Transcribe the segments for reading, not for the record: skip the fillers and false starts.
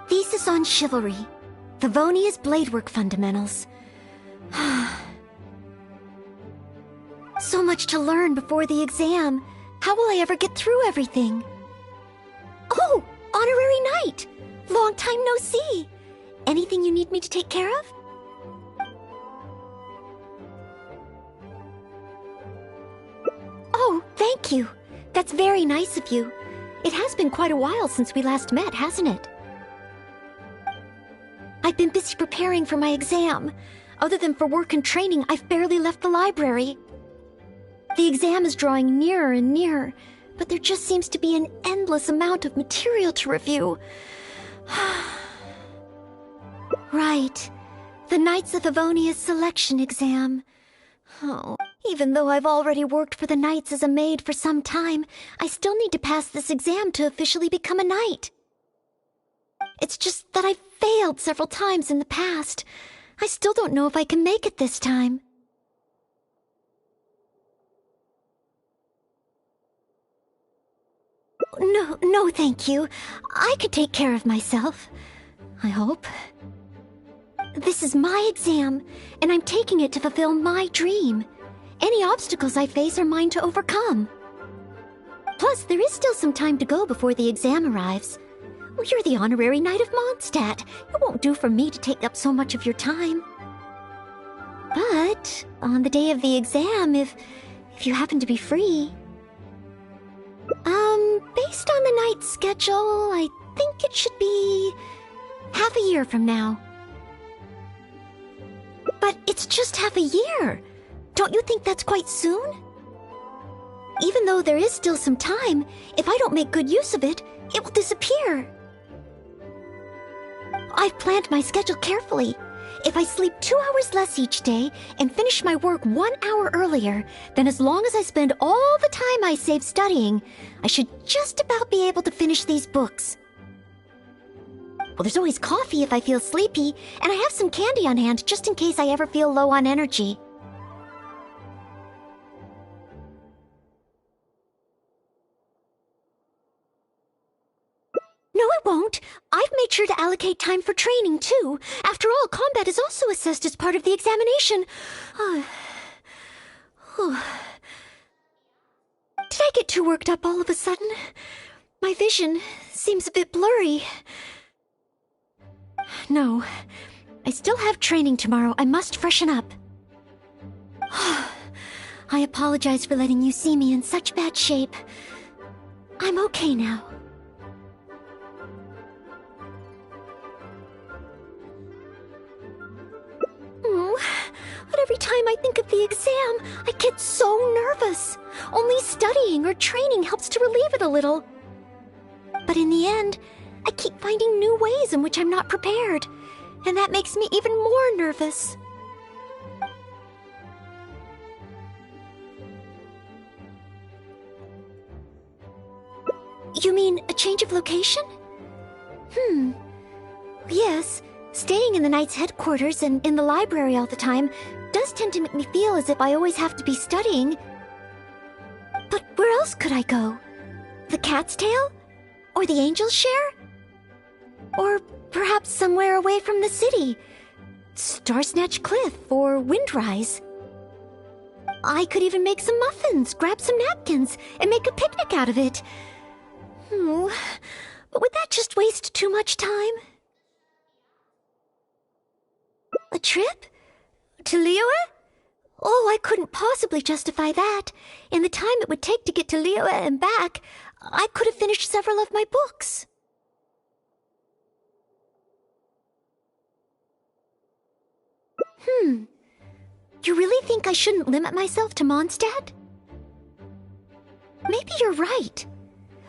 Thesis on Chivalry. Favonia's Bladework Fundamentals. So much to learn before the exam. How will I ever get through everything? Oh, Honorary Knight! Long time no see. Anything you need me to take care of? Oh, thank you. That's very nice of you. It has been quite a while since we last met, hasn't it? I've been busy preparing for my exam. Other than for work and training, I've barely left the library. The exam is drawing nearer and nearer, but there just seems to be an endless amount of material to review. Right. The Knights of Favonia's selection exam. Oh, even though I've already worked for the Knights as a maid for some time, I still need to pass this exam to officially become a knight. It's just that I've failed several times in the past. I still don't know if I can make it this time. No, thank you. I could take care of myself. I hope. This is my exam, and I'm taking it to fulfill my dream. Any obstacles I face are mine to overcome. Plus, there is still some time to go before the exam arrives. Well, you're the Honorary Knight of Mondstadt. It won't do for me to take up so much of your time. But, on the day of the exam, if you happen to be free... based on the night's schedule, I think it should be... half a year from now. But it's just half a year! Don't you think that's quite soon? Even though there is still some time, if I don't make good use of it, it will disappear. I've planned my schedule carefully. If I sleep 2 hours less each day and finish my work 1 hour earlier, then as long as I spend all the time I save studying, I should just about be able to finish these books. Well, there's always coffee if I feel sleepy, and I have some candy on hand just in case I ever feel low on energy. No, it won't. I've made sure to allocate time for training, too. After all, combat is also assessed as part of the examination. Did I get too worked up all of a sudden? My vision seems a bit blurry. No, I still have training tomorrow. I must freshen up. I apologize for letting you see me in such bad shape. I'm okay now. But every time I think of the exam, I get so nervous. Only studying or training helps to relieve it a little. But in the end, I keep finding new ways in which I'm not prepared, and that makes me even more nervous. You mean a change of location? Yes, staying in the Knight's headquarters and in the library all the time does tend to make me feel as if I always have to be studying. But where else could I go? The Cat's Tail? Or the Angel's Share? Or perhaps somewhere away from the city? Starsnatch Cliff or Windrise? I could even make some muffins, grab some napkins, and make a picnic out of it. But would that just waste too much time? A trip? To Liyue? Oh, I couldn't possibly justify that. In the time it would take to get to Liyue and back, I could have finished several of my books. You really think I shouldn't limit myself to Mondstadt? Maybe you're right.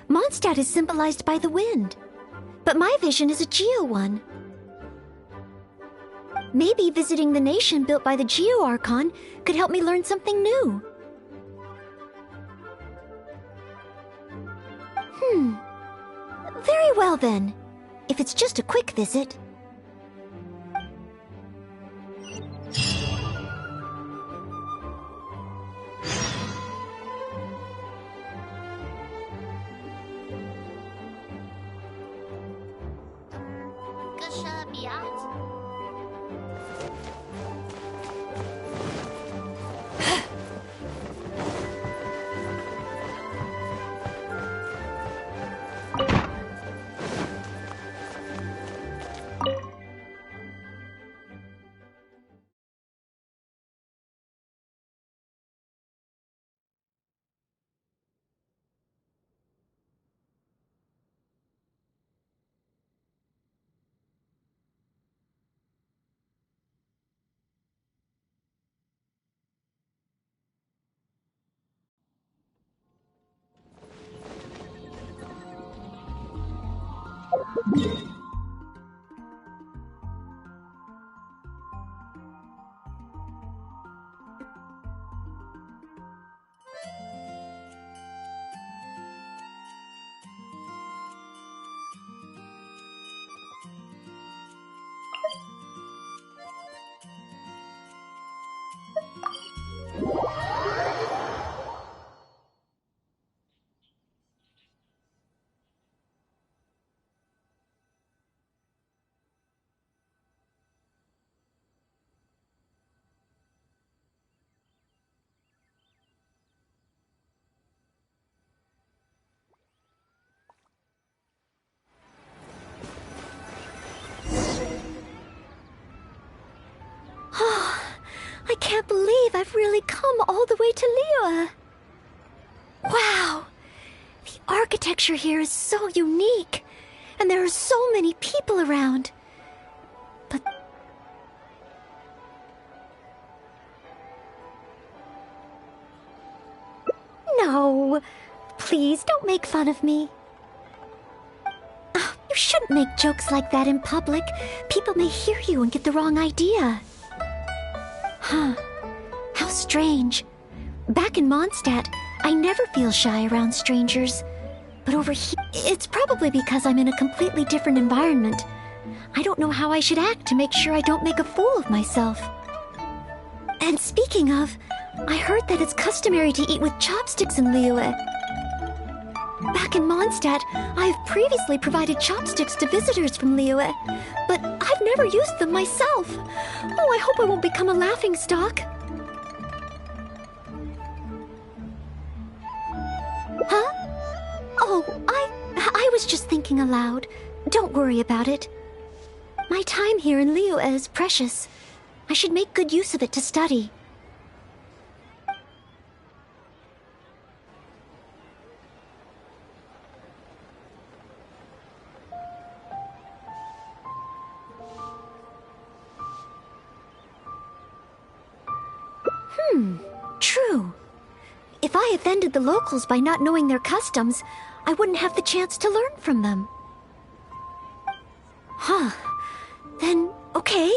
Mondstadt is symbolized by the wind, but my vision is a Geo one. Maybe visiting the nation built by the Geo Archon could help me learn something new. Very well then, if it's just a quick visit. I can't believe I've really come all the way to Liyue. Wow! The architecture here is so unique, and there are so many people around. But... No! Please, don't make fun of me. You shouldn't make jokes like that in public. People may hear you and get the wrong idea. How strange. Back in Mondstadt, I never feel shy around strangers. But over here, it's probably because I'm in a completely different environment. I don't know how I should act to make sure I don't make a fool of myself. And speaking of, I heard that it's customary to eat with chopsticks in Liyue. Back in Mondstadt, I have previously provided chopsticks to visitors from Liyue, but I've never used them myself. Oh, I hope I won't become a laughingstock. Huh? Oh, I was just thinking aloud. Don't worry about it. My time here in Liyue is precious. I should make good use of it to study. True. If I offended the locals by not knowing their customs, I wouldn't have the chance to learn from them. Huh. Then, okay.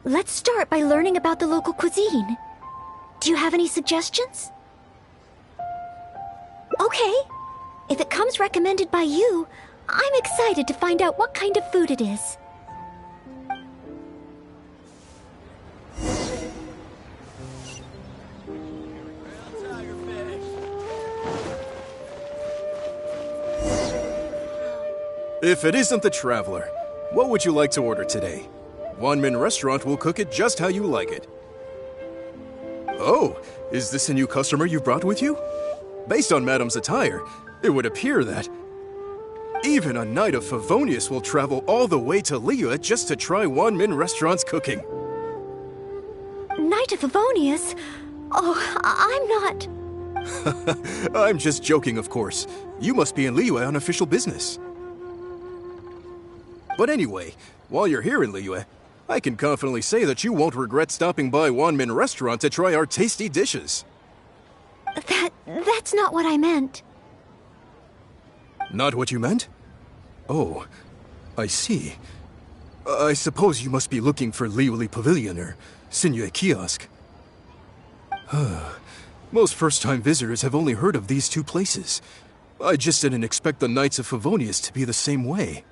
Let's start by learning about the local cuisine. Do you have any suggestions? Okay. If it comes recommended by you, I'm excited to find out what kind of food it is. If it isn't the Traveler, what would you like to order today? Wanmin Restaurant will cook it just how you like it. Oh, is this a new customer you brought with you? Based on Madam's attire, it would appear that even a Knight of Favonius will travel all the way to Liyue just to try Wanmin Restaurant's cooking. Knight of Favonius? Oh, I'm not... I'm just joking, of course. You must be in Liyue on official business. But anyway, while you're here in Liyue, I can confidently say that you won't regret stopping by Wanmin Restaurant to try our tasty dishes. That's not what I meant. Not what you meant? Oh, I see. I suppose you must be looking for Liyue Pavilion or Sinue Kiosk. Most first-time visitors have only heard of these two places. I just didn't expect the Knights of Favonius to be the same way.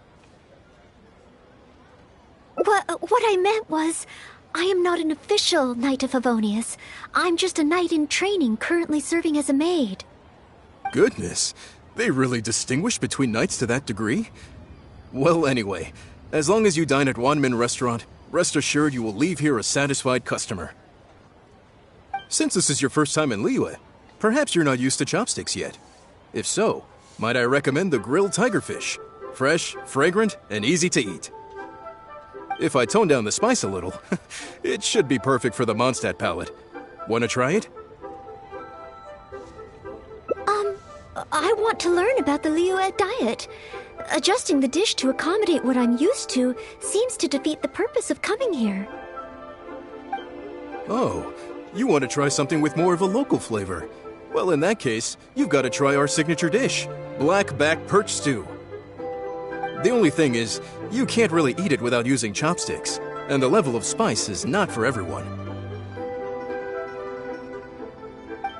What I meant was, I am not an official Knight of Favonius. I'm just a knight in training currently serving as a maid. Goodness, they really distinguish between knights to that degree? Well, anyway, as long as you dine at Wanmin Restaurant, rest assured you will leave here a satisfied customer. Since this is your first time in Liyue, perhaps you're not used to chopsticks yet. If so, might I recommend the grilled tigerfish. Fresh, fragrant, and easy to eat. If I tone down the spice a little, it should be perfect for the Mondstadt palate. Wanna try it? I want to learn about the Liyue diet. Adjusting the dish to accommodate what I'm used to seems to defeat the purpose of coming here. Oh, you want to try something with more of a local flavor? Well, in that case, you've got to try our signature dish, black back perch stew. The only thing is, you can't really eat it without using chopsticks, and the level of spice is not for everyone.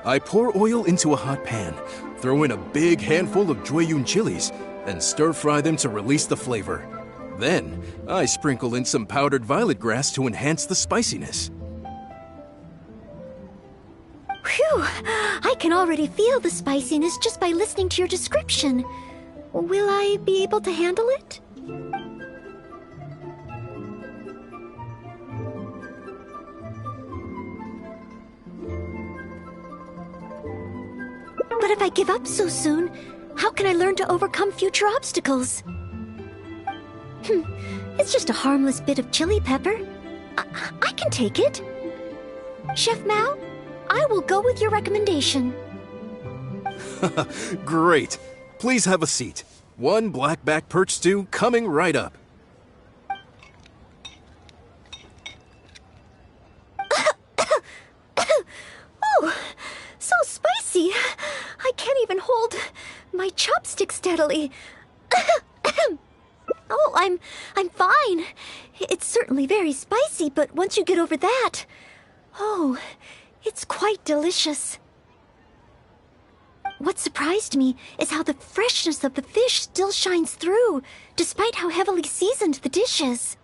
I pour oil into a hot pan, throw in a big handful of Jueyun chilies, and stir-fry them to release the flavor. Then, I sprinkle in some powdered violet grass to enhance the spiciness. Phew! I can already feel the spiciness just by listening to your description. Will I be able to handle it? But if I give up so soon, how can I learn to overcome future obstacles? It's just a harmless bit of chili pepper. I can take it. Chef Mao, I will go with your recommendation. Great. Please have a seat. One blackback perch stew coming right up. Oh, so spicy. I can't even hold my chopstick steadily. Oh, I'm fine. It's certainly very spicy, but once you get over that, oh, it's quite delicious. What surprised me is how the freshness of the fish still shines through, despite how heavily seasoned the dish is.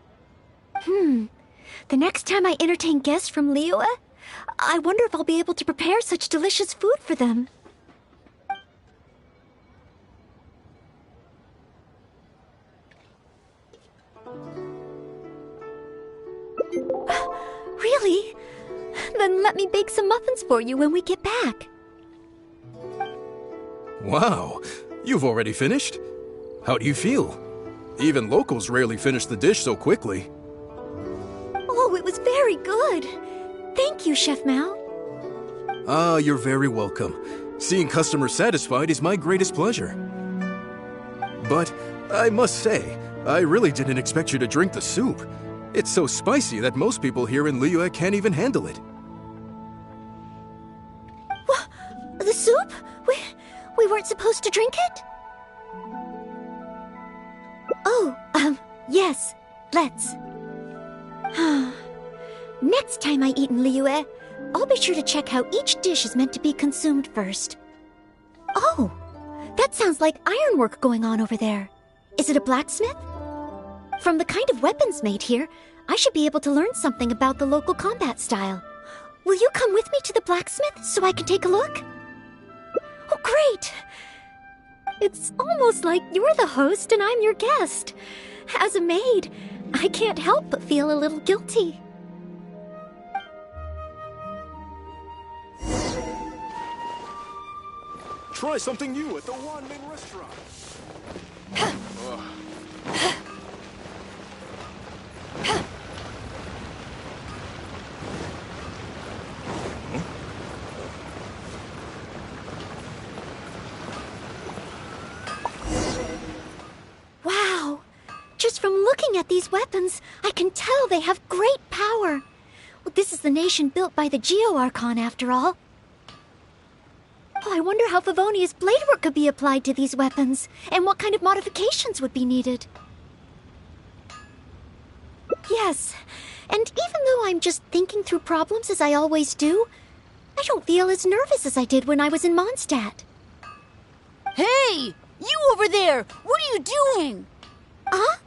The next time I entertain guests from Liyue, I wonder if I'll be able to prepare such delicious food for them. Really? Then let me bake some muffins for you when we get back. Wow, you've already finished? How do you feel? Even locals rarely finish the dish so quickly. Oh, it was very good. Thank you, Chef Mao. Ah, you're very welcome. Seeing customers satisfied is my greatest pleasure. But I must say, I really didn't expect you to drink the soup. It's so spicy that most people here in Liyue can't even handle it. aren't supposed to drink it? Oh, yes. Let's. Next time I eat in Liyue, I'll be sure to check how each dish is meant to be consumed first. Oh, that sounds like ironwork going on over there. Is it a blacksmith? From the kind of weapons made here, I should be able to learn something about the local combat style. Will you come with me to the blacksmith so I can take a look? Oh, great! It's almost like you're the host and I'm your guest. As a maid, I can't help but feel a little guilty. Try something new at the Wanmin restaurant. Wow! Just from looking at these weapons, I can tell they have great power. Well, this is the nation built by the Geo-Archon, after all. Oh, I wonder how Favonia's bladework could be applied to these weapons, and what kind of modifications would be needed. Yes, and even though I'm just thinking through problems as I always do, I don't feel as nervous as I did when I was in Mondstadt. Hey! You over there! What are you doing? Huh?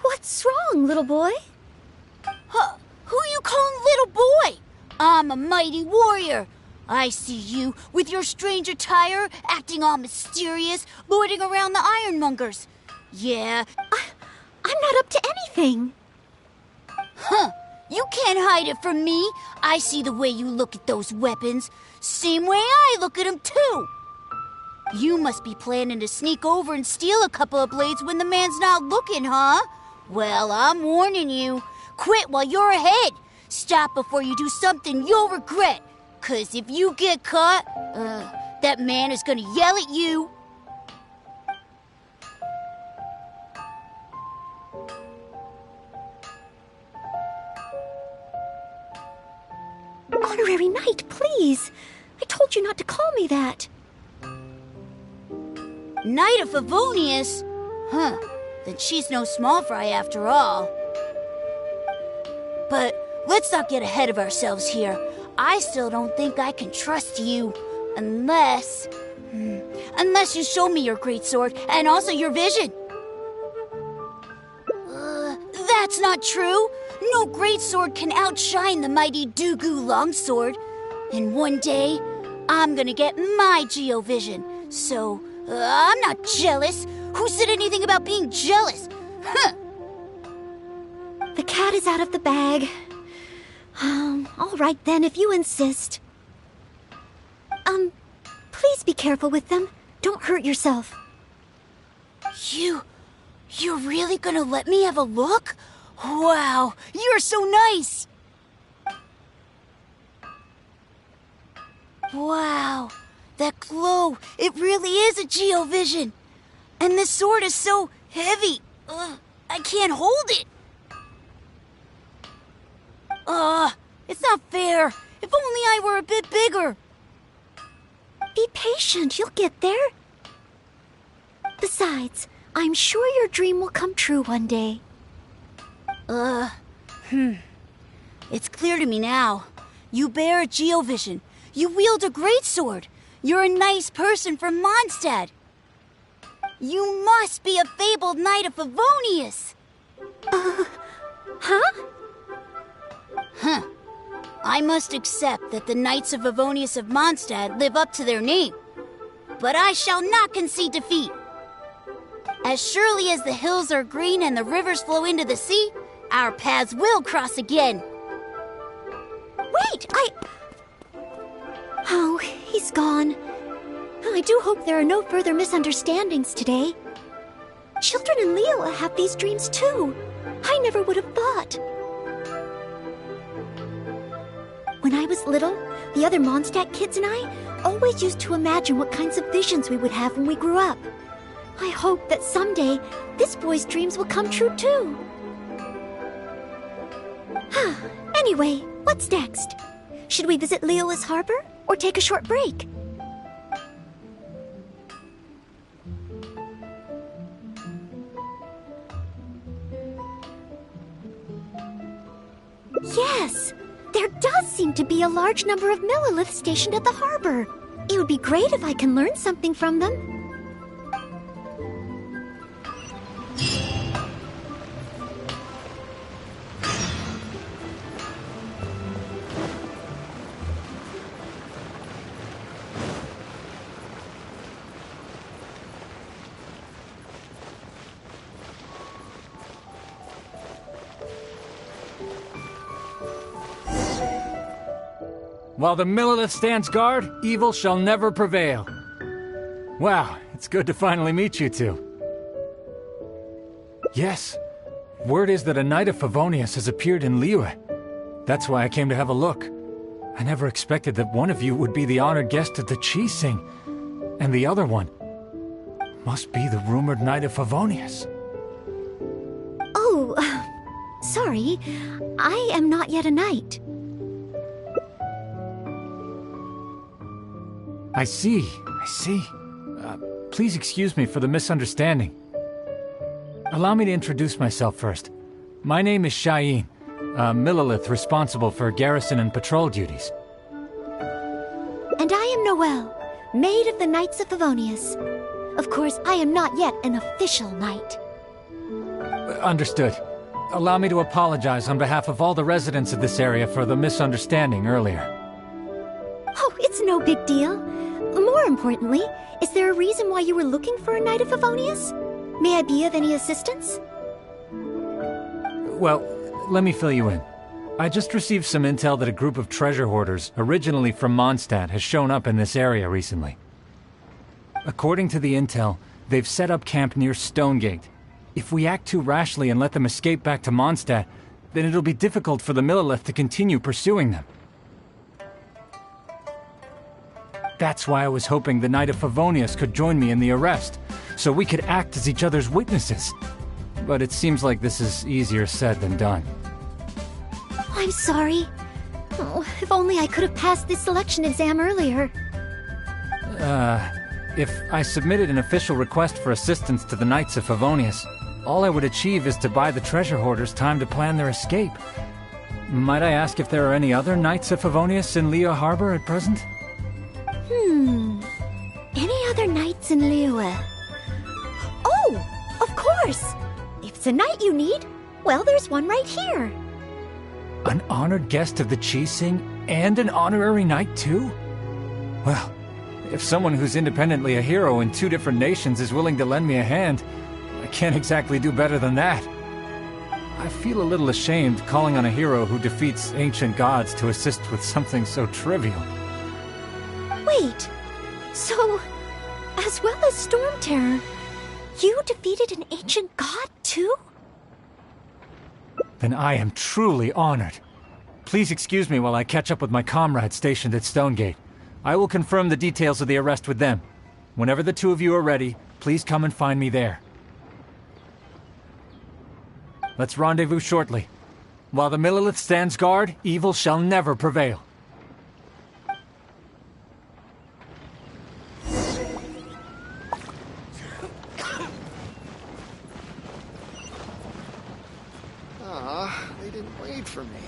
What's wrong, little boy? Who you calling little boy? I'm a mighty warrior. I see you with your strange attire, acting all mysterious, lording around the ironmongers. Yeah. I'm not up to anything. Huh. You can't hide it from me. I see the way you look at those weapons. Same way I look at them, too. You must be planning to sneak over and steal a couple of blades when the man's not looking, huh? Well, I'm warning you. Quit while you're ahead. Stop before you do something you'll regret. 'Cause if you get caught, that man is gonna yell at you. Honorary Knight, please. I told you not to call me that. Knight of Favonius? Huh, then she's no small fry after all. But let's not get ahead of ourselves here. I still don't think I can trust you, unless you show me your greatsword and also your vision. That's not true. No greatsword can outshine the mighty Dugu longsword. And one day, I'm gonna get my Geo-vision. So, I'm not jealous. Who said anything about being jealous? Huh. The cat is out of the bag. All right then, if you insist. Please be careful with them. Don't hurt yourself. You're really gonna let me have a look? Wow, you're so nice! Wow, that glow, it really is a Geo-vision. And this sword is so heavy, I can't hold it. It's not fair. If only I were a bit bigger. Be patient, you'll get there. Besides, I'm sure your dream will come true one day. It's clear to me now. You bear a Geo-vision. You wield a greatsword. You're a nice person from Mondstadt. You must be a fabled knight of Favonius. Huh? I must accept that the Knights of Favonius of Mondstadt live up to their name. But I shall not concede defeat. As surely as the hills are green and the rivers flow into the sea, our paths will cross again. Wait, Oh, he's gone. I do hope there are no further misunderstandings today. Children in Liyue have these dreams too. I never would have thought. When I was little, the other Mondstadt kids and I always used to imagine what kinds of visions we would have when we grew up. I hope that someday this boy's dreams will come true too. Anyway, what's next? Should we visit Liyue's harbor or take a short break? seem to be a large number of Milliliths stationed at the harbor. It would be great if I can learn something from them. While the Millilith stands guard, evil shall never prevail. Wow, it's good to finally meet you two. Yes, word is that a Knight of Favonius has appeared in Liyue. That's why I came to have a look. I never expected that one of you would be the honored guest at the Chi-Sing, and the other one must be the rumored Knight of Favonius. Oh, sorry. I am not yet a knight. I see. Please excuse me for the misunderstanding. Allow me to introduce myself first. My name is Shayin, a Millilith responsible for garrison and patrol duties. And I am Noelle, maid of the Knights of Favonius. Of course, I am not yet an official knight. Understood. Allow me to apologize on behalf of all the residents of this area for the misunderstanding earlier. Oh, it's no big deal. More importantly, is there a reason why you were looking for a Knight of Favonius? May I be of any assistance? Well, let me fill you in. I just received some intel that a group of treasure hoarders, originally from Mondstadt, has shown up in this area recently. According to the intel, they've set up camp near Stonegate. If we act too rashly and let them escape back to Mondstadt, then it'll be difficult for the Millilith to continue pursuing them. That's why I was hoping the Knight of Favonius could join me in the arrest, so we could act as each other's witnesses. But it seems like this is easier said than done. I'm sorry. Oh, if only I could have passed this selection exam earlier. If I submitted an official request for assistance to the Knights of Favonius, all I would achieve is to buy the treasure hoarders time to plan their escape. Might I ask if there are any other Knights of Favonius in Liyue Harbor at present? Any other knights in Liyue? Oh, of course! If it's a knight you need, well, there's one right here. An honored guest of the Chi-Sing and an honorary knight too? Well, if someone who's independently a hero in two different nations is willing to lend me a hand, I can't exactly do better than that. I feel a little ashamed calling on a hero who defeats ancient gods to assist with something so trivial. Wait, so, as well as Storm Terror, you defeated an ancient god too? Then I am truly honored. Please excuse me while I catch up with my comrades stationed at Stonegate. I will confirm the details of the arrest with them. Whenever the two of you are ready, please come and find me there. Let's rendezvous shortly. While the Millilith stands guard, evil shall never prevail. They didn't wait for me.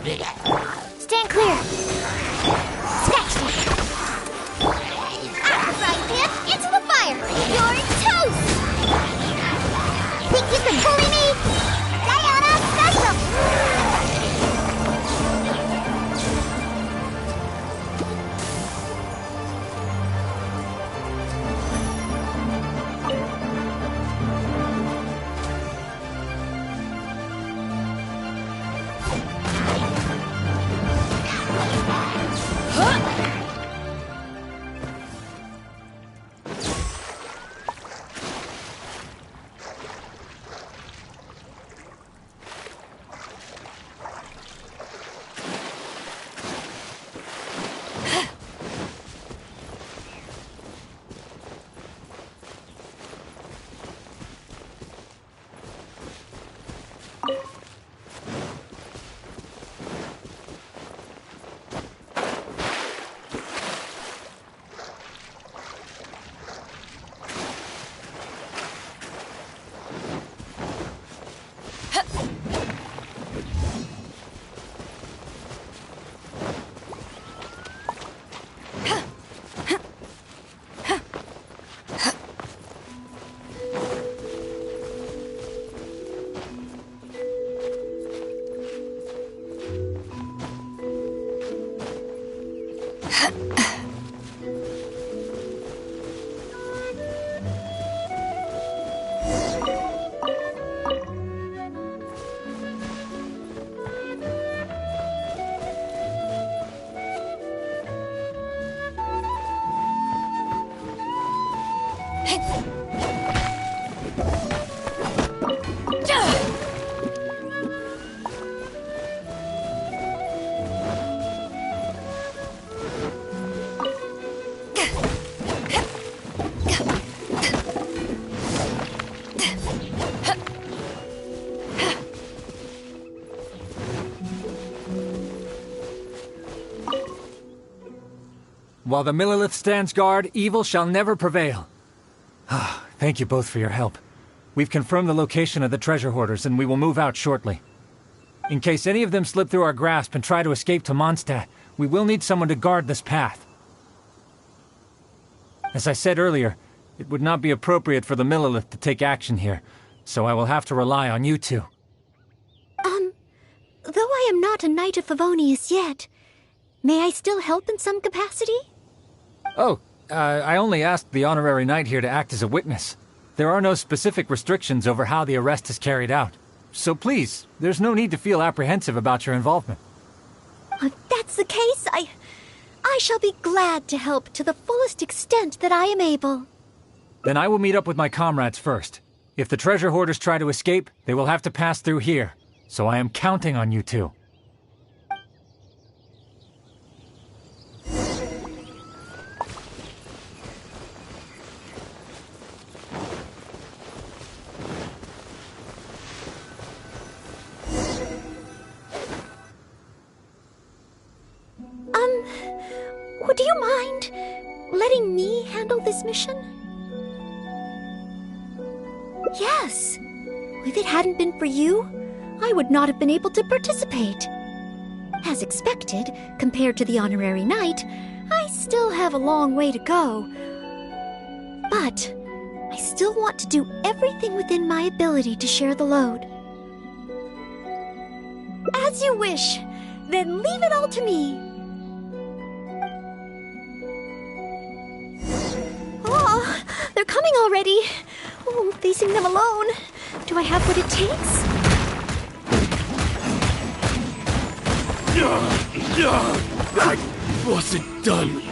Stand clear. Snatch me. Out the frying pan, into the fire. You're toast. Think you can bully me? Diana Special. While the Millelith stands guard, evil shall never prevail. Thank you both for your help. We've confirmed the location of the treasure hoarders, and we will move out shortly. In case any of them slip through our grasp and try to escape to Mondstadt, we will need someone to guard this path. As I said earlier, it would not be appropriate for the Millelith to take action here, so I will have to rely on you two. Though I am not a Knight of Favonius yet, may I still help in some capacity? Oh, I only asked the honorary knight here to act as a witness. There are no specific restrictions over how the arrest is carried out. So please, there's no need to feel apprehensive about your involvement. If that's the case, I shall be glad to help to the fullest extent that I am able. Then I will meet up with my comrades first. If the treasure hoarders try to escape, they will have to pass through here. So I am counting on you two. Would you mind letting me handle this mission? Yes. If it hadn't been for you, I would not have been able to participate. As expected, compared to the honorary knight, I still have a long way to go. But I still want to do everything within my ability to share the load. As you wish. Then leave it all to me. Oh, they're coming already. Oh, facing them alone. Do I have what it takes? I wasn't done.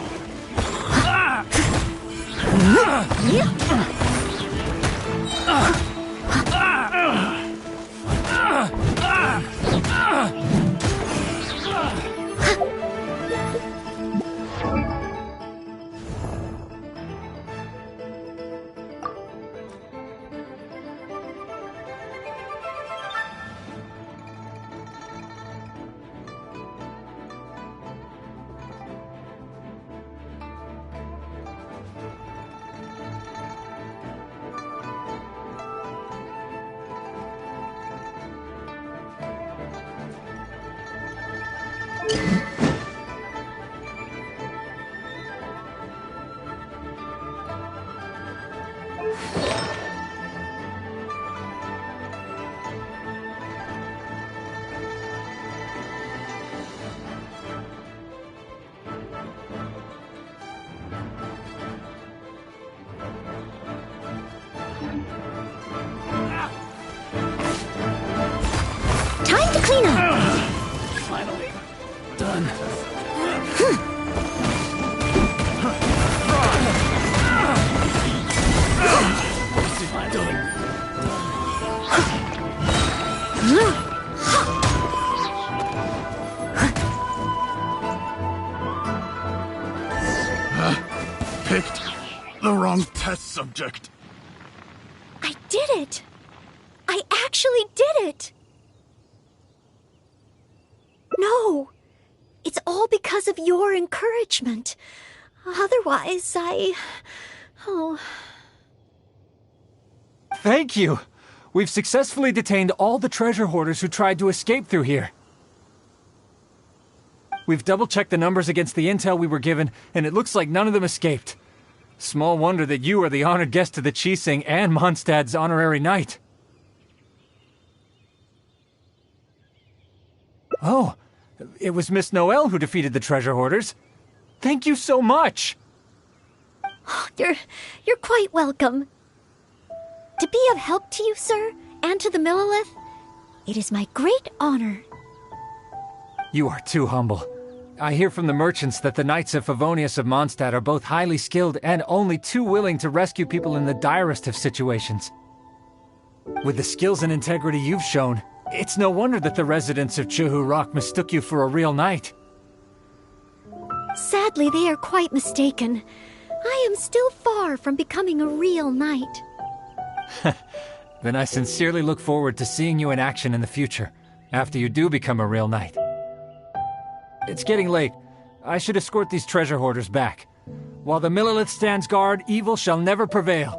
Time to clean up! Finally. Done. What's it done? Picked the wrong test subject. I did it! I actually did it! No! It's all because of your encouragement. Otherwise, Oh. Thank you! We've successfully detained all the treasure hoarders who tried to escape through here. We've double-checked the numbers against the intel we were given, and it looks like none of them escaped. Small wonder that you are the honored guest of the Qixing and Mondstadt's honorary knight. Oh, it was Miss Ноэль who defeated the treasure hoarders. Thank you so much! You're quite welcome. To be of help to you, sir, and to the Millelith, it is my great honor. You are too humble. I hear from the merchants that the Knights of Favonius of Mondstadt are both highly skilled and only too willing to rescue people in the direst of situations. With the skills and integrity you've shown, it's no wonder that the residents of Chuhu Rock mistook you for a real knight. Sadly, they are quite mistaken. I am still far from becoming a real knight. Then I sincerely look forward to seeing you in action in the future, after you do become a real knight. It's getting late. I should escort these treasure hoarders back. While the Millelith stands guard, evil shall never prevail.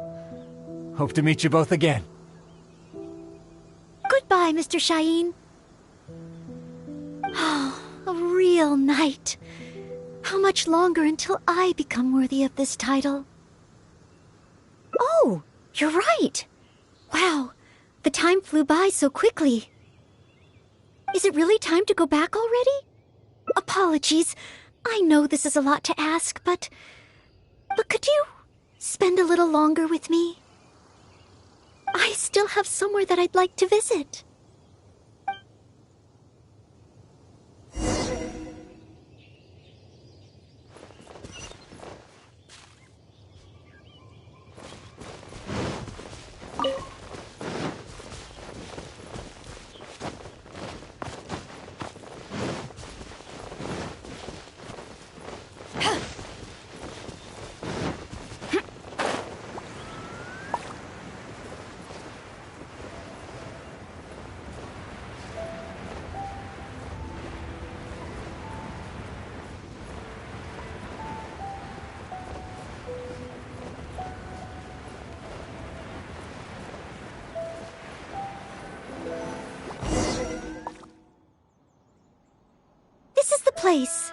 Hope to meet you both again. Goodbye, Mr. Shaheen. Oh, a real knight. How much longer until I become worthy of this title? Oh, you're right. Wow, the time flew by so quickly. Is it really time to go back already? Apologies. I know this is a lot to ask, but could you spend a little longer with me? I still have somewhere that I'd like to visit. Place.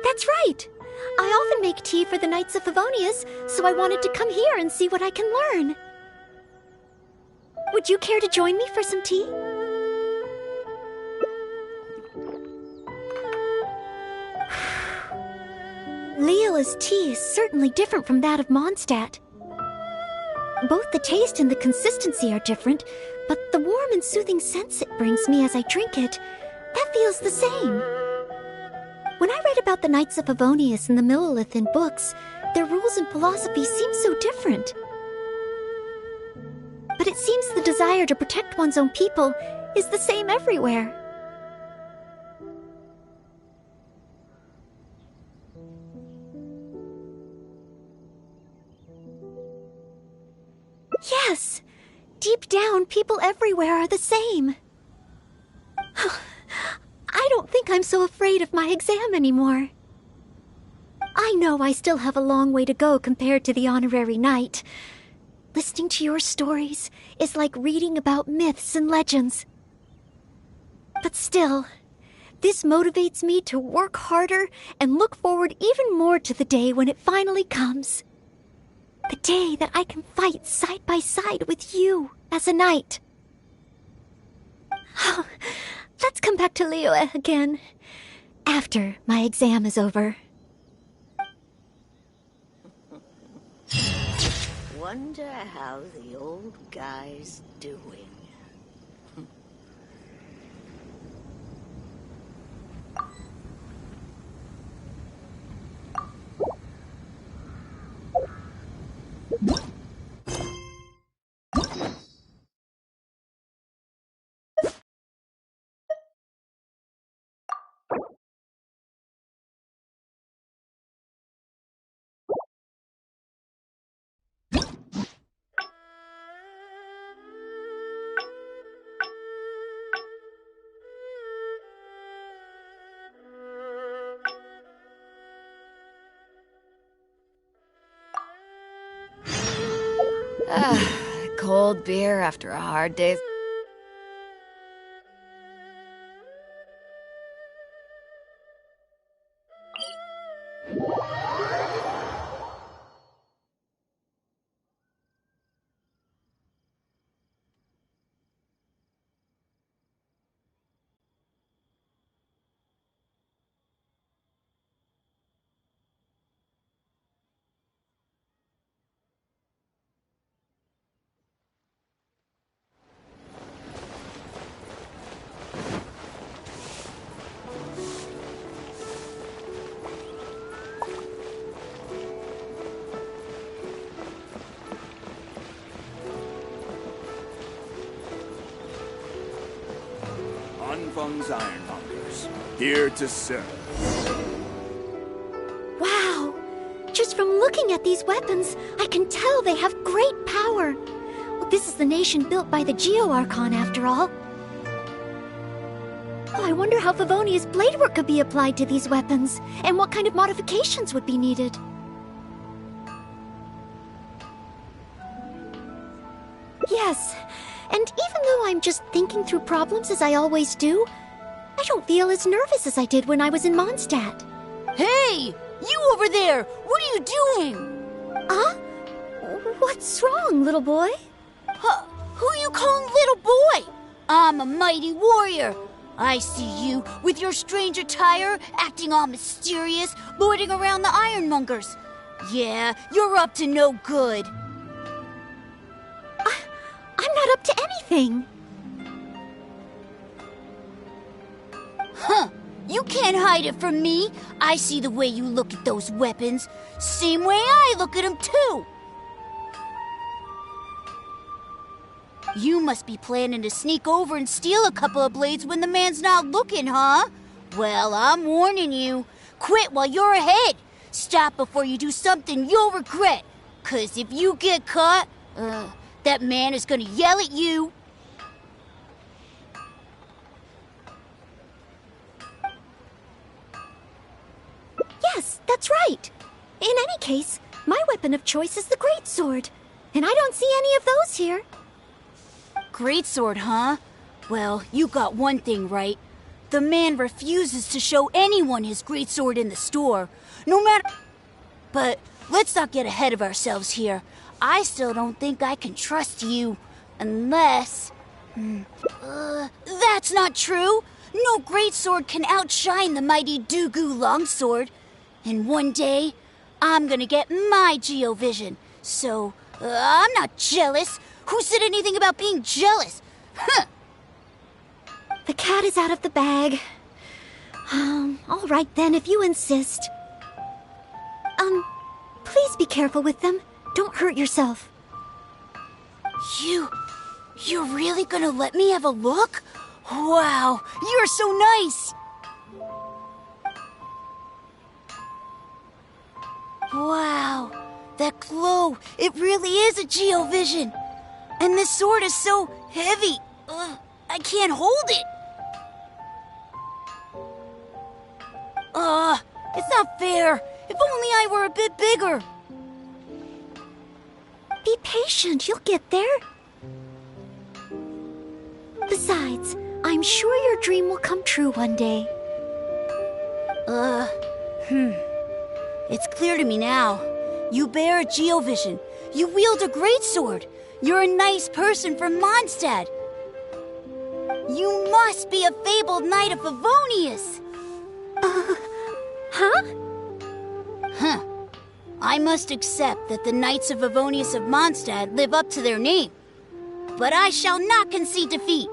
That's right. I often make tea for the Knights of Favonius, so I wanted to come here and see what I can learn. Would you care to join me for some tea? Leela's tea is certainly different from that of Mondstadt. Both the taste and the consistency are different, but the warm and soothing sense it brings me as I drink it, that feels the same. When I read about the Knights of Favonius and the Millelith in books, their rules and philosophy seem so different. But it seems the desire to protect one's own people is the same everywhere. Yes! Deep down, people everywhere are the same. I don't think I'm so afraid of my exam anymore. I know I still have a long way to go compared to the honorary knight. Listening to your stories is like reading about myths and legends. But still, this motivates me to work harder and look forward even more to the day when it finally comes. The day that I can fight side by side with you as a knight. Let's come back to Liyue again, after my exam is over. Wonder how the old guy's doing. Cold beer after a hard day's... Anfang's Ironmongers, here to serve. Wow! Just from looking at these weapons, I can tell they have great power. Well, this is the nation built by the Geo-Archon, after all. Oh, I wonder how Favonia's bladework could be applied to these weapons, and what kind of modifications would be needed. Yes, and even though I'm just thinking through problems as I always do, I don't feel as nervous as I did when I was in Mondstadt. Hey! You over there! What are you doing? Huh? What's wrong, little boy? Who you calling little boy? I'm a mighty warrior. I see you with your strange attire, acting all mysterious, lording around the Ironmongers. Yeah, you're up to no good. I'm not up to anything. Huh. You can't hide it from me. I see the way you look at those weapons. Same way I look at them, too. You must be planning to sneak over and steal a couple of blades when the man's not looking, huh? Well, I'm warning you. Quit while you're ahead. Stop before you do something you'll regret. 'Cause if you get caught, that man is gonna yell at you. Yes, that's right. In any case, my weapon of choice is the greatsword. And I don't see any of those here. Greatsword, huh? Well, you got one thing right. The man refuses to show anyone his greatsword in the store. No matter... But let's not get ahead of ourselves here. I still don't think I can trust you. Unless... that's not true. No greatsword can outshine the mighty Dugu longsword. And one day, I'm gonna get my Geovision. So, I'm not jealous. Who said anything about being jealous? Huh. The cat is out of the bag. All right then, if you insist. Please be careful with them. Don't hurt yourself. You're really gonna let me have a look? Wow, you're so nice! Wow, that glow, it really is a Geovision. And this sword is so heavy, I can't hold it. It's not fair. If only I were a bit bigger. Be patient, you'll get there. Besides, I'm sure your dream will come true one day. It's clear to me now. You bear a geovision. You wield a greatsword. You're a nice person from Mondstadt. You must be a fabled knight of Favonius. Huh? Huh. I must accept that the Knights of Favonius of Mondstadt live up to their name. But I shall not concede defeat.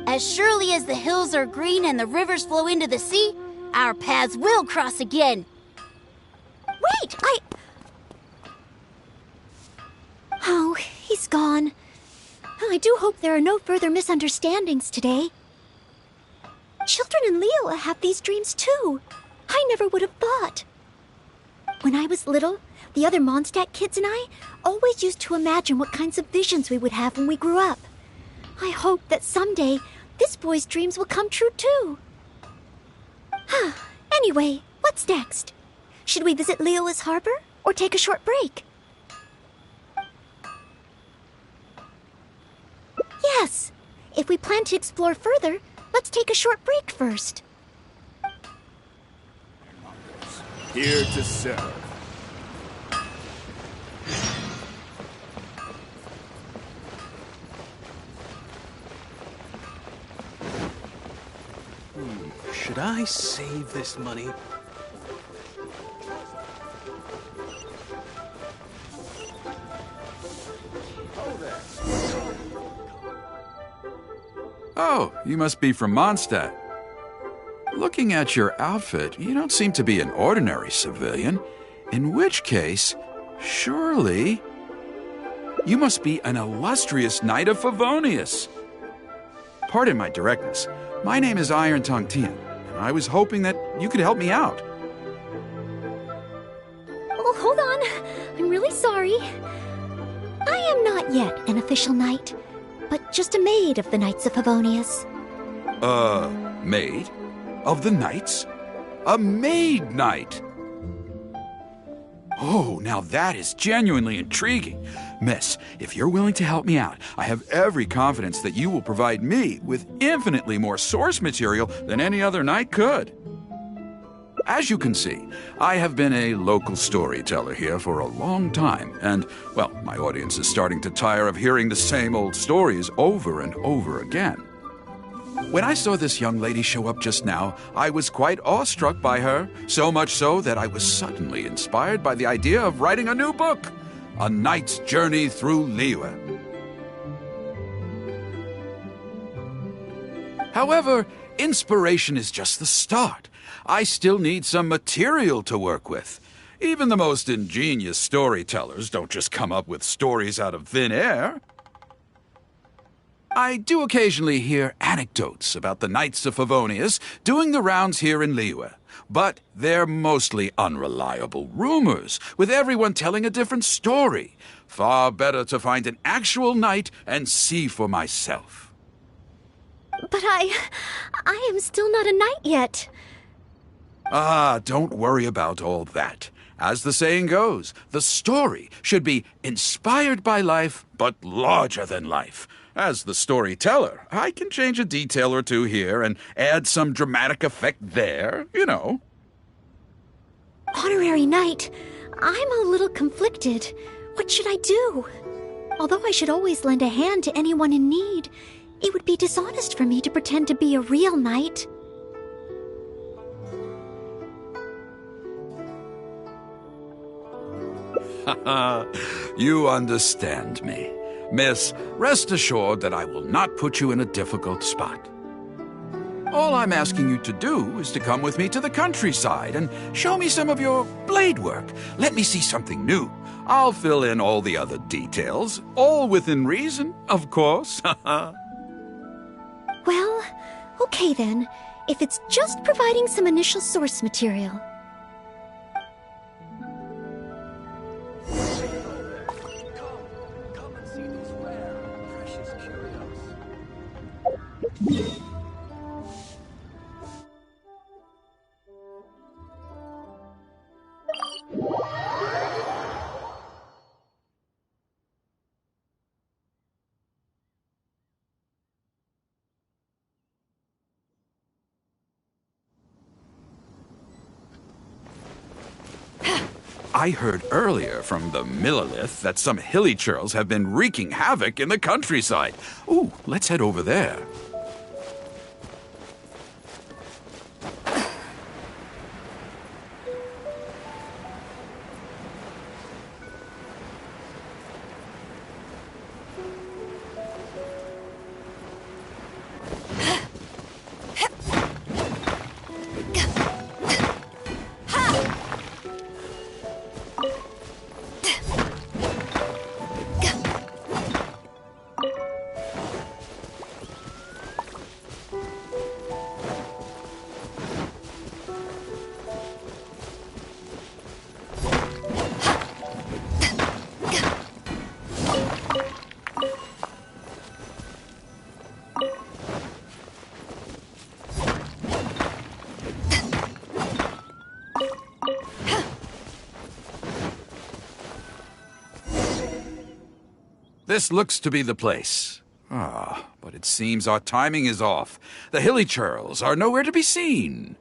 As surely as the hills are green and the rivers flow into the sea, our paths will cross again. Wait, Oh, he's gone. I do hope there are no further misunderstandings today. Children in Liyue have these dreams too. I never would have thought. When I was little, the other Mondstadt kids and I always used to imagine what kinds of visions we would have when we grew up. I hope that someday this boy's dreams will come true too. Anyway, what's next? Should we visit Liyue's harbor or take a short break? Yes. If we plan to explore further, let's take a short break first. Here to serve. Should I save this money? Oh, you must be from Mondstadt. Looking at your outfit, you don't seem to be an ordinary civilian. In which case, surely, you must be an illustrious knight of Favonius. Pardon my directness. My name is Iron Tongue Tien, and I was hoping that you could help me out. Oh, hold on. I'm really sorry. I am not yet an official knight, but just a maid of the Knights of Favonius. Maid? Of the Knights? A maid knight! Oh, now that is genuinely intriguing. Miss, if you're willing to help me out, I have every confidence that you will provide me with infinitely more source material than any other knight could. As you can see, I have been a local storyteller here for a long time, and, well, my audience is starting to tire of hearing the same old stories over and over again. When I saw this young lady show up just now, I was quite awestruck by her, so much so that I was suddenly inspired by the idea of writing a new book, A Knight's Journey Through Liyue. However, inspiration is just the start. I still need some material to work with. Even the most ingenious storytellers don't just come up with stories out of thin air. I do occasionally hear anecdotes about the Knights of Favonius doing the rounds here in Liyue, but they're mostly unreliable rumors, with everyone telling a different story. Far better to find an actual knight and see for myself. But I am still not a knight yet. Ah, don't worry about all that. As the saying goes, the story should be inspired by life, but larger than life. As the storyteller, I can change a detail or two here and add some dramatic effect there, you know. Honorary knight, I'm a little conflicted. What should I do? Although I should always lend a hand to anyone in need, it would be dishonest for me to pretend to be a real knight. You understand me. Miss, rest assured that I will not put you in a difficult spot. All I'm asking you to do is to come with me to the countryside and show me some of your blade work. Let me see something new. I'll fill in all the other details, all within reason, of course. Well, okay then, if it's just providing some initial source material. I heard earlier from the Millilith that some hilly churls have been wreaking havoc in the countryside. Ooh, let's head over there. This looks to be the place. But it seems our timing is off. The hilly churls are nowhere to be seen.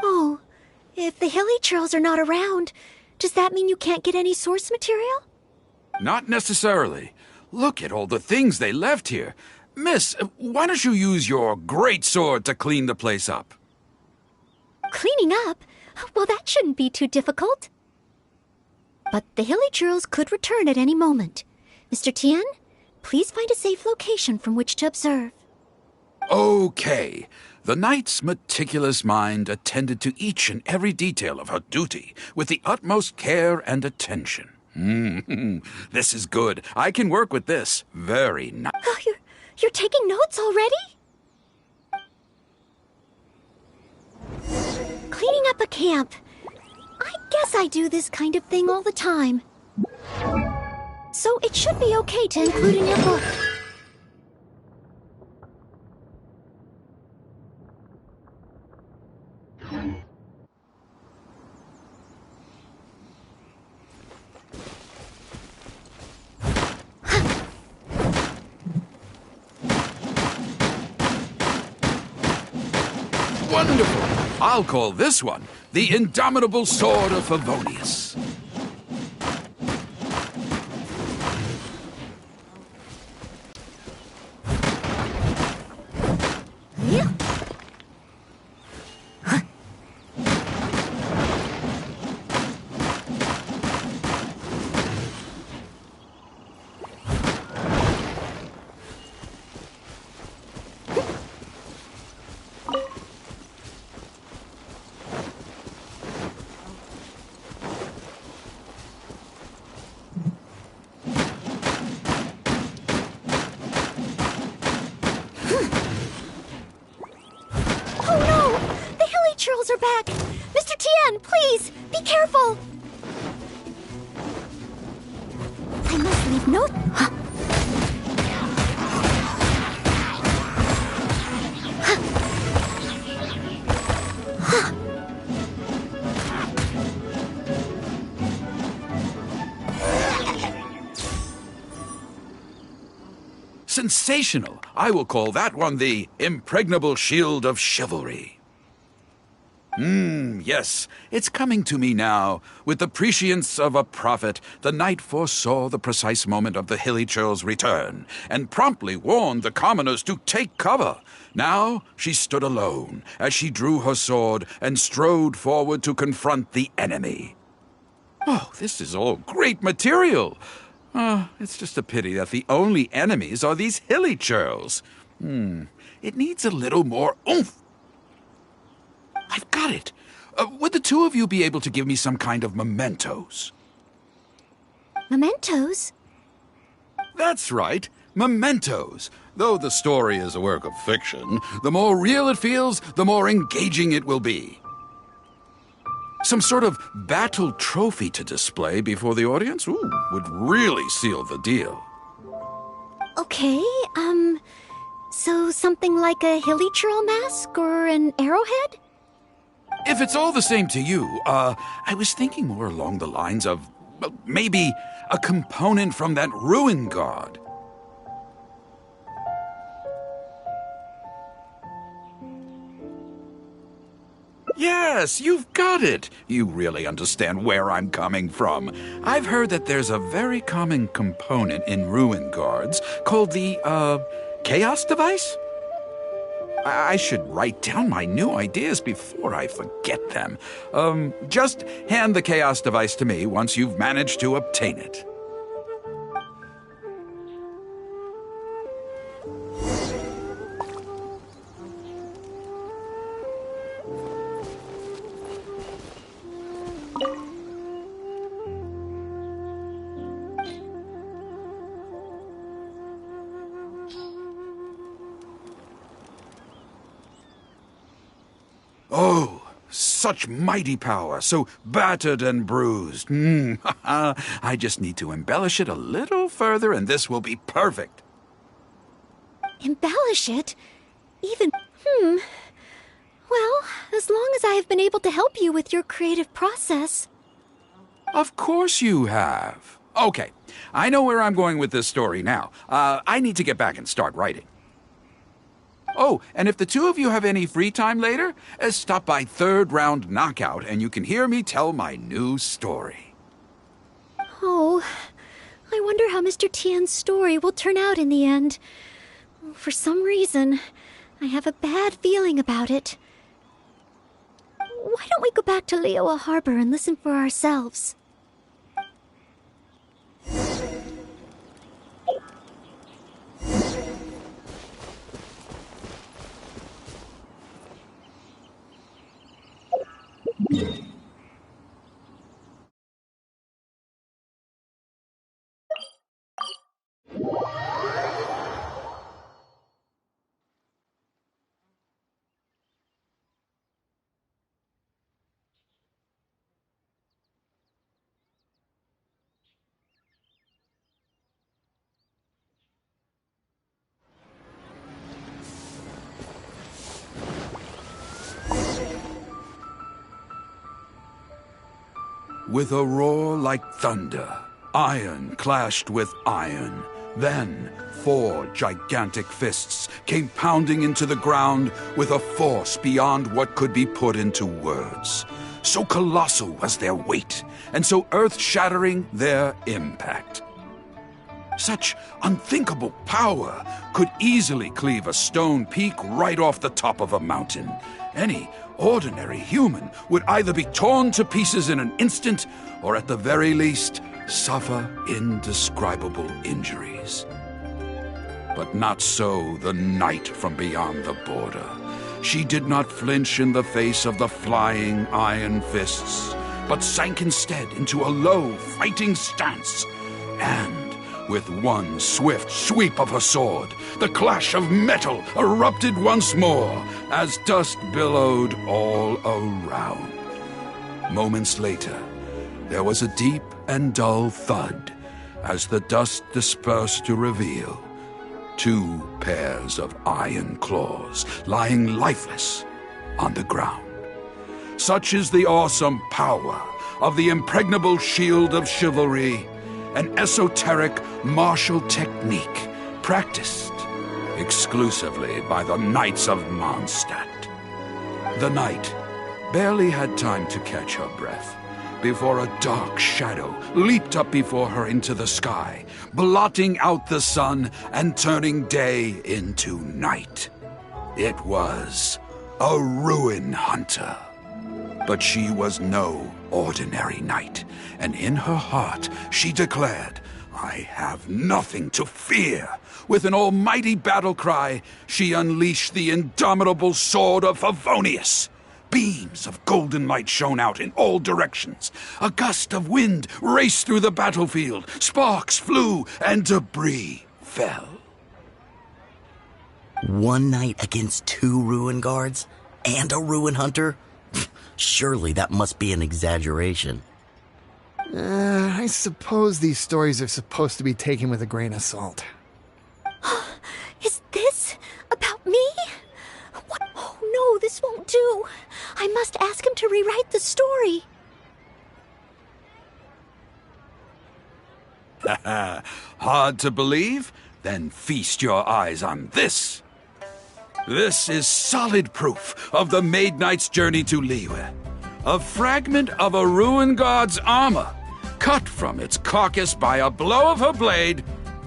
Oh, if the hilly churls are not around, does that mean you can't get any source material? Not necessarily. Look at all the things they left here. Miss, why don't you use your great sword to clean the place up? Cleaning up? Well, that shouldn't be too difficult. But the hilly churls could return at any moment. Mr. Tien, please find a safe location from which to observe. Okay. The knight's meticulous mind attended to each and every detail of her duty with the utmost care and attention. This is good. I can work with this. Very nice. Oh, you're taking notes already? Cleaning up a camp. I guess I do this kind of thing all the time. So it should be okay to include in your book. Wonderful! I'll call this one the Indomitable Sword of Favonius. Are back! Mr. Tien, please, be careful! I must leave no... Sensational! I will call that one the Impregnable Shield of Chivalry. Yes, it's coming to me now. With the prescience of a prophet, the knight foresaw the precise moment of the hilly churl's return, and promptly warned the commoners to take cover. Now she stood alone, as she drew her sword and strode forward to confront the enemy. Oh, this is all great material. It's just a pity that the only enemies are these hilly churls. It needs a little more oomph. I've got it. Would the two of you be able to give me some kind of mementos? Mementos? That's right, mementos. Though the story is a work of fiction, the more real it feels, the more engaging it will be. Some sort of battle trophy to display before the audience? Would really seal the deal. Okay, so something like a hilly churl mask or an arrowhead? If it's all the same to you, I was thinking more along the lines of, maybe a component from that ruin god. Yes, you've got it. You really understand where I'm coming from. I've heard that there's a very common component in ruin guards called the, chaos device? I should write down my new ideas before I forget them. Just hand the chaos device to me once you've managed to obtain it. Oh, such mighty power, so battered and bruised. I just need to embellish it a little further and this will be perfect. Embellish it? Even... Well, as long as I have been able to help you with your creative process. Of course you have. Okay, I know where I'm going with this story now. I need to get back and start writing. Oh, and if the two of you have any free time later, stop by Third Round Knockout and you can hear me tell my new story. Oh, I wonder how Mr. Tian's story will turn out in the end. For some reason, I have a bad feeling about it. Why don't we go back to Liyue Harbor and listen for ourselves? With a roar like thunder, iron clashed with iron. Then 4 gigantic fists came pounding into the ground with a force beyond what could be put into words. So colossal was their weight, and so earth-shattering their impact. Such unthinkable power could easily cleave a stone peak right off the top of a mountain. Any ordinary human would either be torn to pieces in an instant, or at the very least, suffer indescribable injuries. But not so the knight from beyond the border. She did not flinch in the face of the flying iron fists, but sank instead into a low, fighting stance, and with one swift sweep of her sword, the clash of metal erupted once more as dust billowed all around. Moments later, there was a deep and dull thud as the dust dispersed to reveal 2 pairs of iron claws lying lifeless on the ground. Such is the awesome power of the impregnable shield of chivalry, an esoteric martial technique practiced exclusively by the Knights of Mondstadt. The knight barely had time to catch her breath before a dark shadow leaped up before her into the sky, blotting out the sun and turning day into night. It was a ruin hunter. But she was no ordinary knight, and in her heart she declared, "I have nothing to fear." With an almighty battle cry, she unleashed the indomitable sword of Favonius. Beams of golden light shone out in all directions. A gust of wind raced through the battlefield. Sparks flew and debris fell. One knight against 2 ruin guards? And a ruin hunter? Surely that must be an exaggeration. I suppose these stories are supposed to be taken with a grain of salt. Is this about me? What? Oh no, this won't do. I must ask him to rewrite the story. Hard to believe? Then feast your eyes on this. This is solid proof of the Maid Knight's journey to Liyue. A fragment of a ruined god's armor, cut from its carcass by a blow of her blade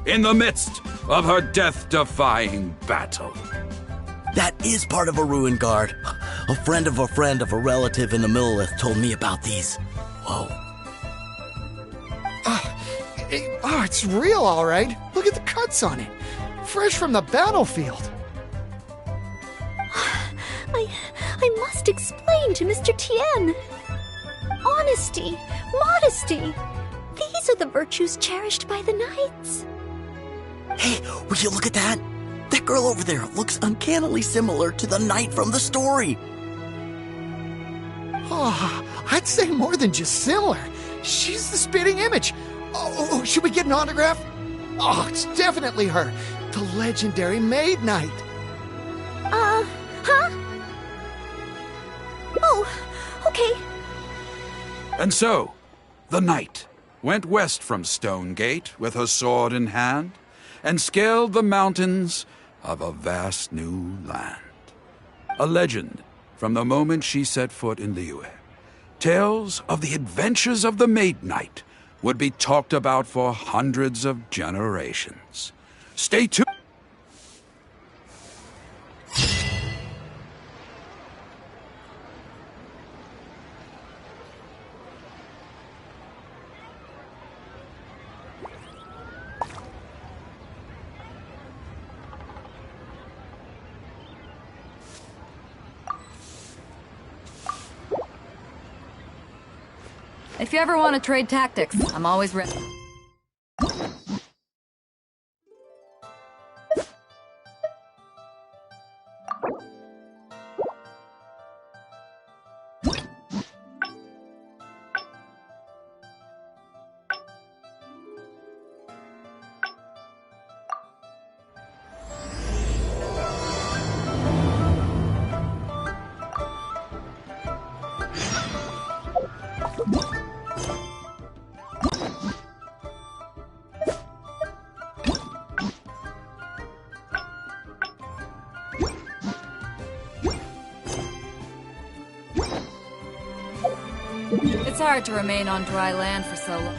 in the midst of her death-defying battle. That is part of a ruined guard. A friend of a relative in the Millelith told me about these. Whoa. It's real, all right. Look at the cuts on it. Fresh from the battlefield. I must explain to Mr. Tien. Honesty, modesty. These are the virtues cherished by the knights. Hey, would you look at that? That girl over there looks uncannily similar to the knight from the story. Oh, I'd say more than just similar. She's the spitting image. Oh, should we get an autograph? Oh, it's definitely her. The legendary Maid Knight. Huh? Oh, okay. And so, the knight went west from Stone Gate with her sword in hand and scaled the mountains of a vast new land. A legend from the moment she set foot in Liyue. Tales of the adventures of the Maid Knight would be talked about for hundreds of generations. Stay tuned. If you ever want to trade tactics, I'm always ready. It's hard to remain on dry land for so long.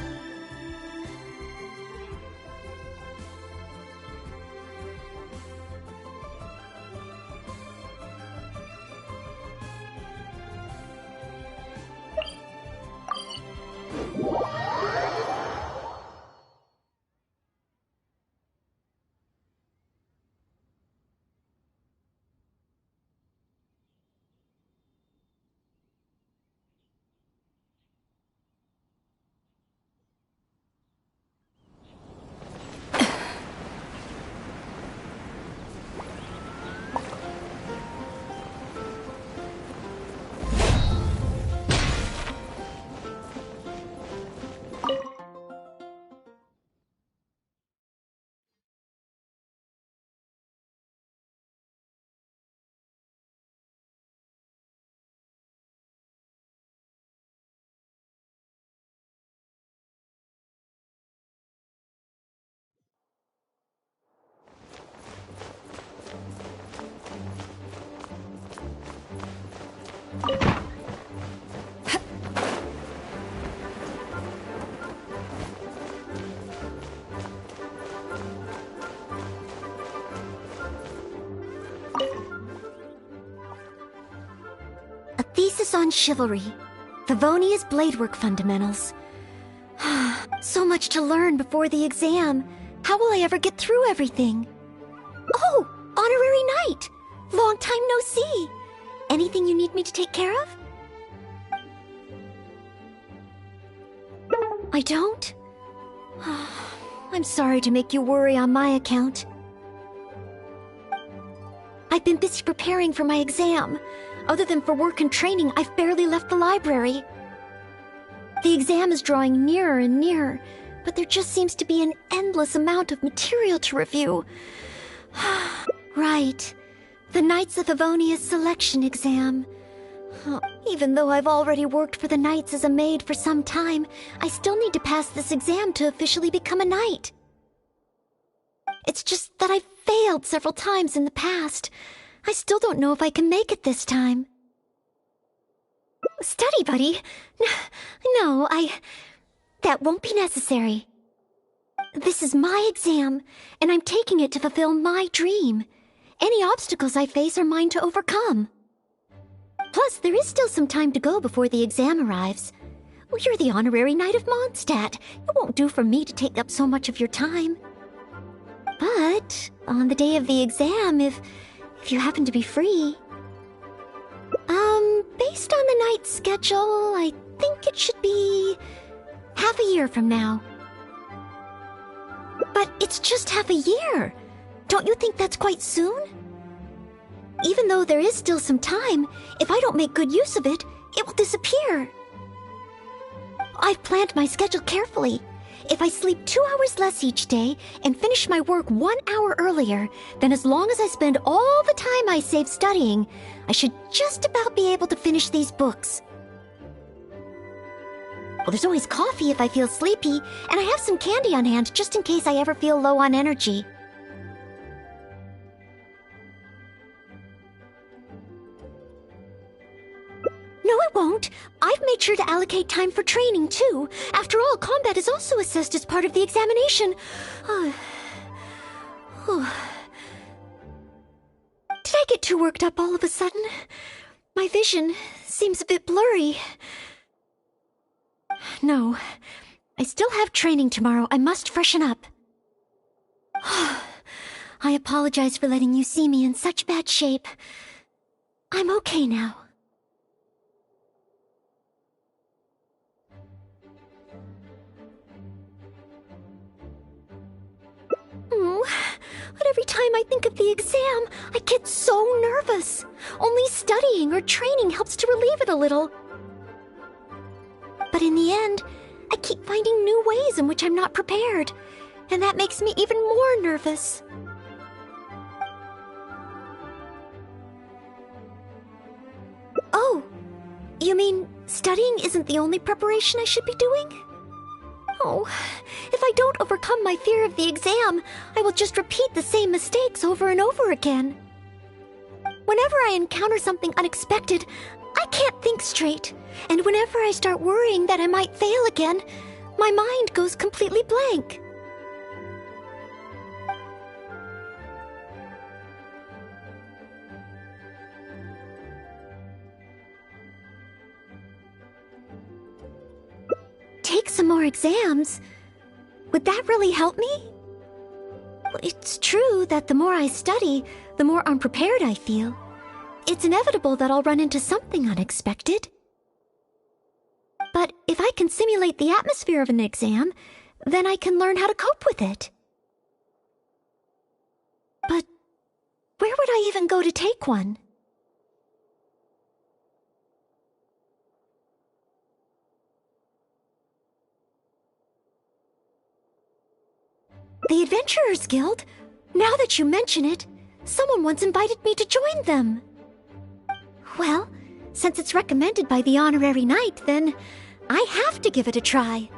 A thesis on chivalry. Favonia's bladework fundamentals. So much to learn before the exam. How will I ever get through everything? Oh, honorary knight! Long time no see. Anything you need me to take care of? I don't? I'm sorry to make you worry on my account. I've been busy preparing for my exam. Other than for work and training, I've barely left the library. The exam is drawing nearer and nearer, but there just seems to be an endless amount of material to review. Right. The Knights of Favonia's selection exam. Even though I've already worked for the Knights as a maid for some time, I still need to pass this exam to officially become a knight. It's just that I've failed several times in the past. I still don't know if I can make it this time. Study buddy? No, that won't be necessary. This is my exam, and I'm taking it to fulfill my dream. Any obstacles I face are mine to overcome. Plus, there is still some time to go before the exam arrives. Well, you're the honorary knight of Mondstadt. It won't do for me to take up so much of your time. But on the day of the exam, if you happen to be free... based on the night's schedule, I think it should be half a year from now. But it's just half a year. Don't you think that's quite soon? Even though there is still some time, if I don't make good use of it, it will disappear. I've planned my schedule carefully. If I sleep 2 hours less each day and finish my work 1 hour earlier, then as long as I spend all the time I save studying, I should just about be able to finish these books. Well, there's always coffee if I feel sleepy, and I have some candy on hand just in case I ever feel low on energy. No, it won't. I've made sure to allocate time for training, too. After all, combat is also assessed as part of the examination. Did I get too worked up all of a sudden? My vision seems a bit blurry. No, I still have training tomorrow. I must freshen up. I apologize for letting you see me in such bad shape. I'm okay now. But every time I think of the exam, I get so nervous. Only studying or training helps to relieve it a little. But in the end, I keep finding new ways in which I'm not prepared, and that makes me even more nervous. Oh, you mean studying isn't the only preparation I should be doing? Oh, if I don't overcome my fear of the exam, I will just repeat the same mistakes over and over again. Whenever I encounter something unexpected, I can't think straight. And whenever I start worrying that I might fail again, my mind goes completely blank. Take some more exams? Would that really help me? It's true that the more I study, the more unprepared I feel. It's inevitable that I'll run into something unexpected. But if I can simulate the atmosphere of an exam, then I can learn how to cope with it. But where would I even go to take one? The Adventurers Guild? Now that you mention it, someone once invited me to join them. Well, since it's recommended by the honorary knight, then I have to give it a try.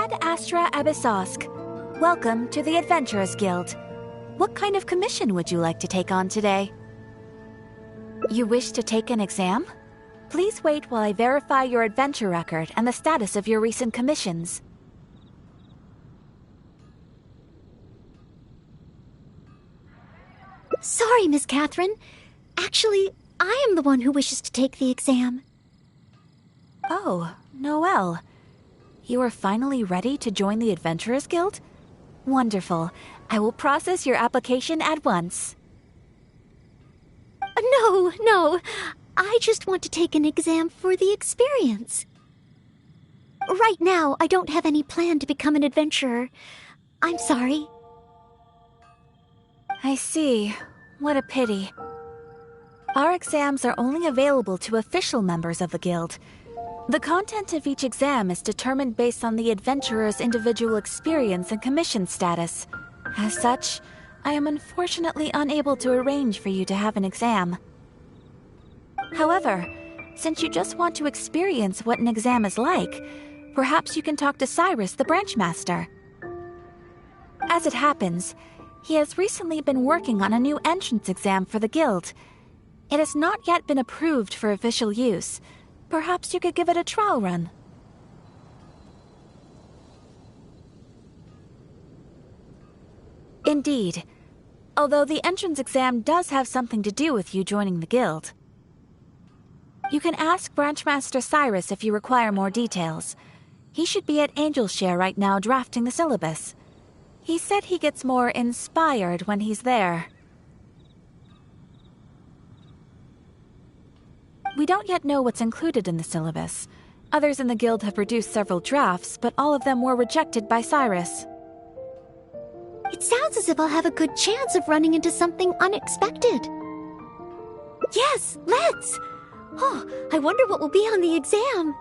Ad Astra Abyssosk. Welcome to the Adventurers Guild. What kind of commission would you like to take on today? You wish to take an exam? Please wait while I verify your adventure record and the status of your recent commissions. Sorry, Miss Catherine. Actually, I am the one who wishes to take the exam. Oh, Noelle. You are finally ready to join the Adventurers Guild? Wonderful. I will process your application at once. No. I just want to take an exam for the experience. Right now, I don't have any plan to become an adventurer. I'm sorry. I see. What a pity. Our exams are only available to official members of the guild. The content of each exam is determined based on the adventurer's individual experience and commission status. As such, I am unfortunately unable to arrange for you to have an exam. However, since you just want to experience what an exam is like, perhaps you can talk to Cyrus, the branch master. As it happens, he has recently been working on a new entrance exam for the guild. It has not yet been approved for official use. Perhaps you could give it a trial run. Indeed. Although the entrance exam does have something to do with you joining the guild. You can ask Branchmaster Cyrus if you require more details. He should be at Angelshare right now drafting the syllabus. He said he gets more inspired when he's there. We don't yet know what's included in the syllabus. Others in the guild have produced several drafts, but all of them were rejected by Cyrus. It sounds as if I'll have a good chance of running into something unexpected. Yes, let's! Oh, I wonder what will be on the exam.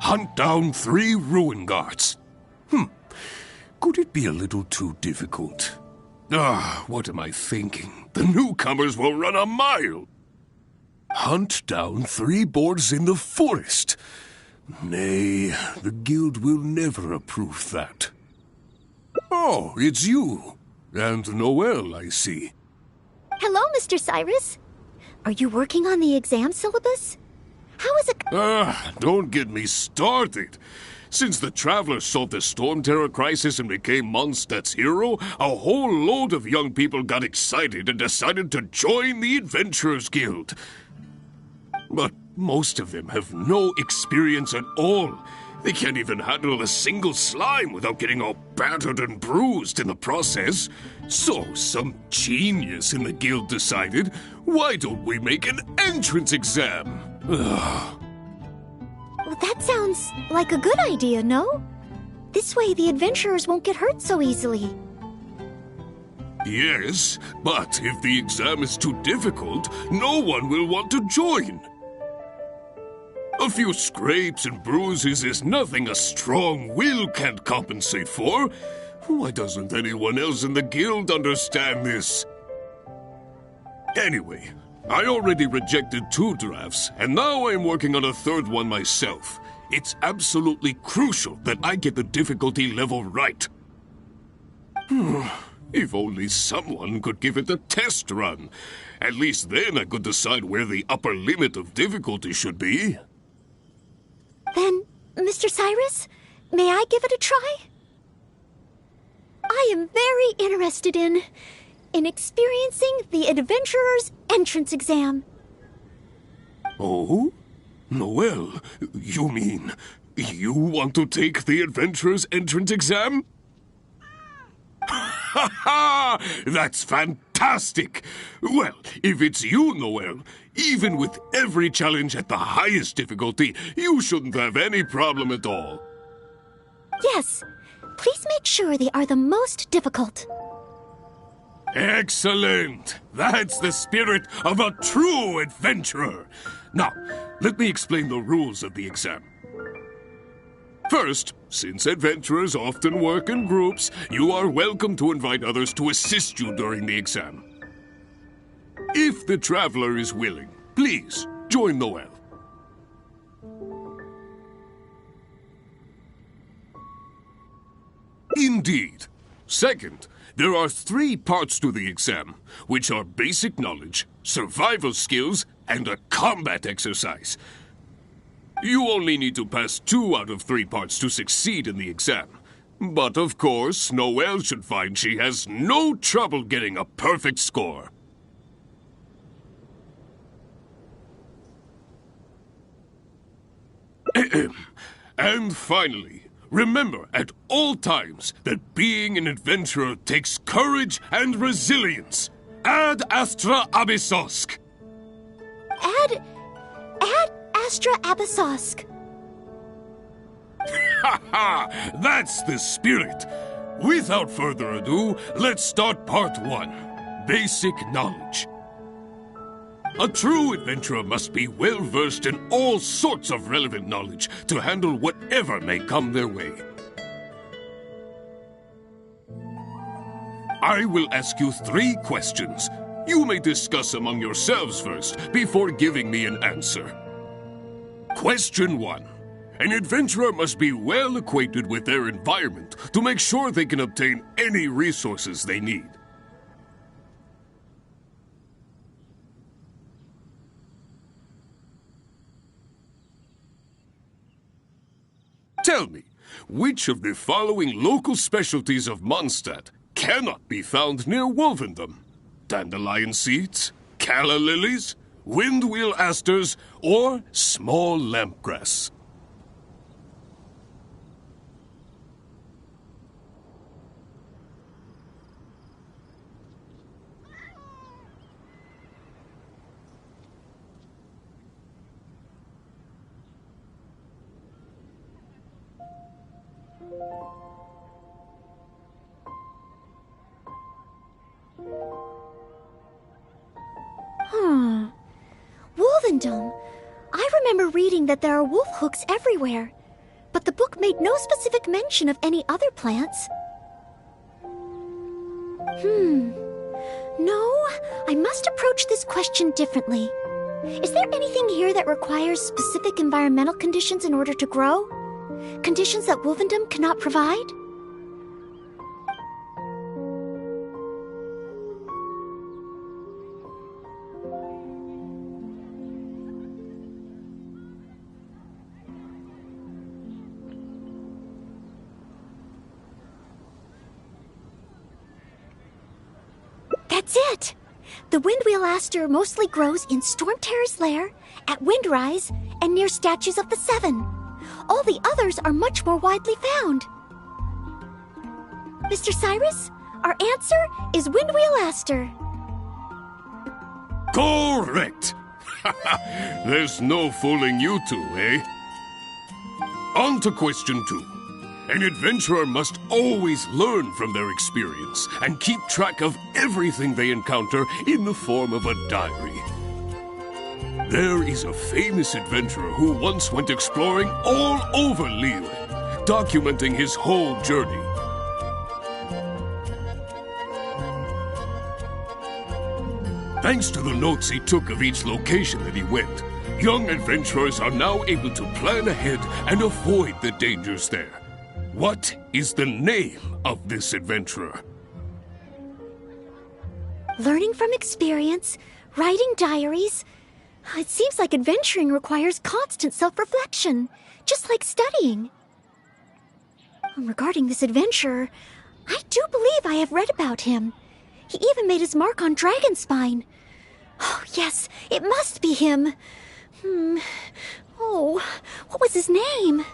Hunt down 3 ruin guards. Could it be a little too difficult? What am I thinking? The newcomers will run a mile. Hunt down 3 boars in the forest. Nay, the guild will never approve that. Oh, it's you. And Noelle, I see. Hello, Mr. Cyrus. Are you working on the exam syllabus? How is it? Don't get me started. Since the Travelers solved the Storm Terror crisis and became Mondstadt's hero, a whole load of young people got excited and decided to join the Adventurers Guild. But most of them have no experience at all. They can't even handle a single slime without getting all battered and bruised in the process. So some genius in the guild decided, why don't we make an entrance exam? Well, that sounds like a good idea, no? This way the adventurers won't get hurt so easily. Yes, but if the exam is too difficult, no one will want to join. A few scrapes and bruises is nothing a strong will can't compensate for. Why doesn't anyone else in the guild understand this? Anyway, I already rejected 2 drafts, and now I'm working on a 3rd one myself. It's absolutely crucial that I get the difficulty level right. If only someone could give it a test run. At least then I could decide where the upper limit of difficulty should be. Then, Mr. Cyrus, may I give it a try? I am very interested in experiencing the Adventurer's entrance exam. Oh? Noelle, you mean you want to take the Adventurer's entrance exam? Ha ha! That's fantastic! Well, if it's you, Noelle, even with every challenge at the highest difficulty, you shouldn't have any problem at all. Yes. Please make sure they are the most difficult. Excellent! That's the spirit of a true adventurer. Now, let me explain the rules of the exam. First, since adventurers often work in groups, you are welcome to invite others to assist you during the exam. If the traveler is willing, please join Ноэль. Indeed. Second, there are 3 parts to the exam, which are basic knowledge, survival skills, and a combat exercise. You only need to pass 2 out of 3 parts to succeed in the exam. But of course, Ноэль should find she has no trouble getting a perfect score. And finally, remember at all times that being an adventurer takes courage and resilience. Ad Astra Abyssosk. Ad Astra Abyssosk. Ha ha! That's the spirit. Without further ado, let's start part 1. Basic knowledge. A true adventurer must be well-versed in all sorts of relevant knowledge to handle whatever may come their way. I will ask you 3 questions. You may discuss among yourselves first, before giving me an answer. Question 1. An adventurer must be well acquainted with their environment to make sure they can obtain any resources they need. Tell me, which of the following local specialties of Mondstadt cannot be found near Wolvendom? Dandelion seeds, calla lilies, windwheel asters, or small lampgrass? Wolvendom. I remember reading that there are wolf hooks everywhere, but the book made no specific mention of any other plants. No, I must approach this question differently. Is there anything here that requires specific environmental conditions in order to grow? Conditions that Wolvendom cannot provide? That's it! The windwheel aster mostly grows in Stormterror's lair, at Windrise, and near statues of the Seven. All the others are much more widely found. Mr. Cyrus, our answer is windwheel aster. Correct! There's no fooling you two, eh? On to question 2. An adventurer must always learn from their experience and keep track of everything they encounter in the form of a diary. There is a famous adventurer who once went exploring all over Lille, documenting his whole journey. Thanks to the notes he took of each location that he went, young adventurers are now able to plan ahead and avoid the dangers there. What is the name of this adventurer? Learning from experience, writing diaries. It seems like adventuring requires constant self-reflection, just like studying. Regarding this adventurer, I do believe I have read about him. He even made his mark on Dragonspine. Oh, yes, it must be him. Oh, what was his name?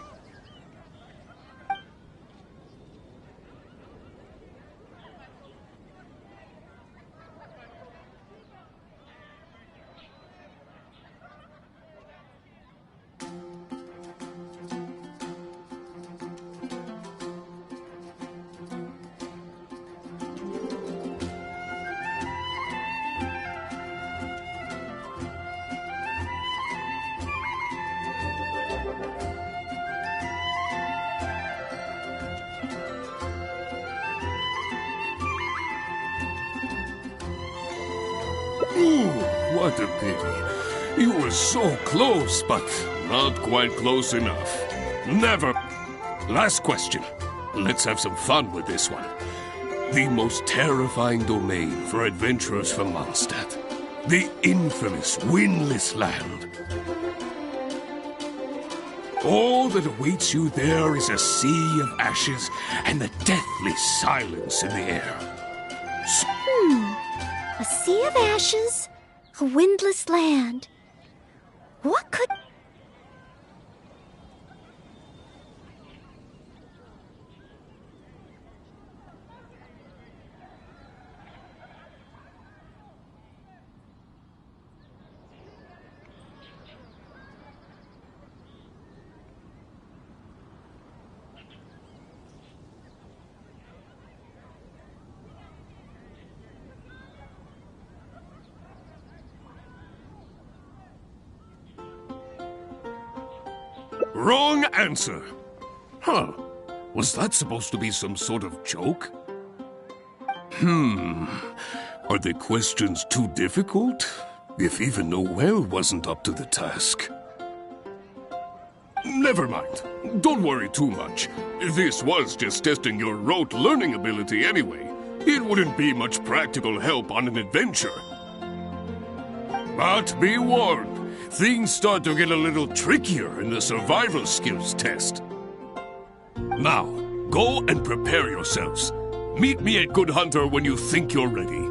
What a pity. You were so close, but not quite close enough. Never. Last question. Let's have some fun with this one. The most terrifying domain for adventurers from Mondstadt. The infamous Windless Land. All that awaits you there is a sea of ashes and the deathly silence in the air. A sea of ashes, a windless land. What could... Wrong answer. Huh. Was that supposed to be some sort of joke? Are the questions too difficult? If even Noel wasn't up to the task. Never mind. Don't worry too much. This was just testing your rote learning ability anyway. It wouldn't be much practical help on an adventure. But be warned. Things start to get a little trickier in the survival skills test. Now, go and prepare yourselves. Meet me at Good Hunter when you think you're ready.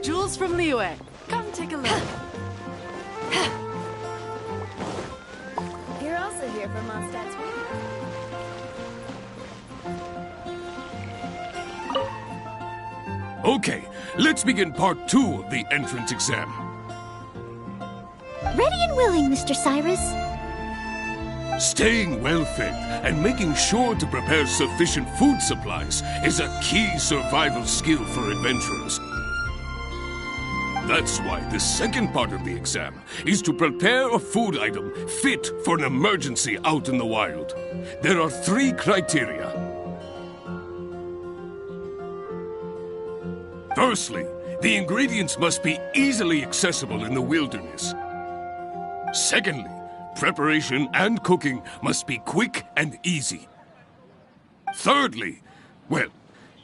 Jules from Liyue. Come take a look. You're also here for Mondstadt's week. Okay, let's begin part 2 of the entrance exam. Ready and willing, Mr. Cyrus. Staying well-fed and making sure to prepare sufficient food supplies is a key survival skill for adventurers. That's why the second part of the exam is to prepare a food item fit for an emergency out in the wild. There are 3 criteria. Firstly, the ingredients must be easily accessible in the wilderness. Secondly, preparation and cooking must be quick and easy. Thirdly, well,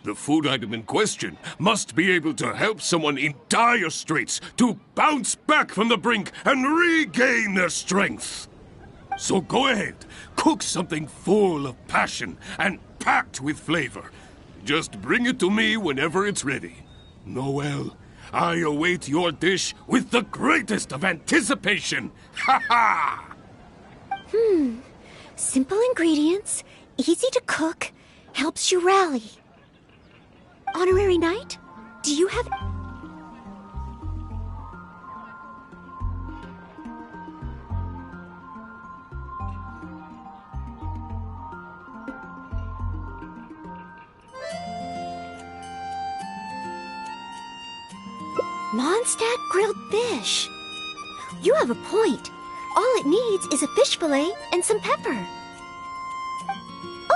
the food item in question must be able to help someone in dire straits to bounce back from the brink and regain their strength. So go ahead, cook something full of passion and packed with flavor. Just bring it to me whenever it's ready. Noel, I await your dish with the greatest of anticipation. Ha ha! Simple ingredients, easy to cook, helps you rally. Honorary Knight, do you have... Mondstadt grilled fish. You have a point. All it needs is a fish fillet and some pepper.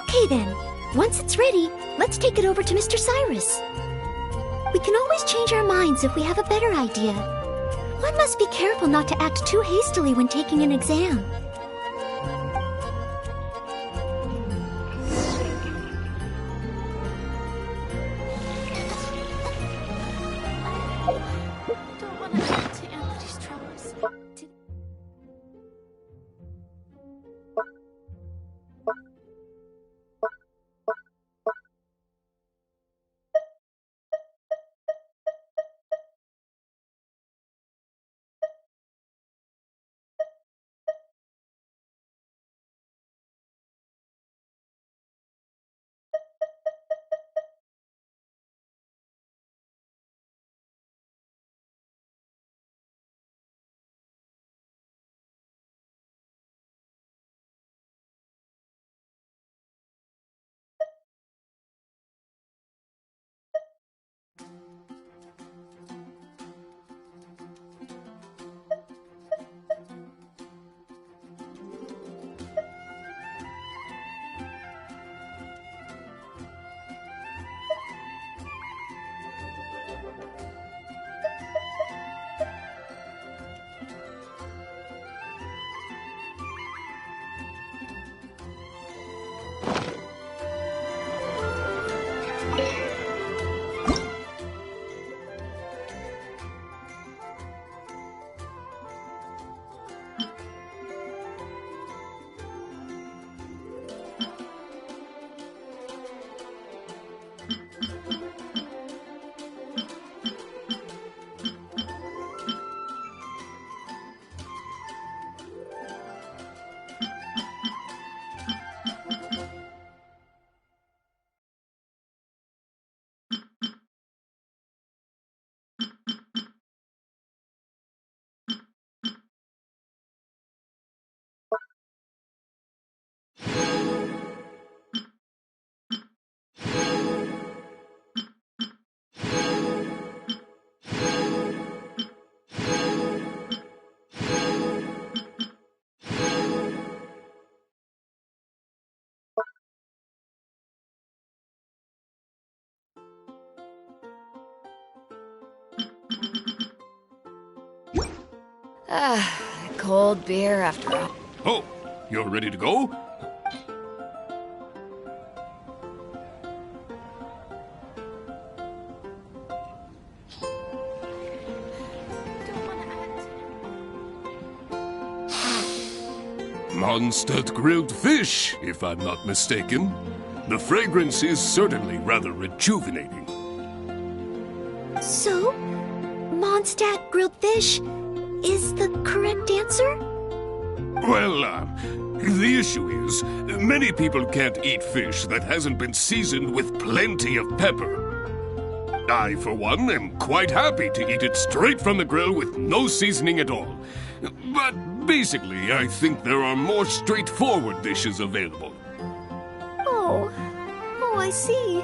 Okay then, once it's ready, let's take it over to Mr. Cyrus. We can always change our minds if we have a better idea. One must be careful not to act too hastily when taking an exam. Cold beer after all. Oh, you're ready to go? Mondstadt grilled fish, if I'm not mistaken. The fragrance is certainly rather rejuvenating. So, Mondstadt grilled fish is the correct answer? Well, the issue is, many people can't eat fish that hasn't been seasoned with plenty of pepper. I, for one, am quite happy to eat it straight from the grill with no seasoning at all. But basically, I think there are more straightforward dishes available. Oh, I see.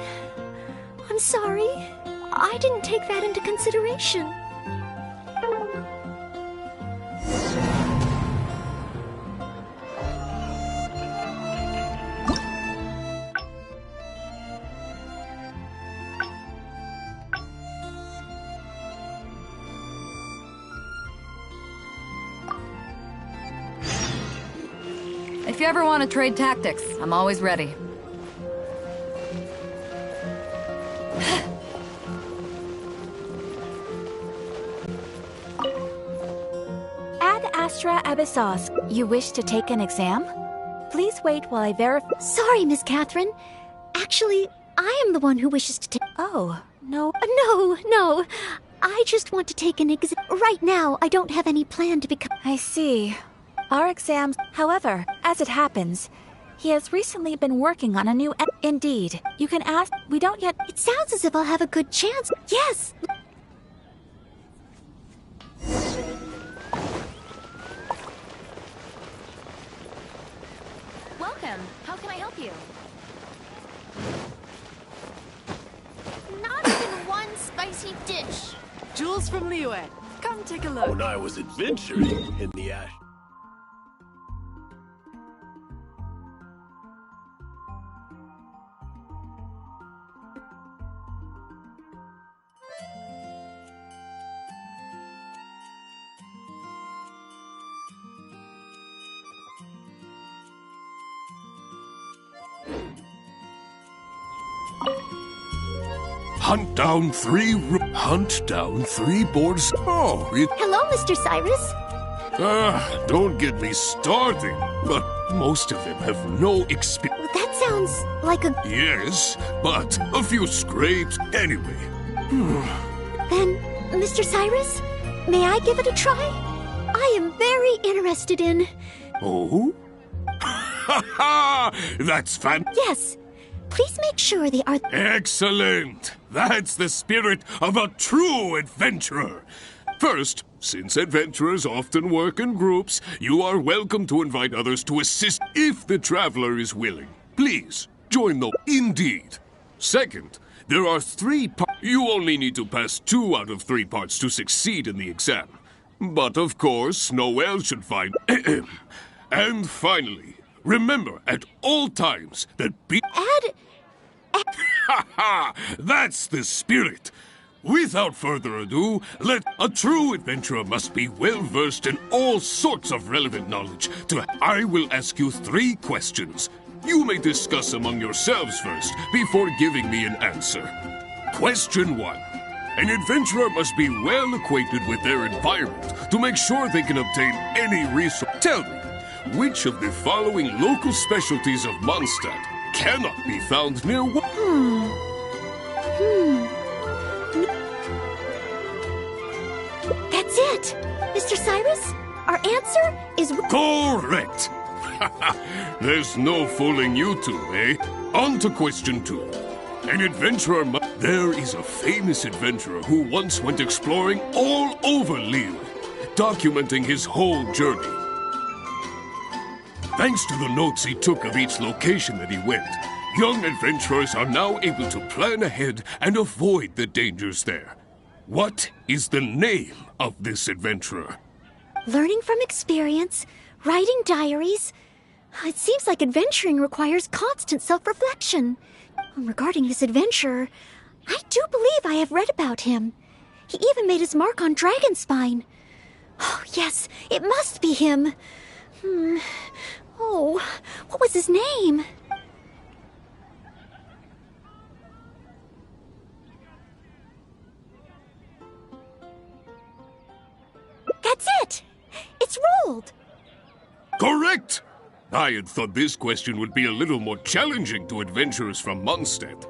I'm sorry. I didn't take that into consideration. If you ever want to trade tactics, I'm always ready. Ad Astra Abyssos, you wish to take an exam? Please wait while I verify. Sorry, Miss Catherine. Actually, I am the one who wishes to take. Oh, no. No. I just want to take an exam. Right now, I don't have any plan to become. I see. Our exams, however, as it happens, he has recently been working on a new. Indeed, you can ask. We don't yet. It sounds as if I'll have a good chance. Yes. Welcome. How can I help you? Not even one spicy dish. Jules from Liyue. Come take a look. When I was adventuring in the ash. Hunt down three boards. Oh, Hello, Mr. Cyrus. Don't get me started. But most of them have no experience. That sounds like a. Yes, but a few scrapes anyway. Then, Mr. Cyrus, may I give it a try? I am very interested in. Oh? Ha ha! That's fun. Yes. Please make sure they are. Excellent! That's the spirit of a true adventurer. First, since adventurers often work in groups, you are welcome to invite others to assist if the traveler is willing. Please, join them. Indeed. Second, there are 3 parts. You only need to pass 2 out of 3 parts to succeed in the exam. But of course, Ноэль should find. And finally, remember at all times that Ha ha! That's the spirit! Without further ado, a true adventurer must be well versed in all sorts of relevant knowledge. I will ask you 3 questions. You may discuss among yourselves first before giving me an answer. Question 1. An adventurer must be well acquainted with their environment to make sure they can obtain any resource. Tell me, which of the following local specialties of Mondstadt cannot be found near what? That's it! Mr. Cyrus, our answer is. Correct! There's no fooling you two, eh? On to question 2. An adventurer There is a famous adventurer who once went exploring all over Liyue, documenting his whole journey. Thanks to the notes he took of each location that he went, young adventurers are now able to plan ahead and avoid the dangers there. What is the name of this adventurer? Learning from experience, writing diaries. It seems like adventuring requires constant self-reflection. Regarding this adventurer, I do believe I have read about him. He even made his mark on Dragonspine. Oh, yes, it must be him. Oh, what was his name? That's it! It's rolled! Correct! I had thought this question would be a little more challenging to adventurers from Mondstadt.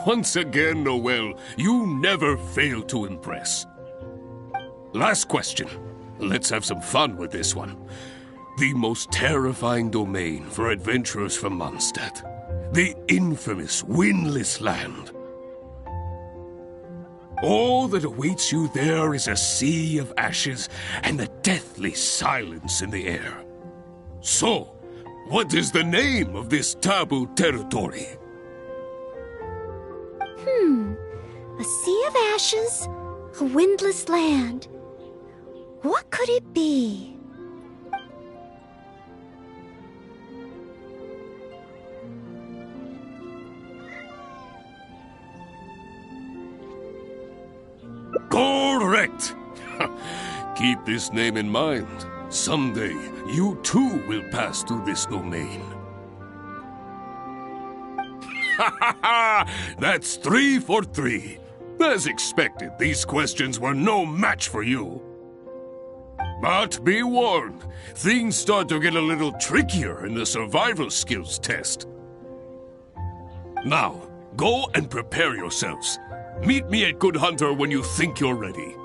Once again, Noel, you never fail to impress. Last question. Let's have some fun with this one. The most terrifying domain for adventurers from Mondstadt. The infamous Windless Land. All that awaits you there is a sea of ashes and the deathly silence in the air. So, what is the name of this taboo territory? A sea of ashes, a windless land. What could it be? Correct! Keep this name in mind. Someday, you too will pass through this domain. Ha ha ha! That's 3 for 3. As expected, these questions were no match for you. But be warned, things start to get a little trickier in the survival skills test. Now, go and prepare yourselves. Meet me at Good Hunter when you think you're ready.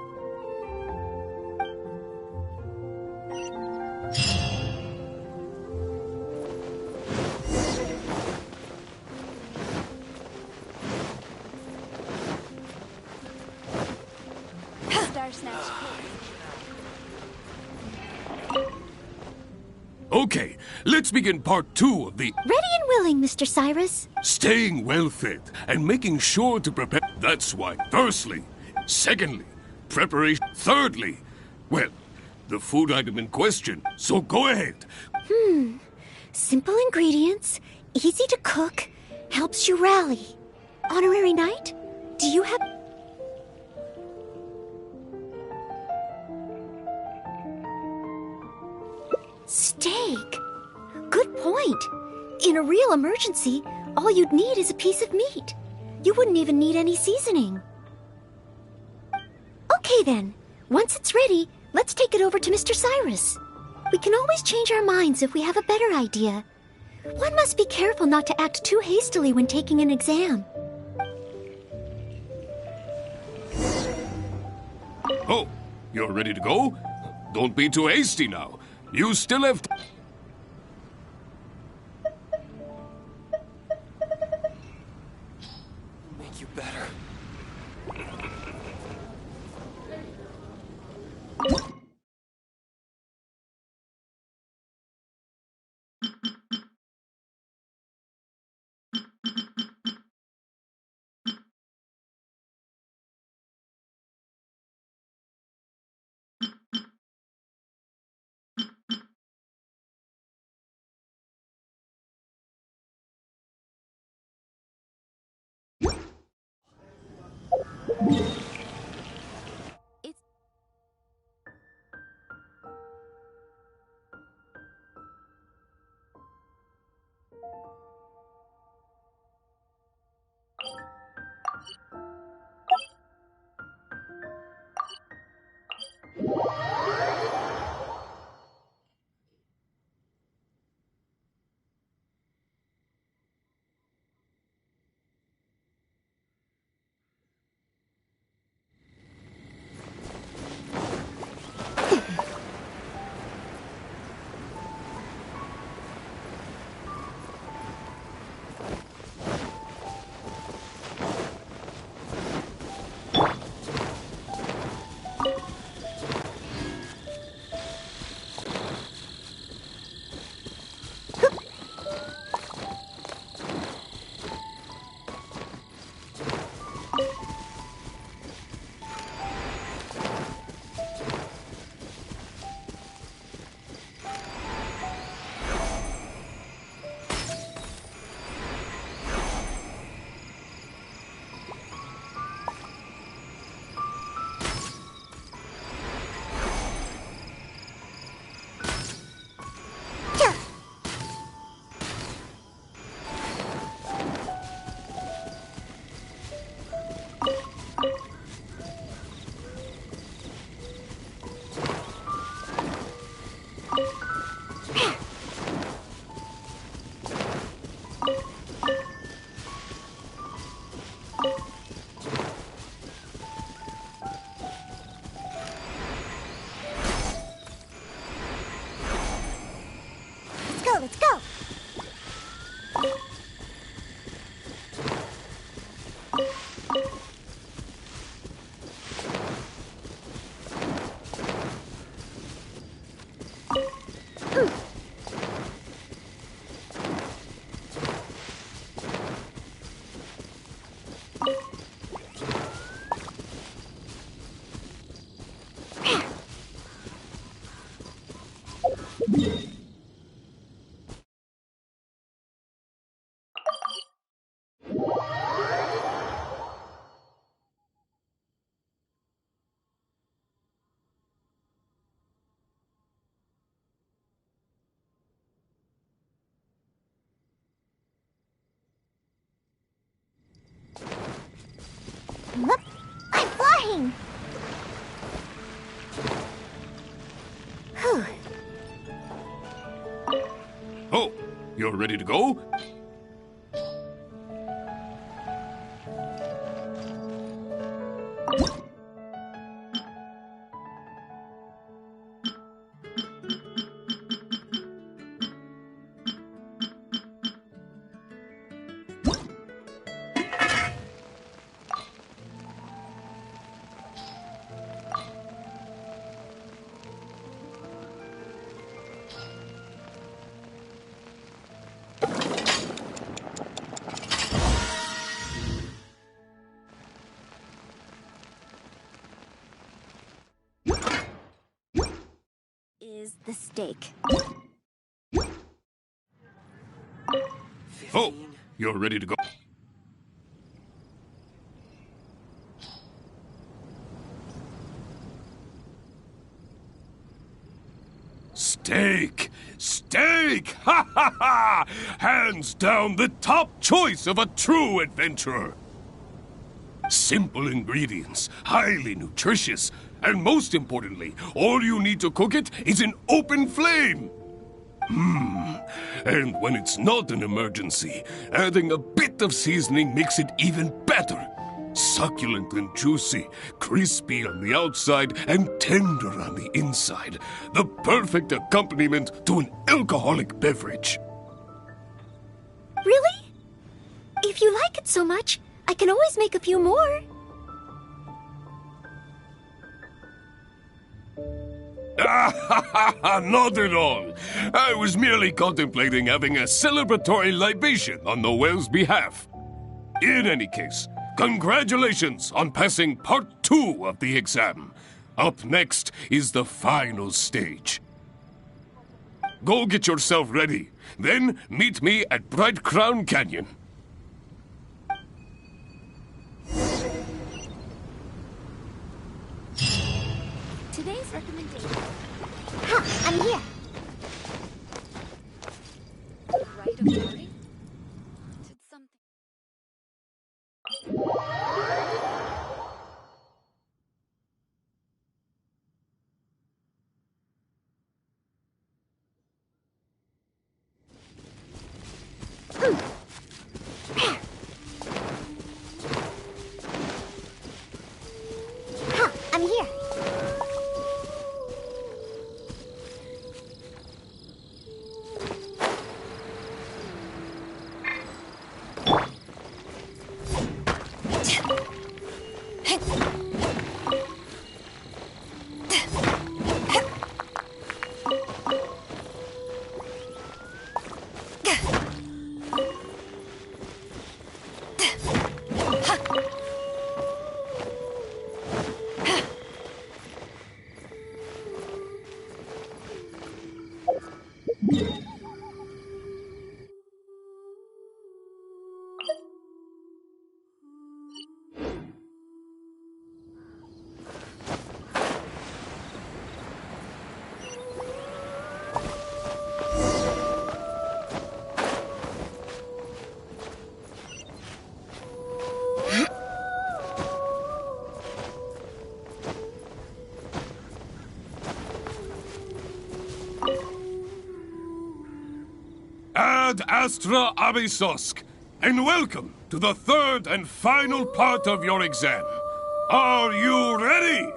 Okay, let's begin part 2 of the... Ready and willing, Mr. Cyrus. Staying well-fed and making sure to prepare... That's why. Firstly. Secondly. Preparation. Thirdly. Well, the food item in question, so go ahead. Simple ingredients, easy to cook, helps you rally. Honorary Knight, do you have... Steak. Good point. In a real emergency, all you'd need is a piece of meat. You wouldn't even need any seasoning. Okay then. Once it's ready, let's take it over to Mr. Cyrus. We can always change our minds if we have a better idea. One must be careful not to act too hastily when taking an exam. Oh, you're ready to go? Don't be too hasty now. You still have... Make you better. I'm flying! Whew. Oh, you're ready to go? Is the steak. Oh, you're ready to go? Steak! Steak! Ha ha ha! Hands down the top choice of a true adventurer. Simple ingredients, highly nutritious, and most importantly, all you need to cook it is an open flame. And when it's not an emergency, adding a bit of seasoning makes it even better. Succulent and juicy, crispy on the outside and tender on the inside. The perfect accompaniment to an alcoholic beverage. Really? If you like it so much, I can always make a few more. Not at all. I was merely contemplating having a celebratory libation on Noel's behalf. In any case, congratulations on passing part 2 of the exam. Up next is the final stage. Go get yourself ready. Then meet me at Bright Crown Canyon. Today's recommendation. Ha! I'm here. Right of party? Did something. Ha! I'm here. Ad Astra Abysosk, and welcome to the third and final part of your exam. Are you ready?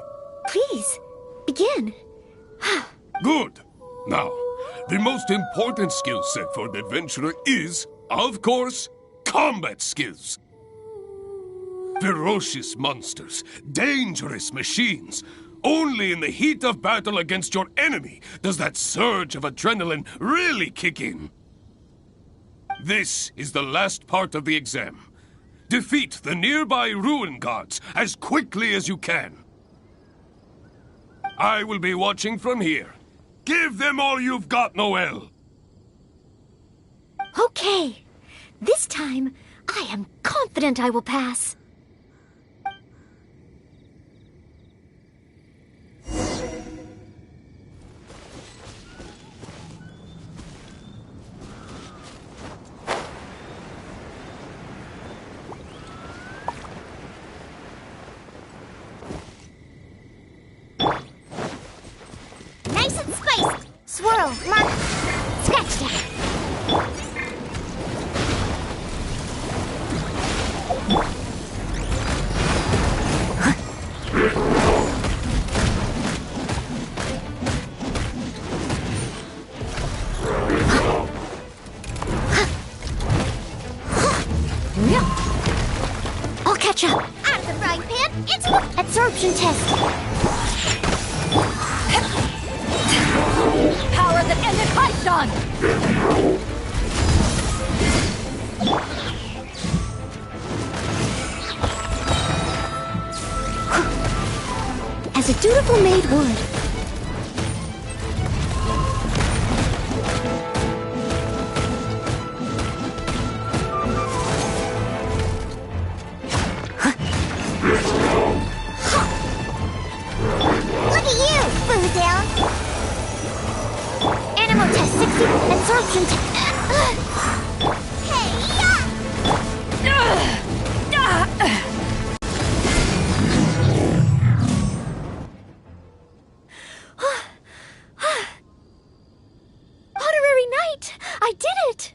Please, begin. Good. Now, the most important skill set for the adventurer is, of course, combat skills. Ferocious monsters, dangerous machines. Only in the heat of battle against your enemy does that surge of adrenaline really kick in. This is the last part of the exam. Defeat the nearby ruin guards as quickly as you can. I will be watching from here. Give them all you've got, Noel. Okay. This time, I am confident I will pass. I'll catch up. Out of the frying pan, into the Absorption test. Power that ended Python! As a dutiful maid would. Look at you, Foodale! Animal test 60. Absorption test. Hey, Honorary Knight! I did it!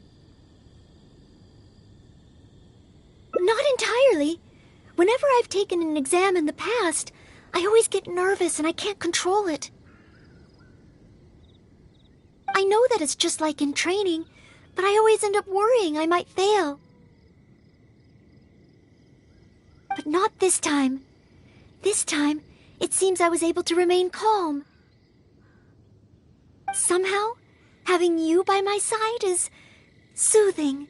Not entirely. Whenever I've taken an exam in the past, I always get nervous and I can't control it. I know that it's just like in training, but I always end up worrying I might fail. But not this time. This time, it seems I was able to remain calm. Somehow, having you by my side is soothing.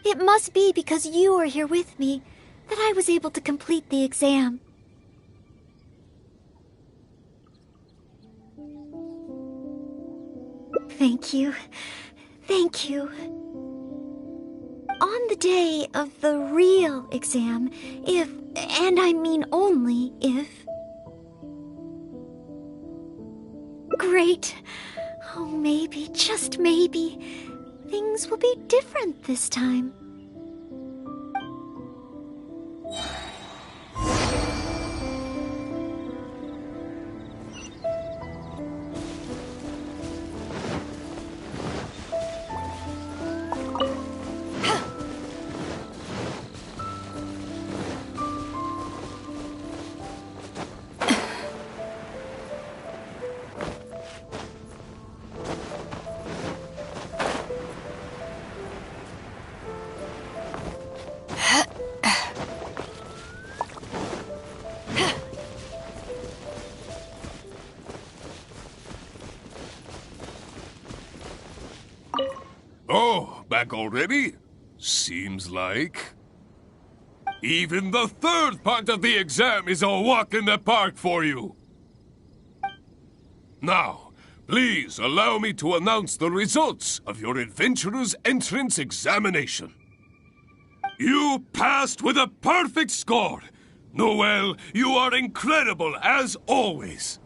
It must be because you are here with me that I was able to complete the exam. Thank you. Thank you. On the day of the real exam, if, and I mean only if... Great. Oh, maybe, just maybe, things will be different this time. Oh, back already? Seems like. Even the third part of the exam is a walk in the park for you. Now, please allow me to announce the results of your adventurer's entrance examination. You passed with a perfect score. Noelle, you are incredible as always.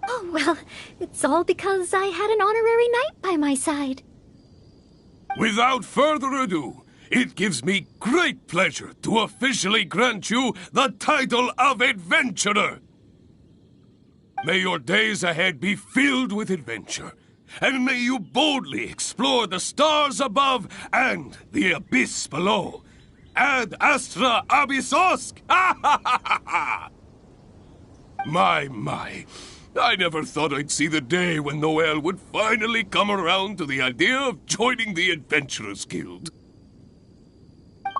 Oh, well, it's all because I had an honorary knight by my side. Without further ado, it gives me great pleasure to officially grant you the title of Adventurer. May your days ahead be filled with adventure, and may you boldly explore the stars above and the abyss below. Ad astra abyssosk! My. I never thought I'd see the day when Noelle would finally come around to the idea of joining the Adventurers Guild.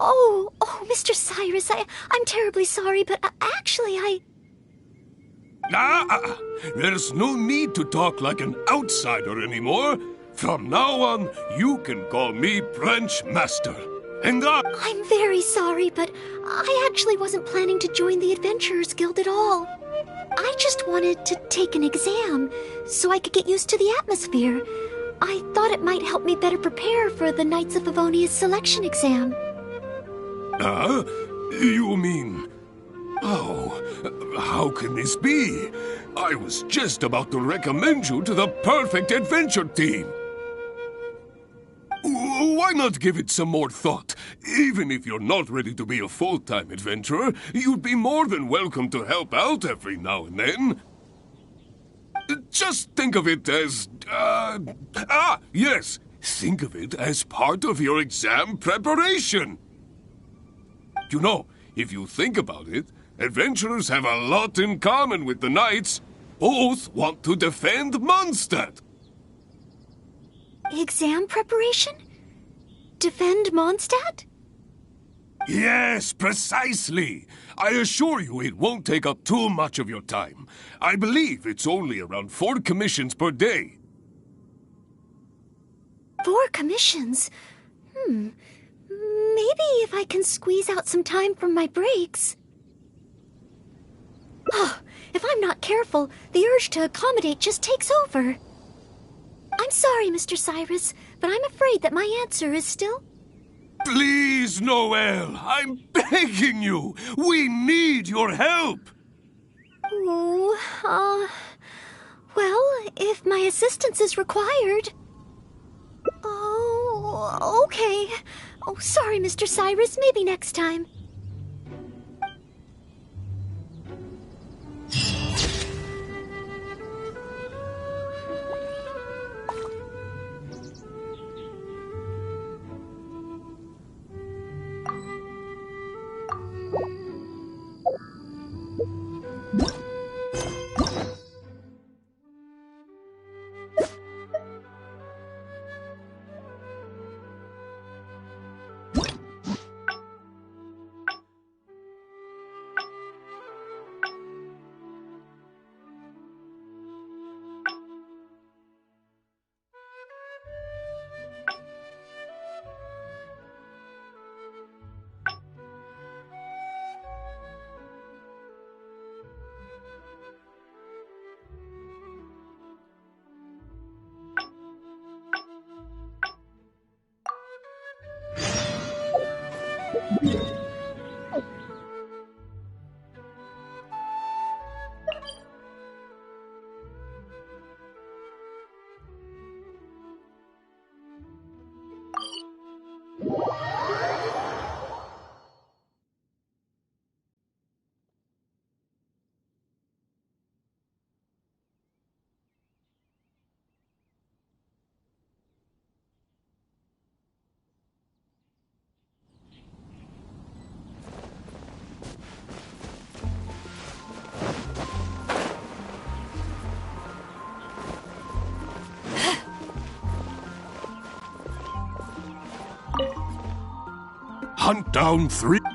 Oh, Mr. Cyrus, I'm terribly sorry, but actually There's no need to talk like an outsider anymore. From now on, you can call me Branch Master. And I'm very sorry, but I actually wasn't planning to join the Adventurers Guild at all. I just wanted to take an exam so I could get used to the atmosphere. I thought it might help me better prepare for the Knights of Favonia's selection exam. You mean... Oh, how can this be? I was just about to recommend you to the perfect adventure team. Why not give it some more thought? Even if you're not ready to be a full-time adventurer, you'd be more than welcome to help out every now and then. Just think of it as... yes, think of it as part of your exam preparation. You know, if you think about it, adventurers have a lot in common with the knights. Both want to defend Mondstadt. Exam preparation? defend Mondstadt? Yes, precisely. I assure you it won't take up too much of your time. I believe it's only around 4 commissions per day. 4 commissions? Maybe if I can squeeze out some time from my breaks. Oh, if I'm not careful, the urge to accommodate just takes over. I'm sorry, Mr. Cyrus, but I'm afraid that my answer is still... Please, Noel, I'm begging you. We need your help. Oh, well, if my assistance is required... Oh, okay. Oh, sorry, Mr. Cyrus. Maybe next time.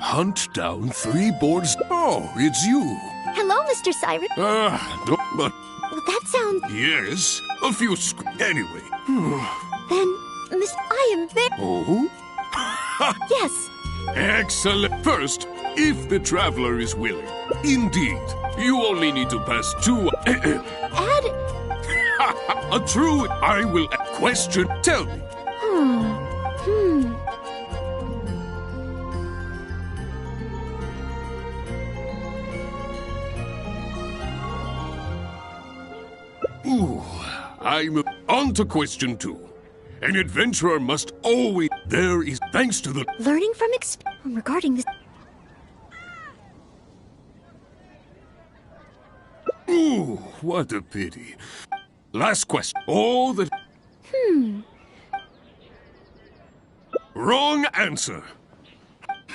Hunt down 3 boards. Oh, it's you. Hello, Mr. Cyrus. But That sounds... yes, a few anyway. Then, Miss, I am very... Oh? Yes. Excellent. First, if the traveler is willing. Indeed, you only need to pass 2... Add... A true... I will... Question. Tell me. Ooh, I'm on to question 2. An adventurer must always... There is... Thanks to the... Learning from regarding this... Ooh, what a pity. Last question. All that... Wrong answer.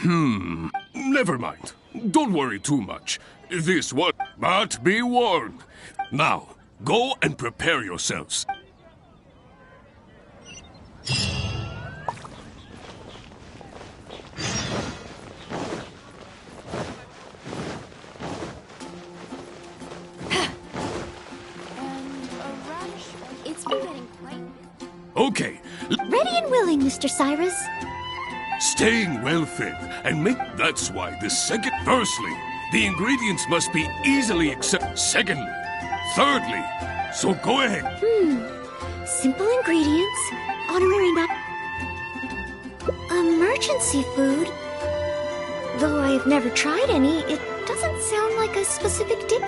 Never mind. Don't worry too much. This one... But be warned. Now, go and prepare yourselves. It's been getting quite... Okay, Ready and willing, Mr. Cyrus. staying well fed and make... That's why the second... Firstly, the ingredients must be easily accepted. Secondly, thirdly, so go ahead. Simple ingredients, honorary emergency food. Though I've never tried any, it doesn't sound like a specific dish.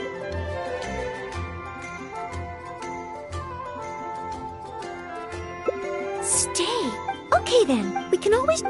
Stay. Okay then, we can always...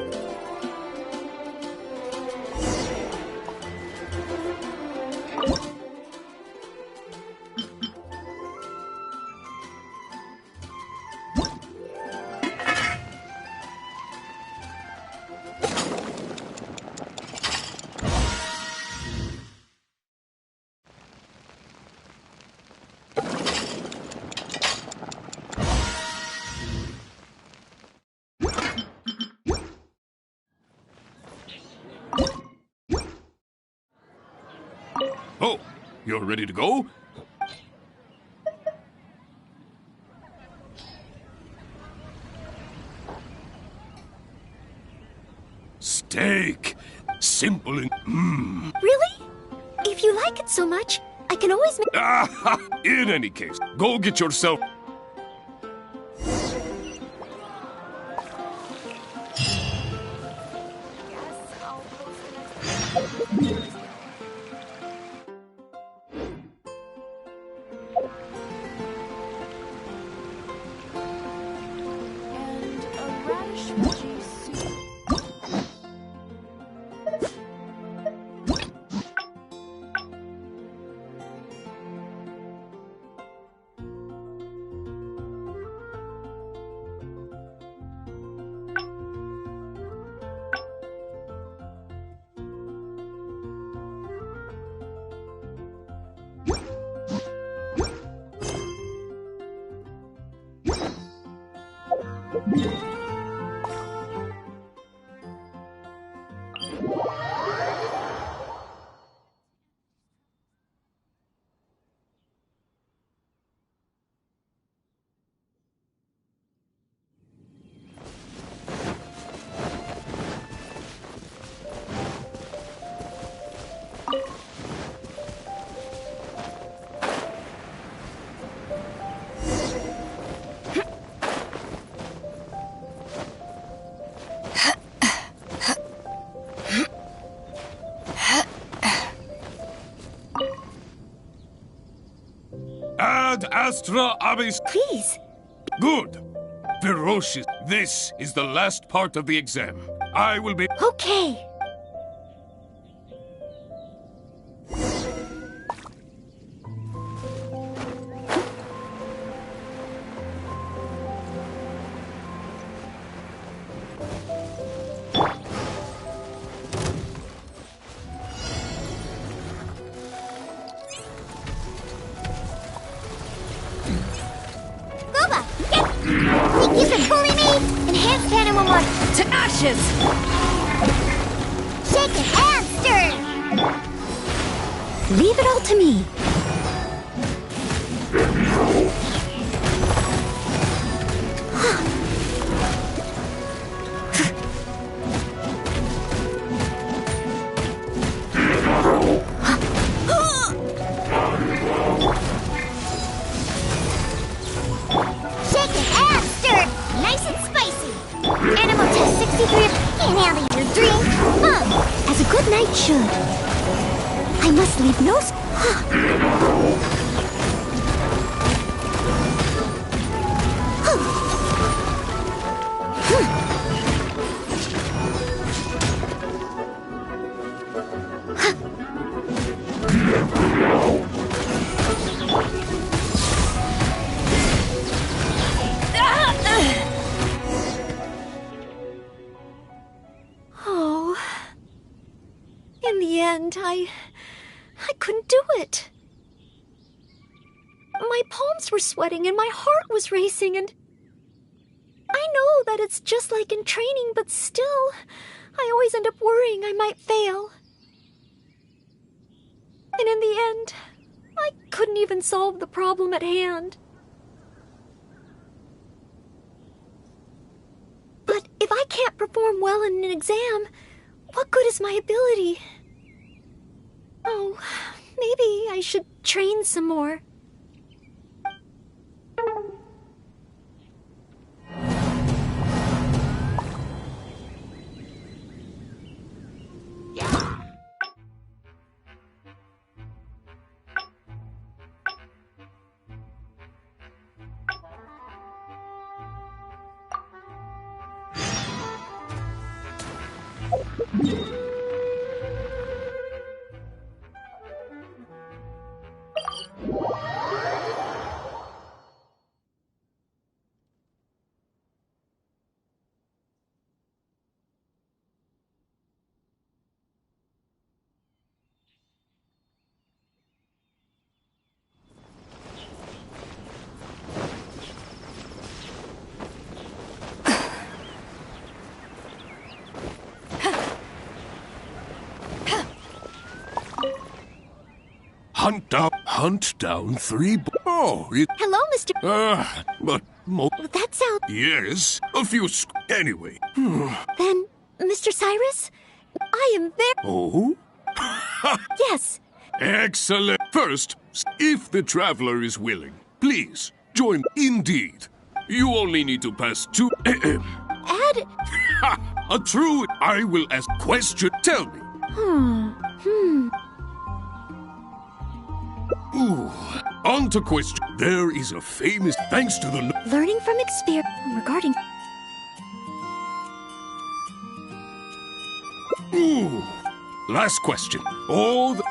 You're ready to go? Steak. Simple and Really? If you like it so much, I can always make... In any case, go get yourself... Ad Astra Abyss. Please. Good. Ferocious. This is the last part of the exam. I will be... Okay. Shake it and stir! Leave it all to me. Shake it and stir! Nice and spicy! Animal test 63 can't handle your drink! As a good knight should. I must leave no... Oh. In the end, I couldn't do it. My palms were sweating and my heart was racing, and I know that it's just like in training, but still, I always end up worrying I might fail. And in the end, I couldn't even solve the problem at hand. But if I can't perform well in an exam, what good is my ability? Oh, maybe I should train some more. Hunt down 3 Oh, it... Hello, Mr. But... That sounds... Yes, a few Anyway. Then, Mr. Cyrus, I am very... Oh? Yes. Excellent. First, if the traveler is willing, please, join. Indeed. You only need to pass 2... Add... A true... I will ask question. Tell me. Ooh. On to question. There is a famous... Thanks to the... Learning from experience regarding... Ooh. Last question. All the...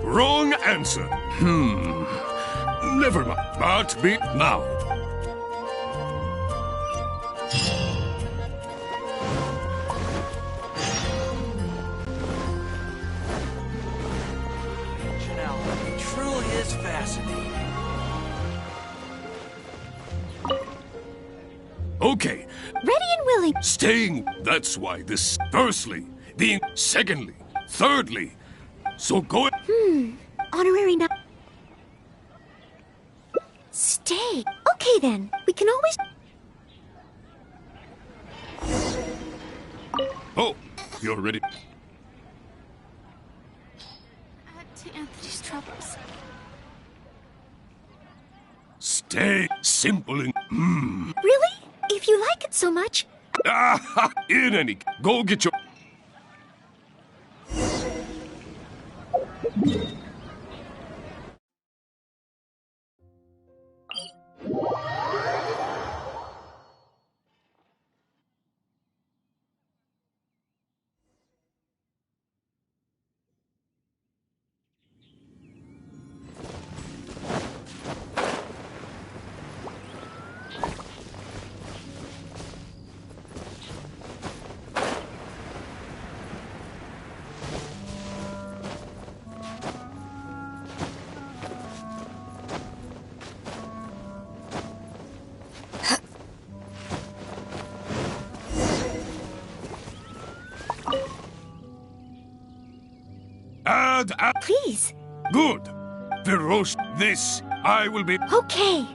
Wrong answer. Never mind. But be... Now. It truly is fascinating. Okay. Ready and willing. Staying. That's why this... Firstly. Being... Secondly. Thirdly. So go... Honorary now. Stay. Okay then. We can always... Oh, you're ready. Add to Anthony's troubles. Stay simple and... Really? If you like it so much... In any... Go get your... Please. Good. Feroce, this, I will be... Okay.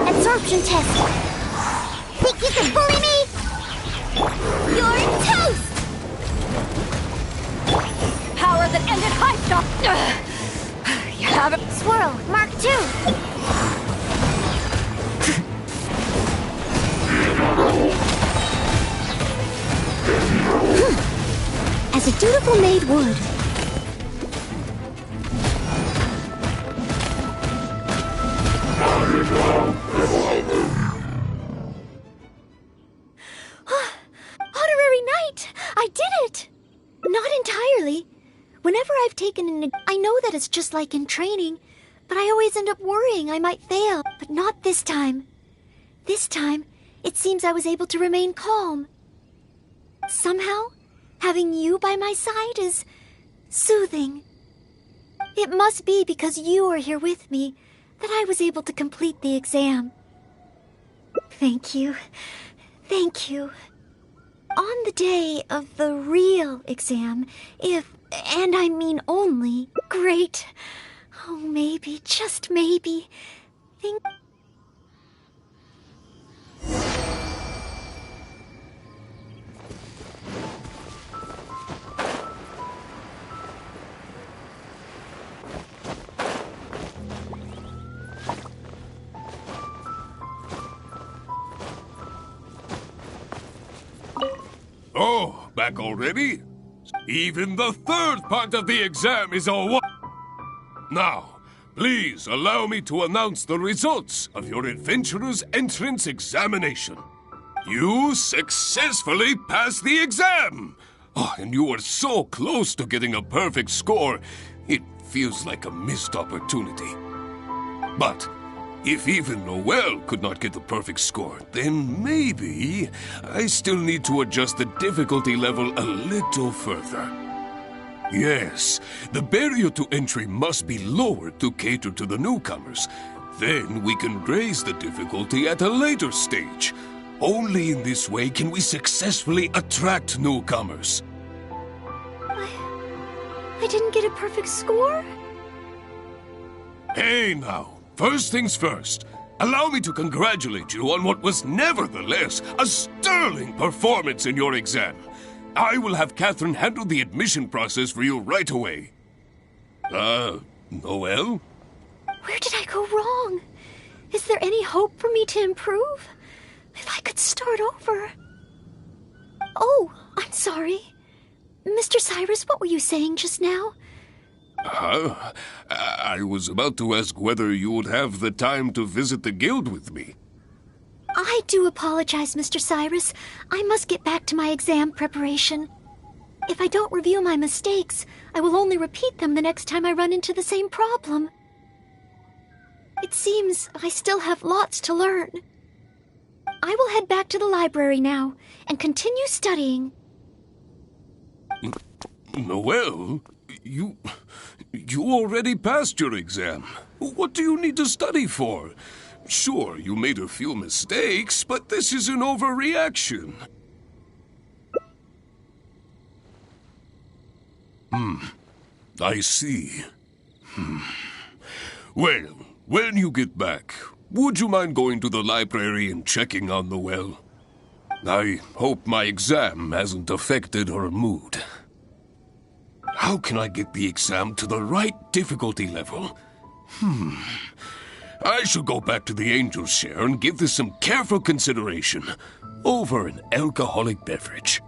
Absorption test. Think you can bully me? You're toast! Power that ended high stop. You have it. Swirl, Mark 2. As a dutiful maid would. Honorary Knight! I did it! Not entirely. Whenever I've taken an... I know that it's just like in training, but I always end up worrying I might fail. But not this time. This time, it seems I was able to remain calm. Somehow, having you by my side is soothing. It must be because you are here with me that I was able to complete the exam. Thank you. Thank you. On the day of the real exam, if, and I mean only, great. Oh, maybe, just maybe, think... Oh, back already? Even the third part of the exam is over. Now, please allow me to announce the results of your adventurer's entrance examination. You successfully passed the exam! Oh, and you were so close to getting a perfect score. It feels like a missed opportunity. But if even Ноэль could not get the perfect score, then maybe I still need to adjust the difficulty level a little further. Yes, the barrier to entry must be lowered to cater to the newcomers. Then we can raise the difficulty at a later stage. Only in this way can we successfully attract newcomers. I didn't get a perfect score? Hey now, first things first. Allow me to congratulate you on what was nevertheless a sterling performance in your exam. I will have Catherine handle the admission process for you right away. Ноэль? Where did I go wrong? Is there any hope for me to improve? If I could start over. Oh, I'm sorry. Mr. Cyrus, what were you saying just now? I was about to ask whether you would have the time to visit the guild with me. I do apologize, Mr. Cyrus. I must get back to my exam preparation. If I don't review my mistakes, I will only repeat them the next time I run into the same problem. It seems I still have lots to learn. I will head back to the library now and continue studying. Ноэль, you already passed your exam. What do you need to study for? Sure, you made a few mistakes, but this is an overreaction. I see. Well, when you get back, would you mind going to the library and checking on Ноэль? I hope my exam hasn't affected her mood. How can I get the exam to the right difficulty level? I shall go back to the Angel's Share and give this some careful consideration over an alcoholic beverage.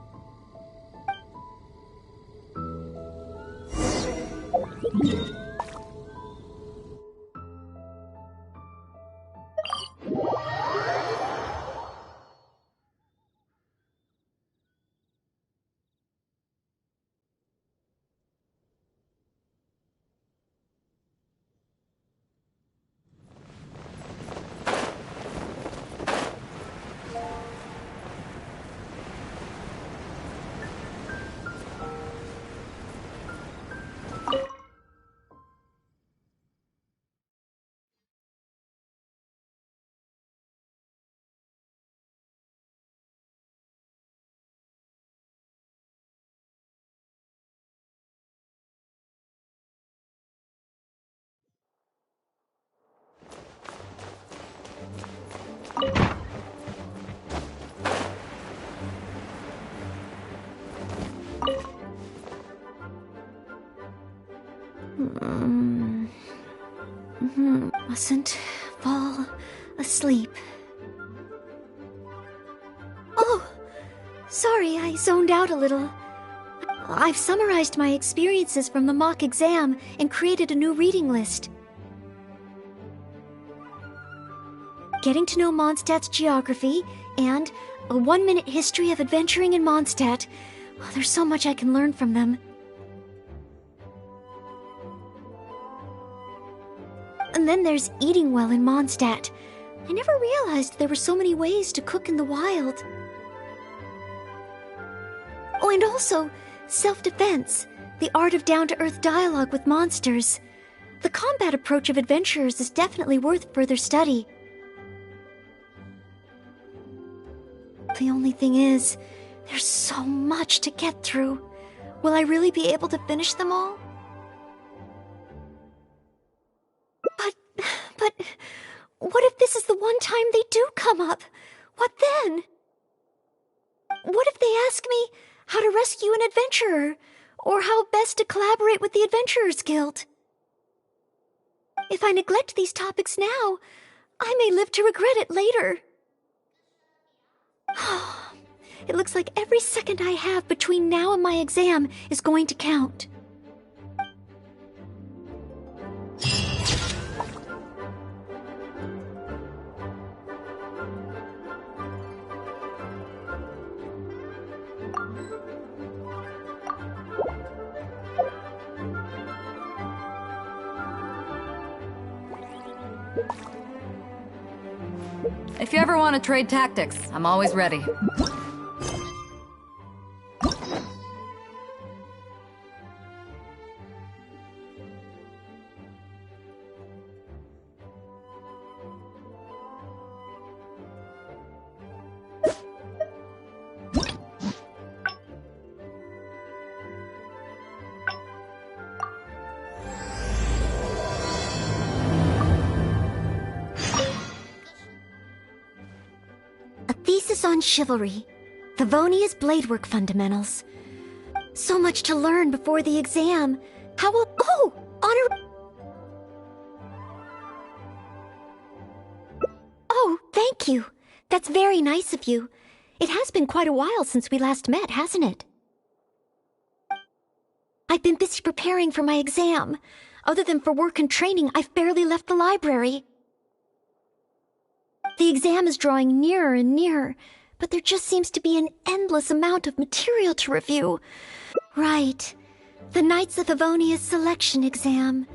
Mustn't fall asleep. Oh, sorry, I zoned out a little. I've summarized my experiences from the mock exam and created a new reading list. Getting to know Mondstadt's geography and a 1-minute history of adventuring in Mondstadt. Oh, there's so much I can learn from them. And then there's eating well in Mondstadt. I never realized there were so many ways to cook in the wild. Oh, and also, self-defense, the art of down-to-earth dialogue with monsters. The combat approach of adventurers is definitely worth further study. The only thing is, there's so much to get through. Will I really be able to finish them all? But what if this is the one time they do come up? What then? What if they ask me how to rescue an adventurer, or how best to collaborate with the Adventurers Guild? If I neglect these topics now, I may live to regret it later. It looks like every second I have between now and my exam is going to count. If you ever want to trade tactics, I'm always ready. On chivalry, Favonia's bladework fundamentals. So much to learn before the exam. How will... Oh! Honor... Oh, thank you. That's very nice of you. It has been quite a while since we last met, hasn't it? I've been busy preparing for my exam. Other than for work and training, I've barely left the library. The exam is drawing nearer and nearer, but there just seems to be an endless amount of material to review. Right. The Knights of Favonia's selection exam.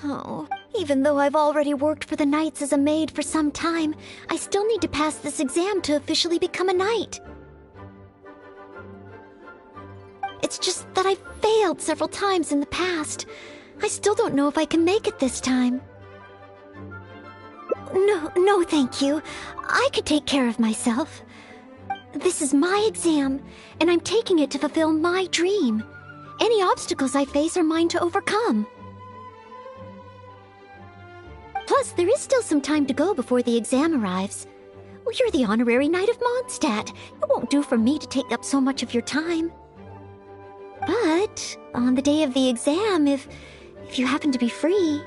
Oh, even though I've already worked for the Knights as a maid for some time, I still need to pass this exam to officially become a knight. It's just that I've failed several times in the past. I still don't know if I can make it this time. No, thank you. I could take care of myself. This is my exam, and I'm taking it to fulfill my dream. Any obstacles I face are mine to overcome. Plus, there is still some time to go before the exam arrives. Well, you're the honorary knight of Mondstadt. It won't do for me to take up so much of your time. But on the day of the exam, if you happen to be free...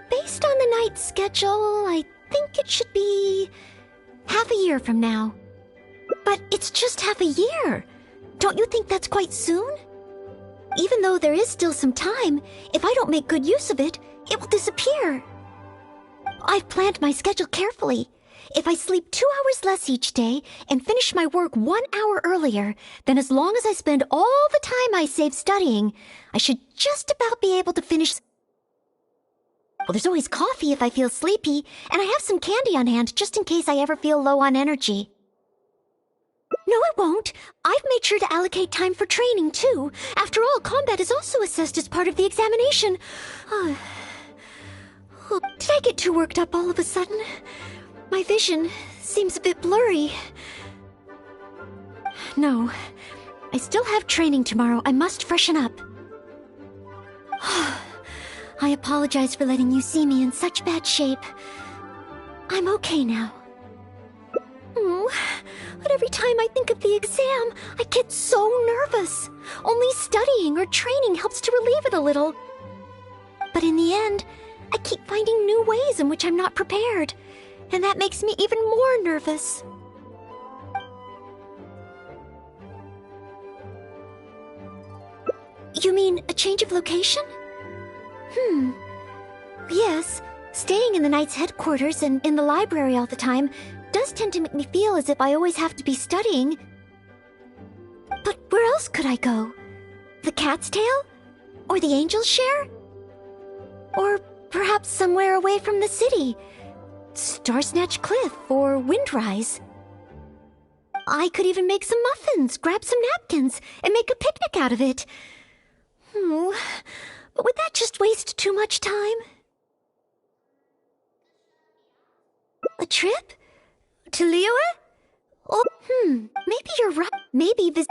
Based on the night's schedule, I think it should be half a year from now. But it's just half a year. Don't you think that's quite soon? Even though there is still some time, if I don't make good use of it, it will disappear. I've planned my schedule carefully. If I sleep 2 hours less each day and finish my work 1 hour earlier, then as long as I spend all the time I save studying, I should just about be able to finish... Well, there's always coffee if I feel sleepy, and I have some candy on hand just in case I ever feel low on energy. No, it won't. I've made sure to allocate time for training, too. After all, combat is also assessed as part of the examination. Did I get too worked up all of a sudden? My vision seems a bit blurry. No, I still have training tomorrow. I must freshen up. I apologize for letting you see me in such bad shape. I'm okay now. But every time I think of the exam, I get so nervous. Only studying or training helps to relieve it a little. But in the end, I keep finding new ways in which I'm not prepared, and that makes me even more nervous. You mean a change of location? Yes, staying in the Knight's headquarters and in the library all the time does tend to make me feel as if I always have to be studying. But where else could I go? The Cat's Tail? Or the Angel's Share? Or perhaps somewhere away from the city? Starsnatch Cliff or Windrise? I could even make some muffins, grab some napkins, and make a picnic out of it. But would that just waste too much time? A trip? To Liyue? Oh, maybe you're right. Maybe this...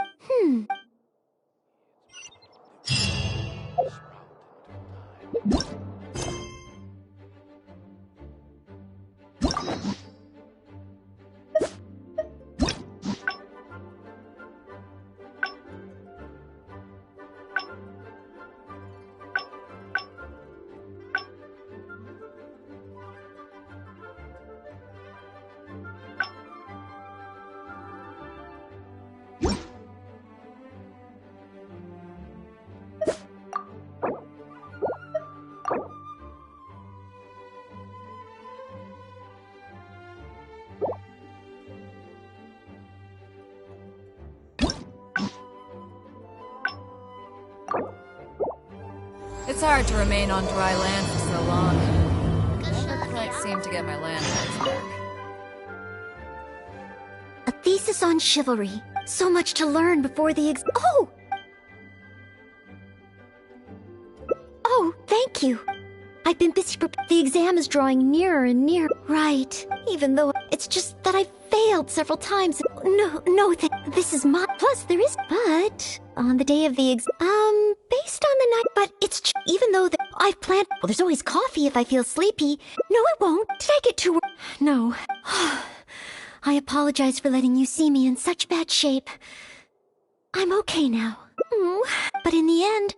It's hard to remain on dry land for so long. Never quite seem to get my landmarks back. A thesis on chivalry. So much to learn before the Oh, thank you. I've been busy the exam is drawing nearer and nearer. Right. Even though it's just that I failed several times. No, this is my... Plus, there is... But... On the day of the based on the night... But it's... Even though I've planned... Well, there's always coffee if I feel sleepy. No, it won't. Did I get too... No. I apologize for letting you see me in such bad shape. I'm okay now. But in the end...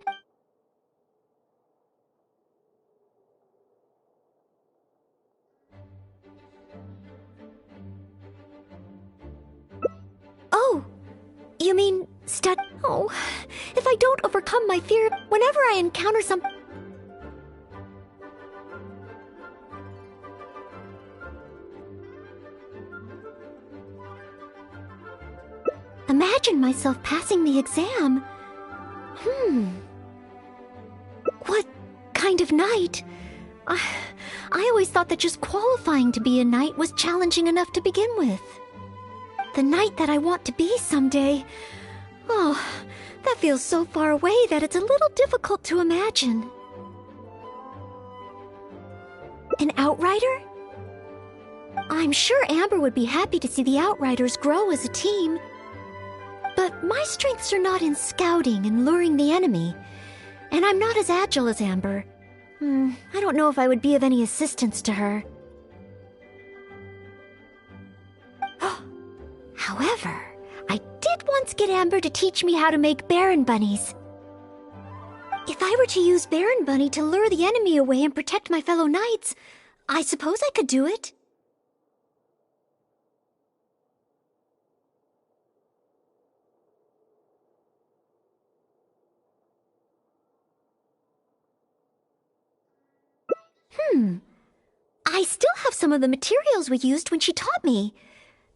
Oh, you mean Oh, if I don't overcome my fear, whenever I encounter some... Imagine myself passing the exam. What kind of knight? I always thought that just qualifying to be a knight was challenging enough to begin with. The knight that I want to be someday. Oh, that feels so far away that it's a little difficult to imagine. An outrider? I'm sure Amber would be happy to see the Outriders grow as a team. But my strengths are not in scouting and luring the enemy. And I'm not as agile as Amber. I don't know if I would be of any assistance to her. However, I did once get Amber to teach me how to make Baron Bunnies. If I were to use Baron Bunny to lure the enemy away and protect my fellow knights, I suppose I could do it. I still have some of the materials we used when she taught me.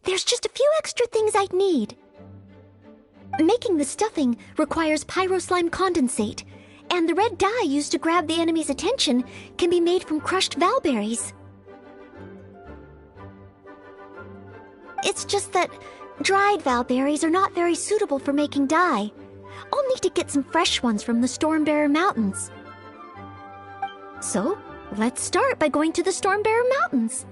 There's just a few extra things I'd need. Making the stuffing requires pyroslime condensate, and the red dye used to grab the enemy's attention can be made from crushed valberries. It's just that dried valberries are not very suitable for making dye. I'll need to get some fresh ones from the Stormbearer Mountains. So, let's start by going to the Stormbearer Mountains.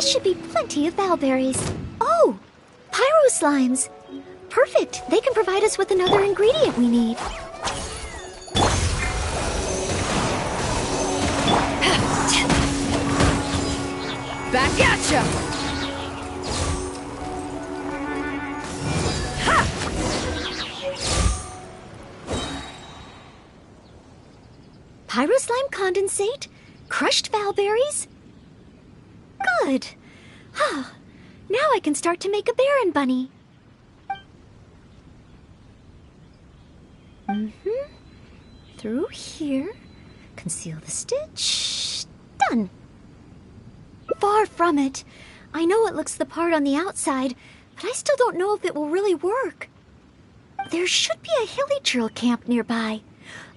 Should be plenty of valberries. Oh, pyroslimes. Perfect. They can provide us with another ingredient we need. Back at ya! Pyroslime condensate, crushed valberries. Good. Now I can start to make a Baron Bunny. Through here. Conceal the stitch. Done. Far from it. I know it looks the part on the outside, but I still don't know if it will really work. There should be a Hilly camp nearby.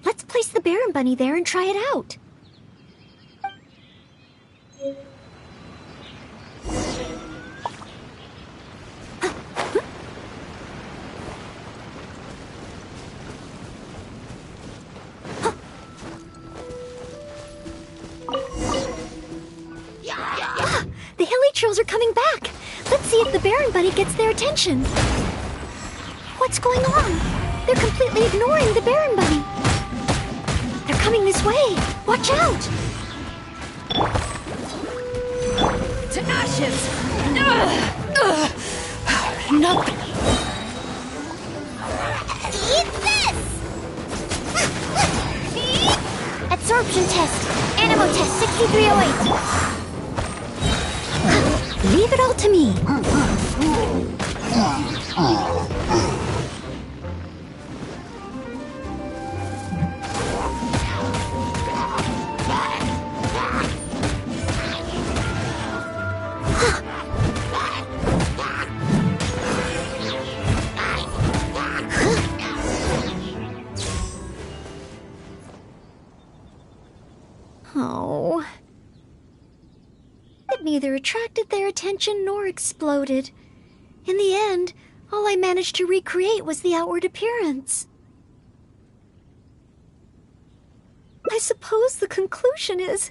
Let's place the Baron Bunny there and try it out. trolls are coming back. Let's see if the Baron Bunny gets their attention. What's going on? They're completely ignoring the Baron Bunny. They're coming this way. Watch out! To ashes! Nope. Eat this! Absorption test. Animo test 6308. Leave it all to me. Oh. It neither attracted their attention nor exploded. In the end, all I managed to recreate was the outward appearance. I suppose the conclusion is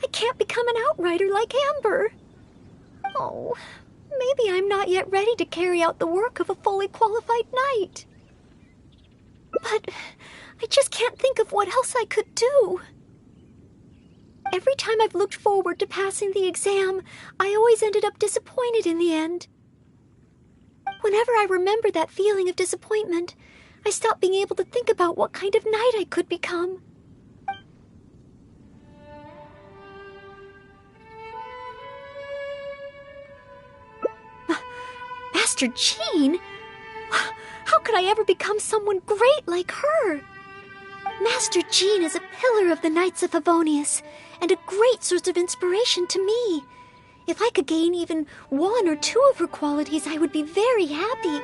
I can't become an outrider like Amber. Oh, maybe I'm not yet ready to carry out the work of a fully qualified knight. But I just can't think of what else I could do. Every time I've looked forward to passing the exam, I always ended up disappointed in the end. Whenever I remember that feeling of disappointment, I stop being able to think about what kind of knight I could become. Master Jean? How could I ever become someone great like her? Master Jean is a pillar of the Knights of Favonius, and a great source of inspiration to me. If I could gain even one or two of her qualities, I would be very happy.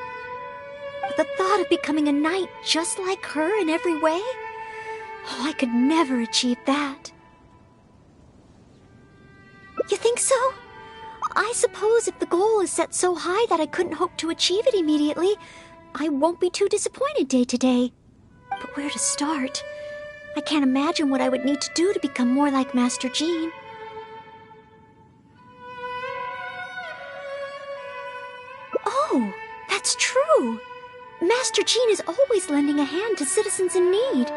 But the thought of becoming a knight just like her in every way? Oh, I could never achieve that. You think so? I suppose if the goal is set so high that I couldn't hope to achieve it immediately, I won't be too disappointed day to day. But where to start? I can't imagine what I would need to do to become more like Master Jean. Oh, that's true. Master Jean is always lending a hand to citizens in need.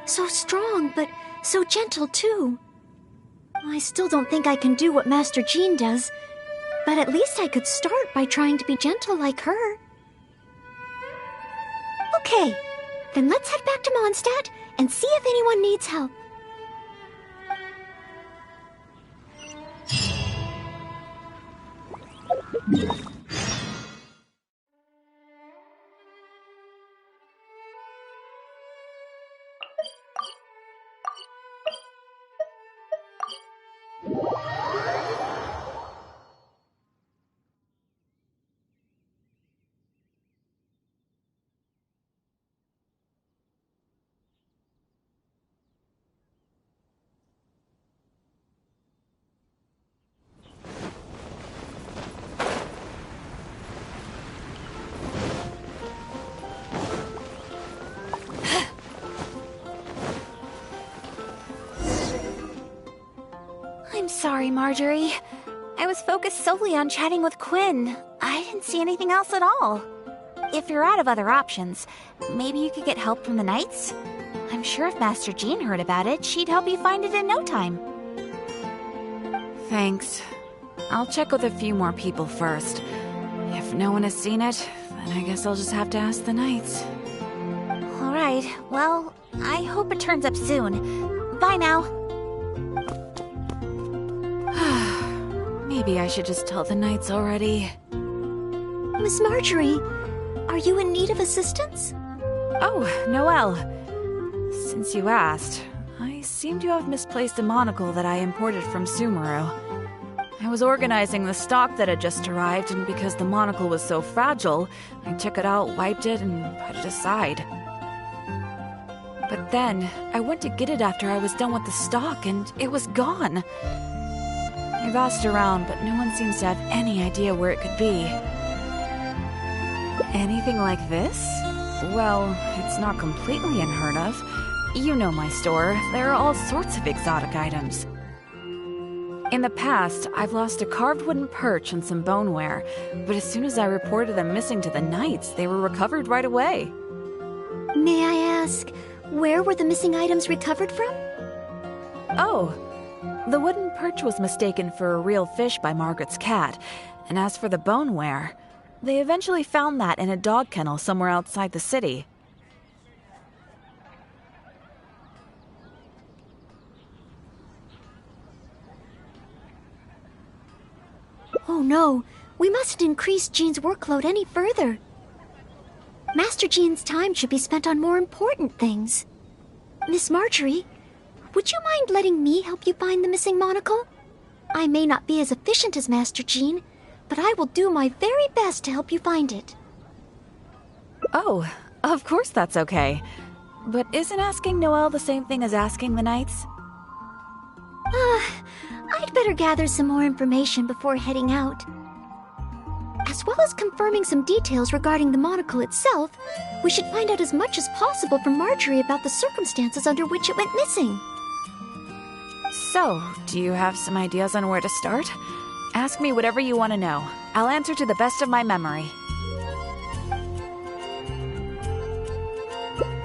So strong, but so gentle too. I still don't think I can do what Master Jean does, but at least I could start by trying to be gentle like her. Okay, then let's head back to Mondstadt and see if anyone needs help. I'm sorry, Marjorie. I was focused solely on chatting with Quinn. I didn't see anything else at all. If you're out of other options, maybe you could get help from the Knights? I'm sure if Master Jean heard about it, she'd help you find it in no time. Thanks. I'll check with a few more people first. If no one has seen it, then I guess I'll just have to ask the Knights. Alright, well, I hope it turns up soon. Bye now. Maybe I should just tell the Knights already. Miss Marjorie, are you in need of assistance? Oh, Noelle. Since you asked, I seem to have misplaced a monocle that I imported from Sumeru. I was organizing the stock that had just arrived, and because the monocle was so fragile, I took it out, wiped it, and put it aside. But then, I went to get it after I was done with the stock, and it was gone. I've asked around, but no one seems to have any idea where it could be. Anything like this? Well, it's not completely unheard of. You know my store. There are all sorts of exotic items. In the past, I've lost a carved wooden perch and some boneware, but as soon as I reported them missing to the Knights, they were recovered right away. May I ask, where were the missing items recovered from? Oh, the wooden perch was mistaken for a real fish by Margaret's cat, and as for the boneware, they eventually found that in a dog kennel somewhere outside the city. Oh no, we mustn't increase Jean's workload any further. Master Jean's time should be spent on more important things. Miss Marjorie, would you mind letting me help you find the missing monocle? I may not be as efficient as Master Jean, but I will do my very best to help you find it. Oh, of course that's okay. But isn't asking Noelle the same thing as asking the Knights? I'd better gather some more information before heading out. As well as confirming some details regarding the monocle itself, we should find out as much as possible from Marjorie about the circumstances under which it went missing. So, do you have some ideas on where to start? Ask me whatever you want to know. I'll answer to the best of my memory.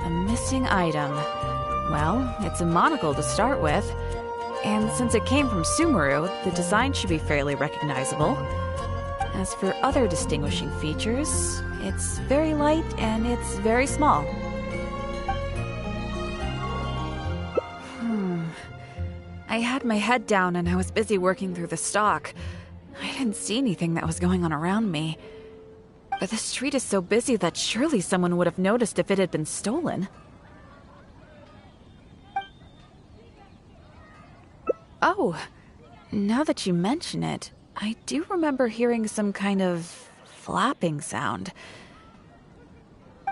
A missing item. Well, it's a monocle to start with. And since it came from Sumeru, the design should be fairly recognizable. As for other distinguishing features, it's very light and it's very small. I had my head down and I was busy working through the stock. I didn't see anything that was going on around me. But the street is so busy that surely someone would have noticed if it had been stolen. Oh, now that you mention it, I do remember hearing some kind of flapping sound.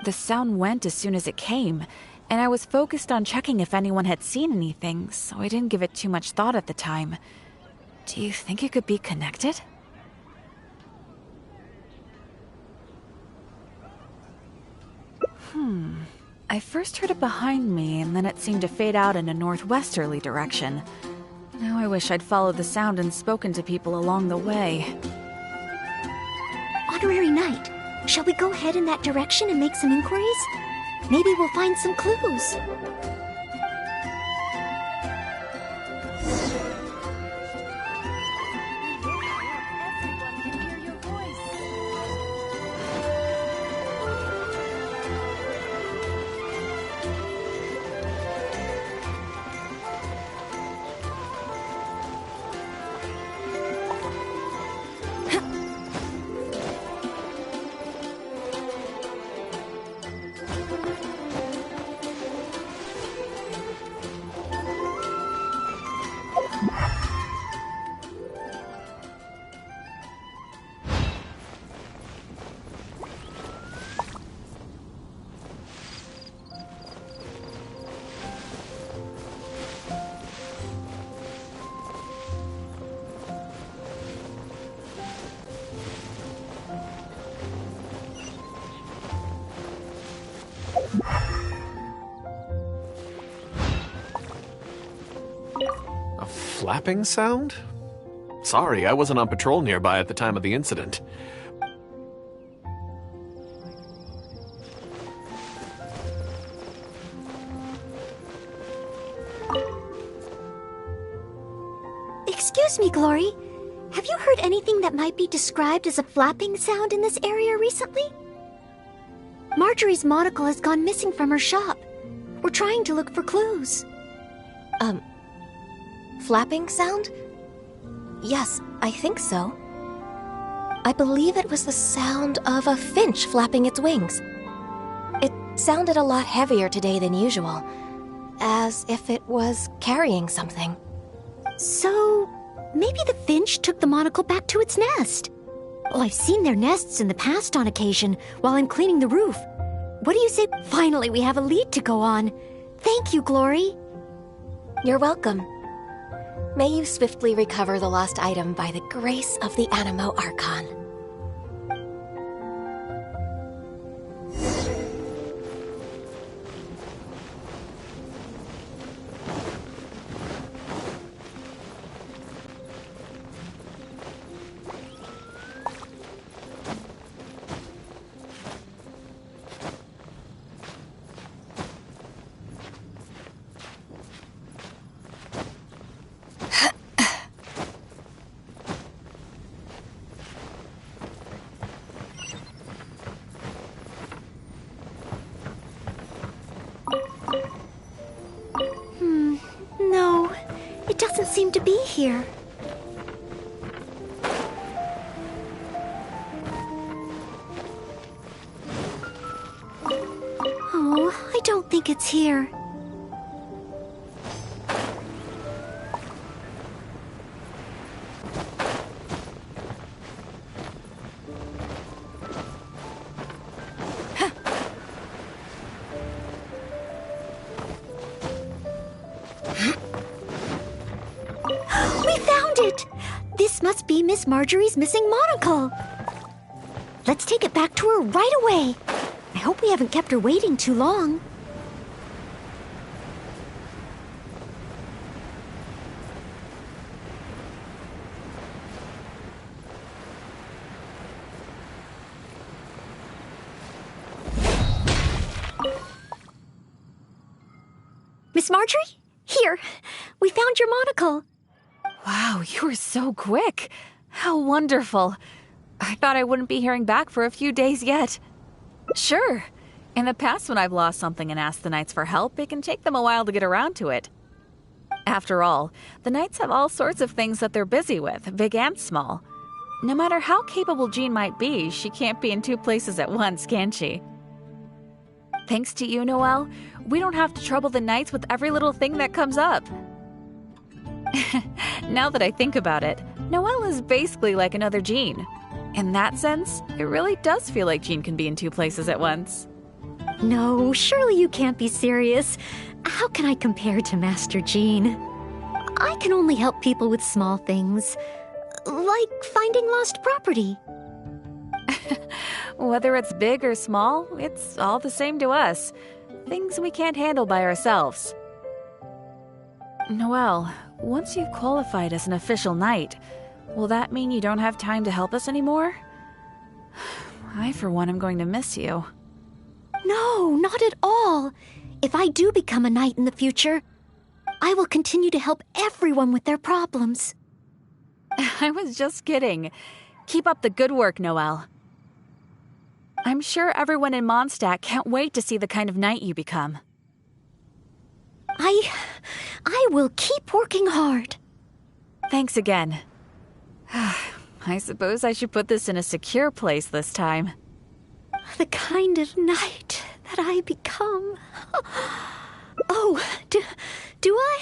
The sound went as soon as it came, and I was focused on checking if anyone had seen anything, so I didn't give it too much thought at the time. Do you think it could be connected? I first heard it behind me, and then it seemed to fade out in a northwesterly direction. Now I wish I'd followed the sound and spoken to people along the way. Honorary Knight, shall we go head in that direction and make some inquiries? Maybe we'll find some clues. A flapping sound? Sorry, I wasn't on patrol nearby at the time of the incident. Excuse me, Glory. Have you heard anything that might be described as a flapping sound in this area recently? Marjorie's monocle has gone missing from her shop. We're trying to look for clues. Flapping sound? Yes, I think so. I believe it was the sound of a finch flapping its wings. It sounded a lot heavier today than usual, as if it was carrying something. So, maybe the finch took the monocle back to its nest. Well, I've seen their nests in the past on occasion while I'm cleaning the roof. What do you say? Finally, we have a lead to go on. Thank you, Glory. You're welcome. May you swiftly recover the lost item by the grace of the Animo Archon. doesn't seem to be here. Oh, I don't think it's here. This must be Miss Marjorie's missing monocle. Let's take it back to her right away. I hope we haven't kept her waiting too long. Miss Marjorie? Here, we found your monocle. Wow, you were so quick. How wonderful. I thought I wouldn't be hearing back for a few days yet. Sure. In the past, when I've lost something and asked the Knights for help, it can take them a while to get around to it. After all, the Knights have all sorts of things that they're busy with, big and small. No matter how capable Jean might be, she can't be in two places at once, can she? Thanks to you, Noelle, we don't have to trouble the Knights with every little thing that comes up. Now that I think about it, Noelle is basically like another Jean. In that sense, it really does feel like Jean can be in two places at once. No, surely you can't be serious. How can I compare to Master Jean? I can only help people with small things, like finding lost property. Whether it's big or small, it's all the same to us. Things we can't handle by ourselves. Noelle, once you've qualified as an official knight, will that mean you don't have time to help us anymore? I, for one, am going to miss you. No, not at all. If I do become a knight in the future, I will continue to help everyone with their problems. I was just kidding. Keep up the good work, Noelle. I'm sure everyone in Mondstadt can't wait to see the kind of knight you become. I will keep working hard. Thanks again. I suppose I should put this in a secure place this time. The kind of knight that I become. Oh, do I?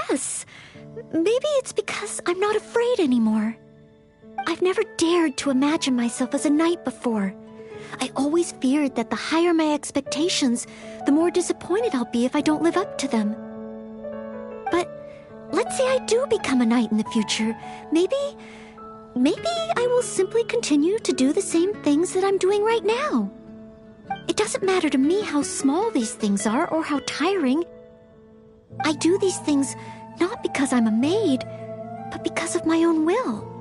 Yes. Maybe it's because I'm not afraid anymore. I've never dared to imagine myself as a knight before. I always feared that the higher my expectations, the more disappointed I'll be if I don't live up to them. But let's say I do become a knight in the future. Maybe I will simply continue to do the same things that I'm doing right now. It doesn't matter to me how small these things are or how tiring. I do these things not because I'm a maid, but because of my own will.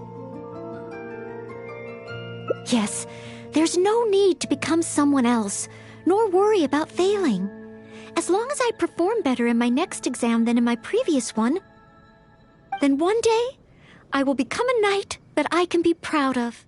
Yes, there's no need to become someone else, nor worry about failing. As long as I perform better in my next exam than in my previous one, then one day I will become a knight that I can be proud of.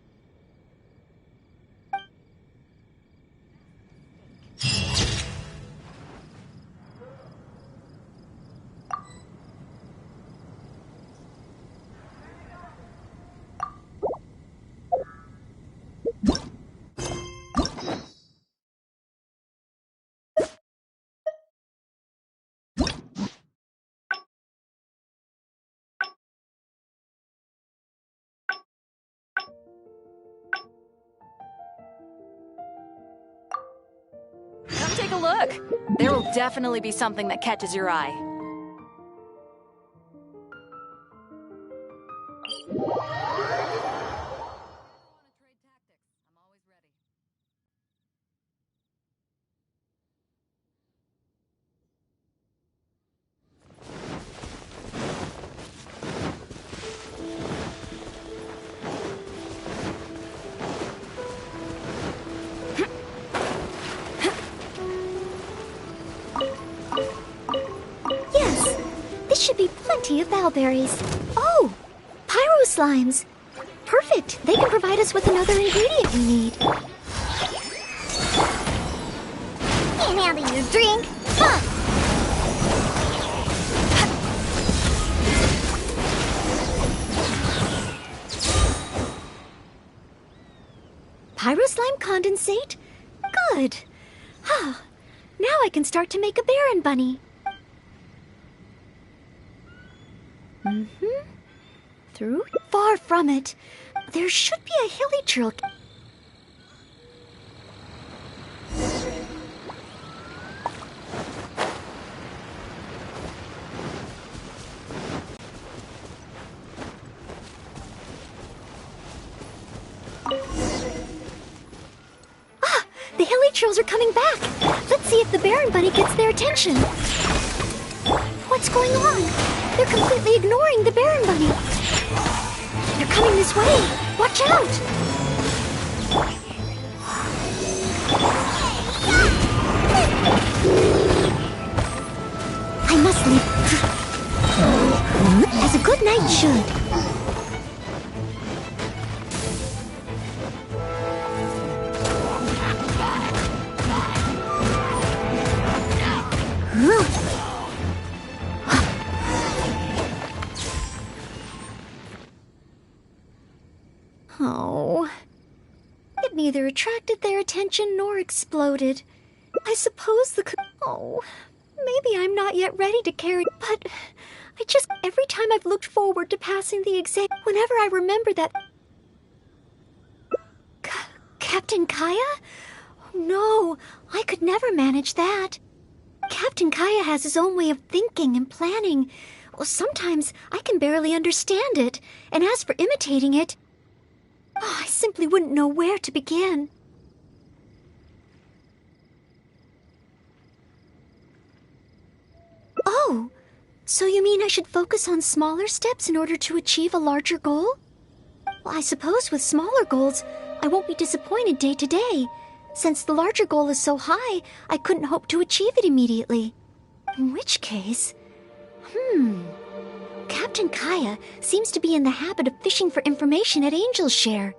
Come take a look. There will definitely be something that catches your eye. Should be plenty of bowberries. Oh, pyro slimes. Perfect. They can provide us with another ingredient we need. Can't handle your drink. Huh. slime condensate? Good. Now I can start to make a Baron bunny. Through? Far from it. There should be a hilly trail. The hilly trails are coming back. Let's see if the Baron bunny gets their attention. What's going on? They're completely ignoring the Baron bunny. They're coming this way. Watch out! I must leave. As a good knight should. Oh. It neither attracted their attention nor exploded. I suppose Oh, maybe I'm not yet ready to carry, but every time I've looked forward to passing the exam, whenever I remember that... Captain Kaya? No, I could never manage that. Captain Kaya has his own way of thinking and planning. Well, sometimes I can barely understand it, and as for imitating it, I simply wouldn't know where to begin. Oh, so you mean I should focus on smaller steps in order to achieve a larger goal? Well, I suppose with smaller goals, I won't be disappointed day to day. Since the larger goal is so high, I couldn't hope to achieve it immediately. In which case... Captain Kaya seems to be in the habit of fishing for information at Angel's Share.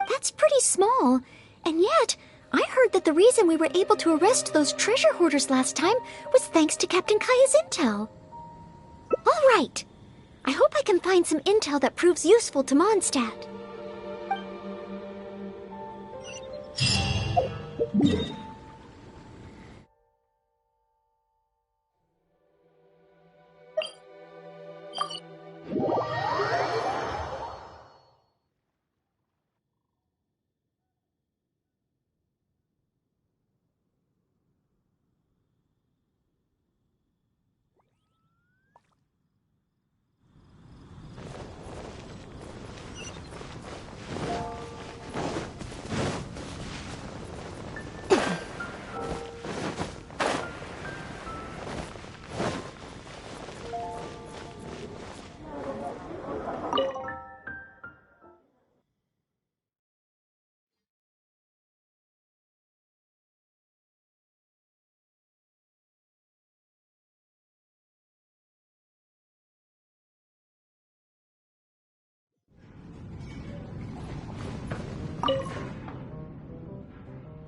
That's pretty small, and yet I heard that the reason we were able to arrest those treasure hoarders last time was thanks to Captain Kaya's intel. All right. I hope I can find some intel that proves useful to Mondstadt.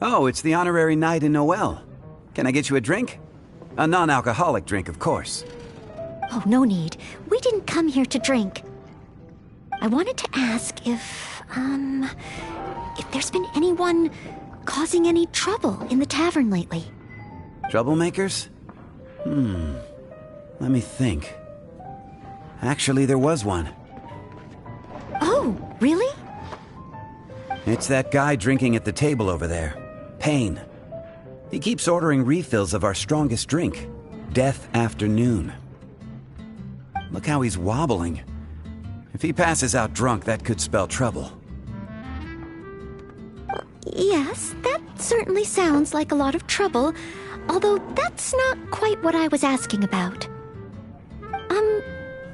Oh, it's the honorary knight in Ноэль. Can I get you a drink? A non-alcoholic drink, of course. Oh, no need. We didn't come here to drink. I wanted to ask if there's been anyone causing any trouble in the tavern lately. Troublemakers? Let me think. Actually, there was one. Oh, really? It's that guy drinking at the table over there. Payne. He keeps ordering refills of our strongest drink, Death Afternoon. Look how he's wobbling. If he passes out drunk, that could spell trouble. Yes, that certainly sounds like a lot of trouble, although that's not quite what I was asking about.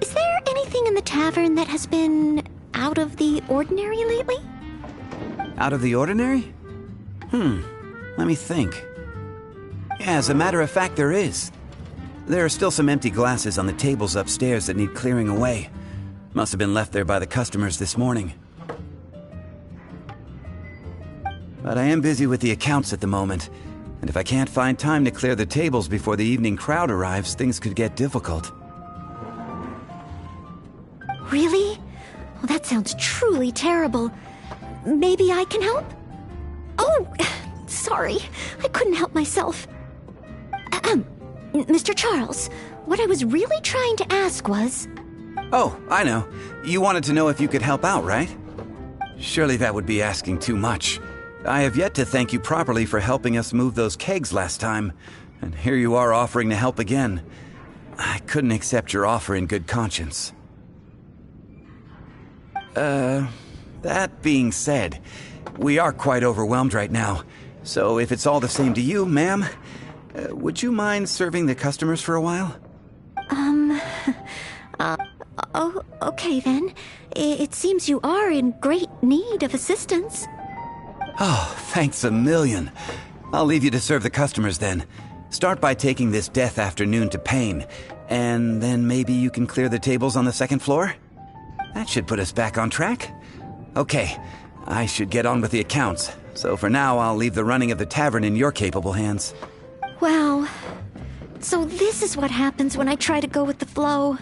Is there anything in the tavern that has been out of the ordinary lately? Out of the ordinary? Let me think. Yeah, as a matter of fact, there is. There are still some empty glasses on the tables upstairs that need clearing away. Must have been left there by the customers this morning. But I am busy with the accounts at the moment, and if I can't find time to clear the tables before the evening crowd arrives, things could get difficult. Really? Well, that sounds truly terrible. Maybe I can help? sorry. I couldn't help myself. Mr. Charles, what I was really trying to ask was... Oh, I know. You wanted to know if you could help out, right? Surely that would be asking too much. I have yet to thank you properly for helping us move those kegs last time, and here you are offering to help again. I couldn't accept your offer in good conscience. That being said, we are quite overwhelmed right now, so if it's all the same to you, ma'am, would you mind serving the customers for a while? Oh, okay then. It seems you are in great need of assistance. Oh, thanks a million. I'll leave you to serve the customers then. Start by taking this death afternoon to Payne, and then maybe you can clear the tables on the second floor? That should put us back on track. Okay, I should get on with the accounts, so for now I'll leave the running of the tavern in your capable hands. Wow. So this is what happens when I try to go with the flow.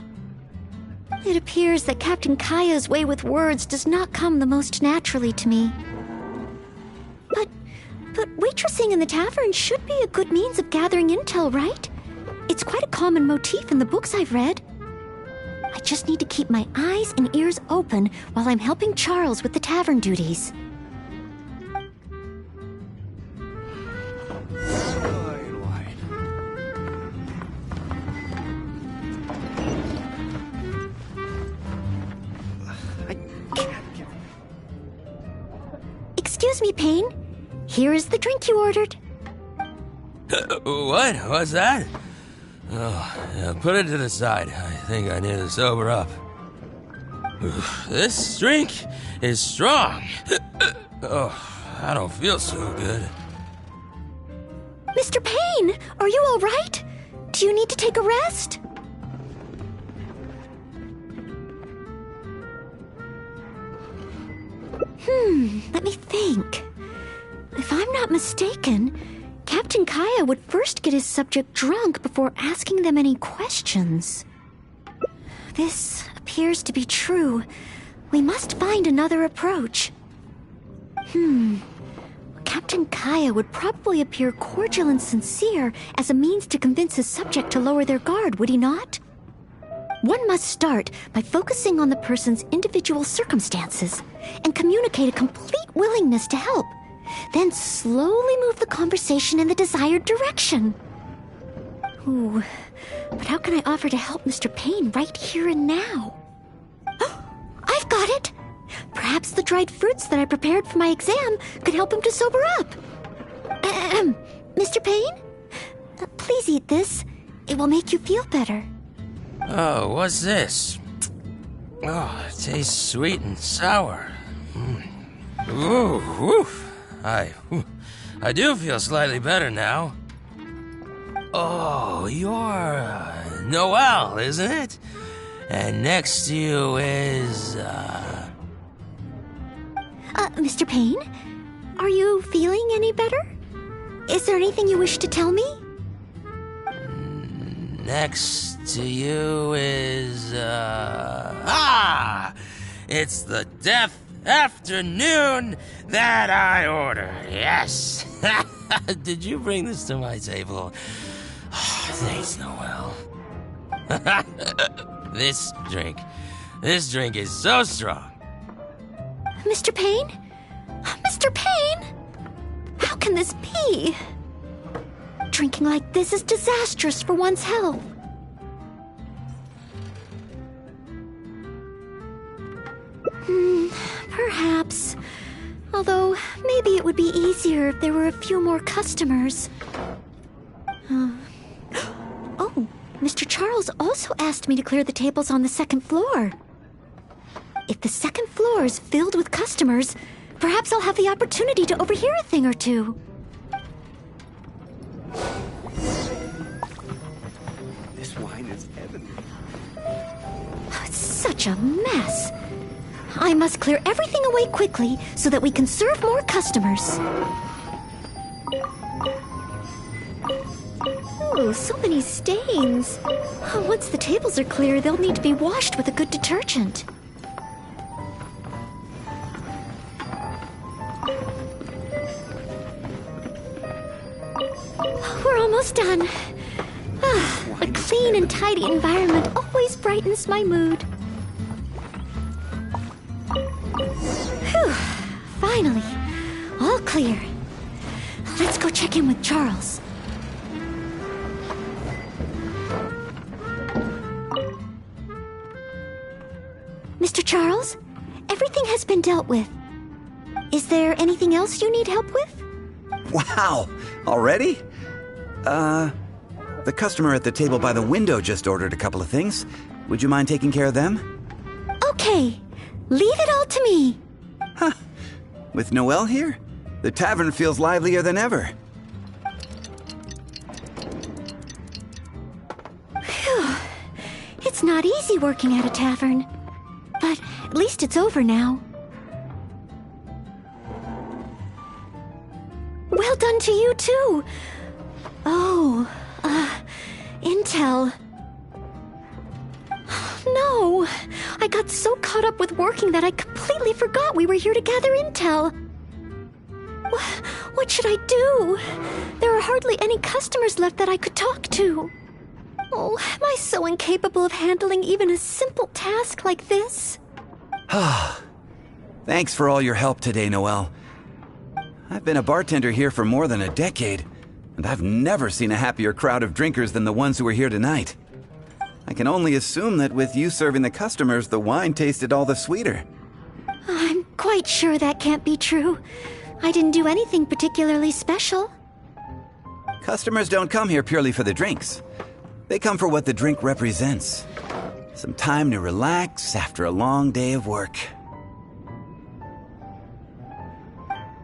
It appears that Captain Kaya's way with words does not come the most naturally to me. But waitressing in the tavern should be a good means of gathering intel, right? It's quite a common motif in the books I've read. I just need to keep my eyes and ears open while I'm helping Charles with the tavern duties. Excuse me, Payne. Here is the drink you ordered. What? What's that? Oh, put it to the side. I think I need to sober up. This drink is strong. Oh, I don't feel so good. Mr. Payne, are you all right? Do you need to take a rest? Let me think. If I'm not mistaken, Captain Kaya would first get his subject drunk before asking them any questions. This appears to be true. We must find another approach. Captain Kaya would probably appear cordial and sincere as a means to convince his subject to lower their guard, would he not? One must start by focusing on the person's individual circumstances and communicate a complete willingness to help. Then slowly move the conversation in the desired direction. Ooh, but how can I offer to help Mr. Payne right here and now? I've got it! Perhaps the dried fruits that I prepared for my exam could help him to sober up. Mr. Payne? Please eat this. It will make you feel better. Oh, what's this? Oh, it tastes sweet and sour. Ooh, woof. I do feel slightly better now. Oh, you're Ноэль, isn't it? And next to you is, Mr. Payne? Are you feeling any better? Is there anything you wish to tell me? Next to you is, it's the death afternoon that I ordered, yes. Did you bring this to my table? Thanks, Ноэль. This drink is so strong. Mr. Payne? Mr. Payne? How can this be? Drinking like this is disastrous for one's health. Perhaps. Although, maybe it would be easier if there were a few more customers. Oh, Mr. Charles also asked me to clear the tables on the second floor. If the second floor is filled with customers, perhaps I'll have the opportunity to overhear a thing or two. This wine is heavenly. It's such a mess. I must clear everything away quickly so that we can serve more customers. Oh, so many stains. Once the tables are clear, they'll need to be washed with a good detergent. We're almost done. A clean and tidy environment always brightens my mood. Whew. Finally. All clear. Let's go check in with Charles. Mr. Charles, everything has been dealt with. Is there anything else you need help with? Wow! Already? The customer at the table by the window just ordered a couple of things. Would you mind taking care of them? Okay. Leave it all to me. Huh. With Noelle here, the tavern feels livelier than ever. Phew. It's not easy working at a tavern. But at least it's over now. Well done to you, too. Oh, intel. No, I got so caught up with working that I completely forgot we were here to gather intel. What should I do? There are hardly any customers left that I could talk to. Oh, am I so incapable of handling even a simple task like this? Thanks for all your help today, Noelle. I've been a bartender here for more than a decade, and I've never seen a happier crowd of drinkers than the ones who are here tonight. I can only assume that with you serving the customers, the wine tasted all the sweeter. I'm quite sure that can't be true. I didn't do anything particularly special. Customers don't come here purely for the drinks. They come for what the drink represents. Some time to relax after a long day of work.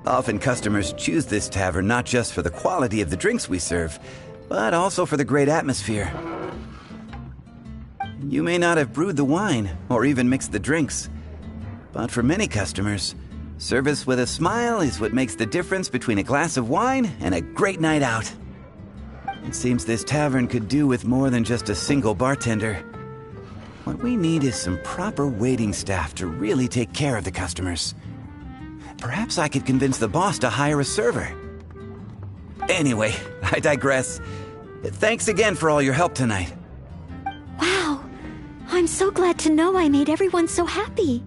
Often customers choose this tavern not just for the quality of the drinks we serve, but also for the great atmosphere. You may not have brewed the wine or even mixed the drinks, but for many customers, service with a smile is what makes the difference between a glass of wine and a great night out. It seems this tavern could do with more than just a single bartender. What we need is some proper waiting staff to really take care of the customers. Perhaps I could convince the boss to hire a server. Anyway, I digress. Thanks again for all your help tonight. Wow, I'm so glad to know I made everyone so happy.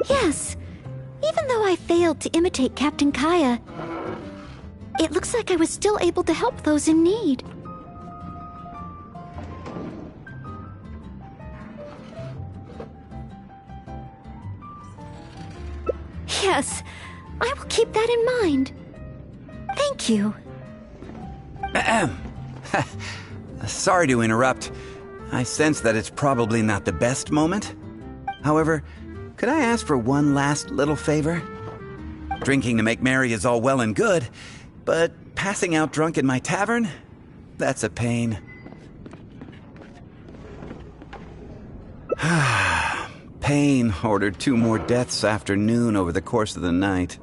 Yes, even though I failed to imitate Captain Kaya, it looks like I was still able to help those in need. Yes, I will keep that in mind. Thank you. Sorry to interrupt. I sense that it's probably not the best moment. However, could I ask for one last little favor? Drinking to make merry is all well and good, but passing out drunk in my tavern? That's a pain. Payne ordered 2 more deaths after noon over the course of the night.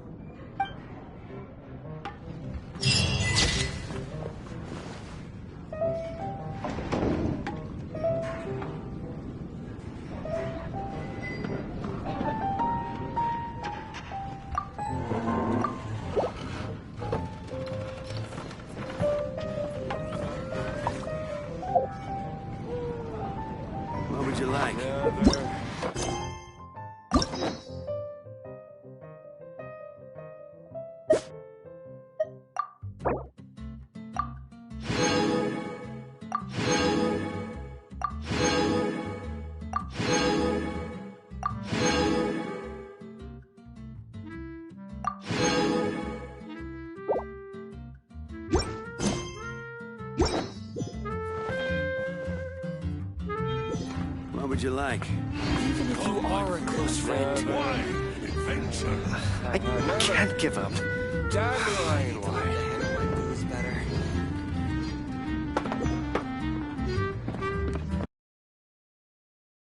What would you like? What would you like? Even if you are a close friend, I can't give up. Dandelion wine.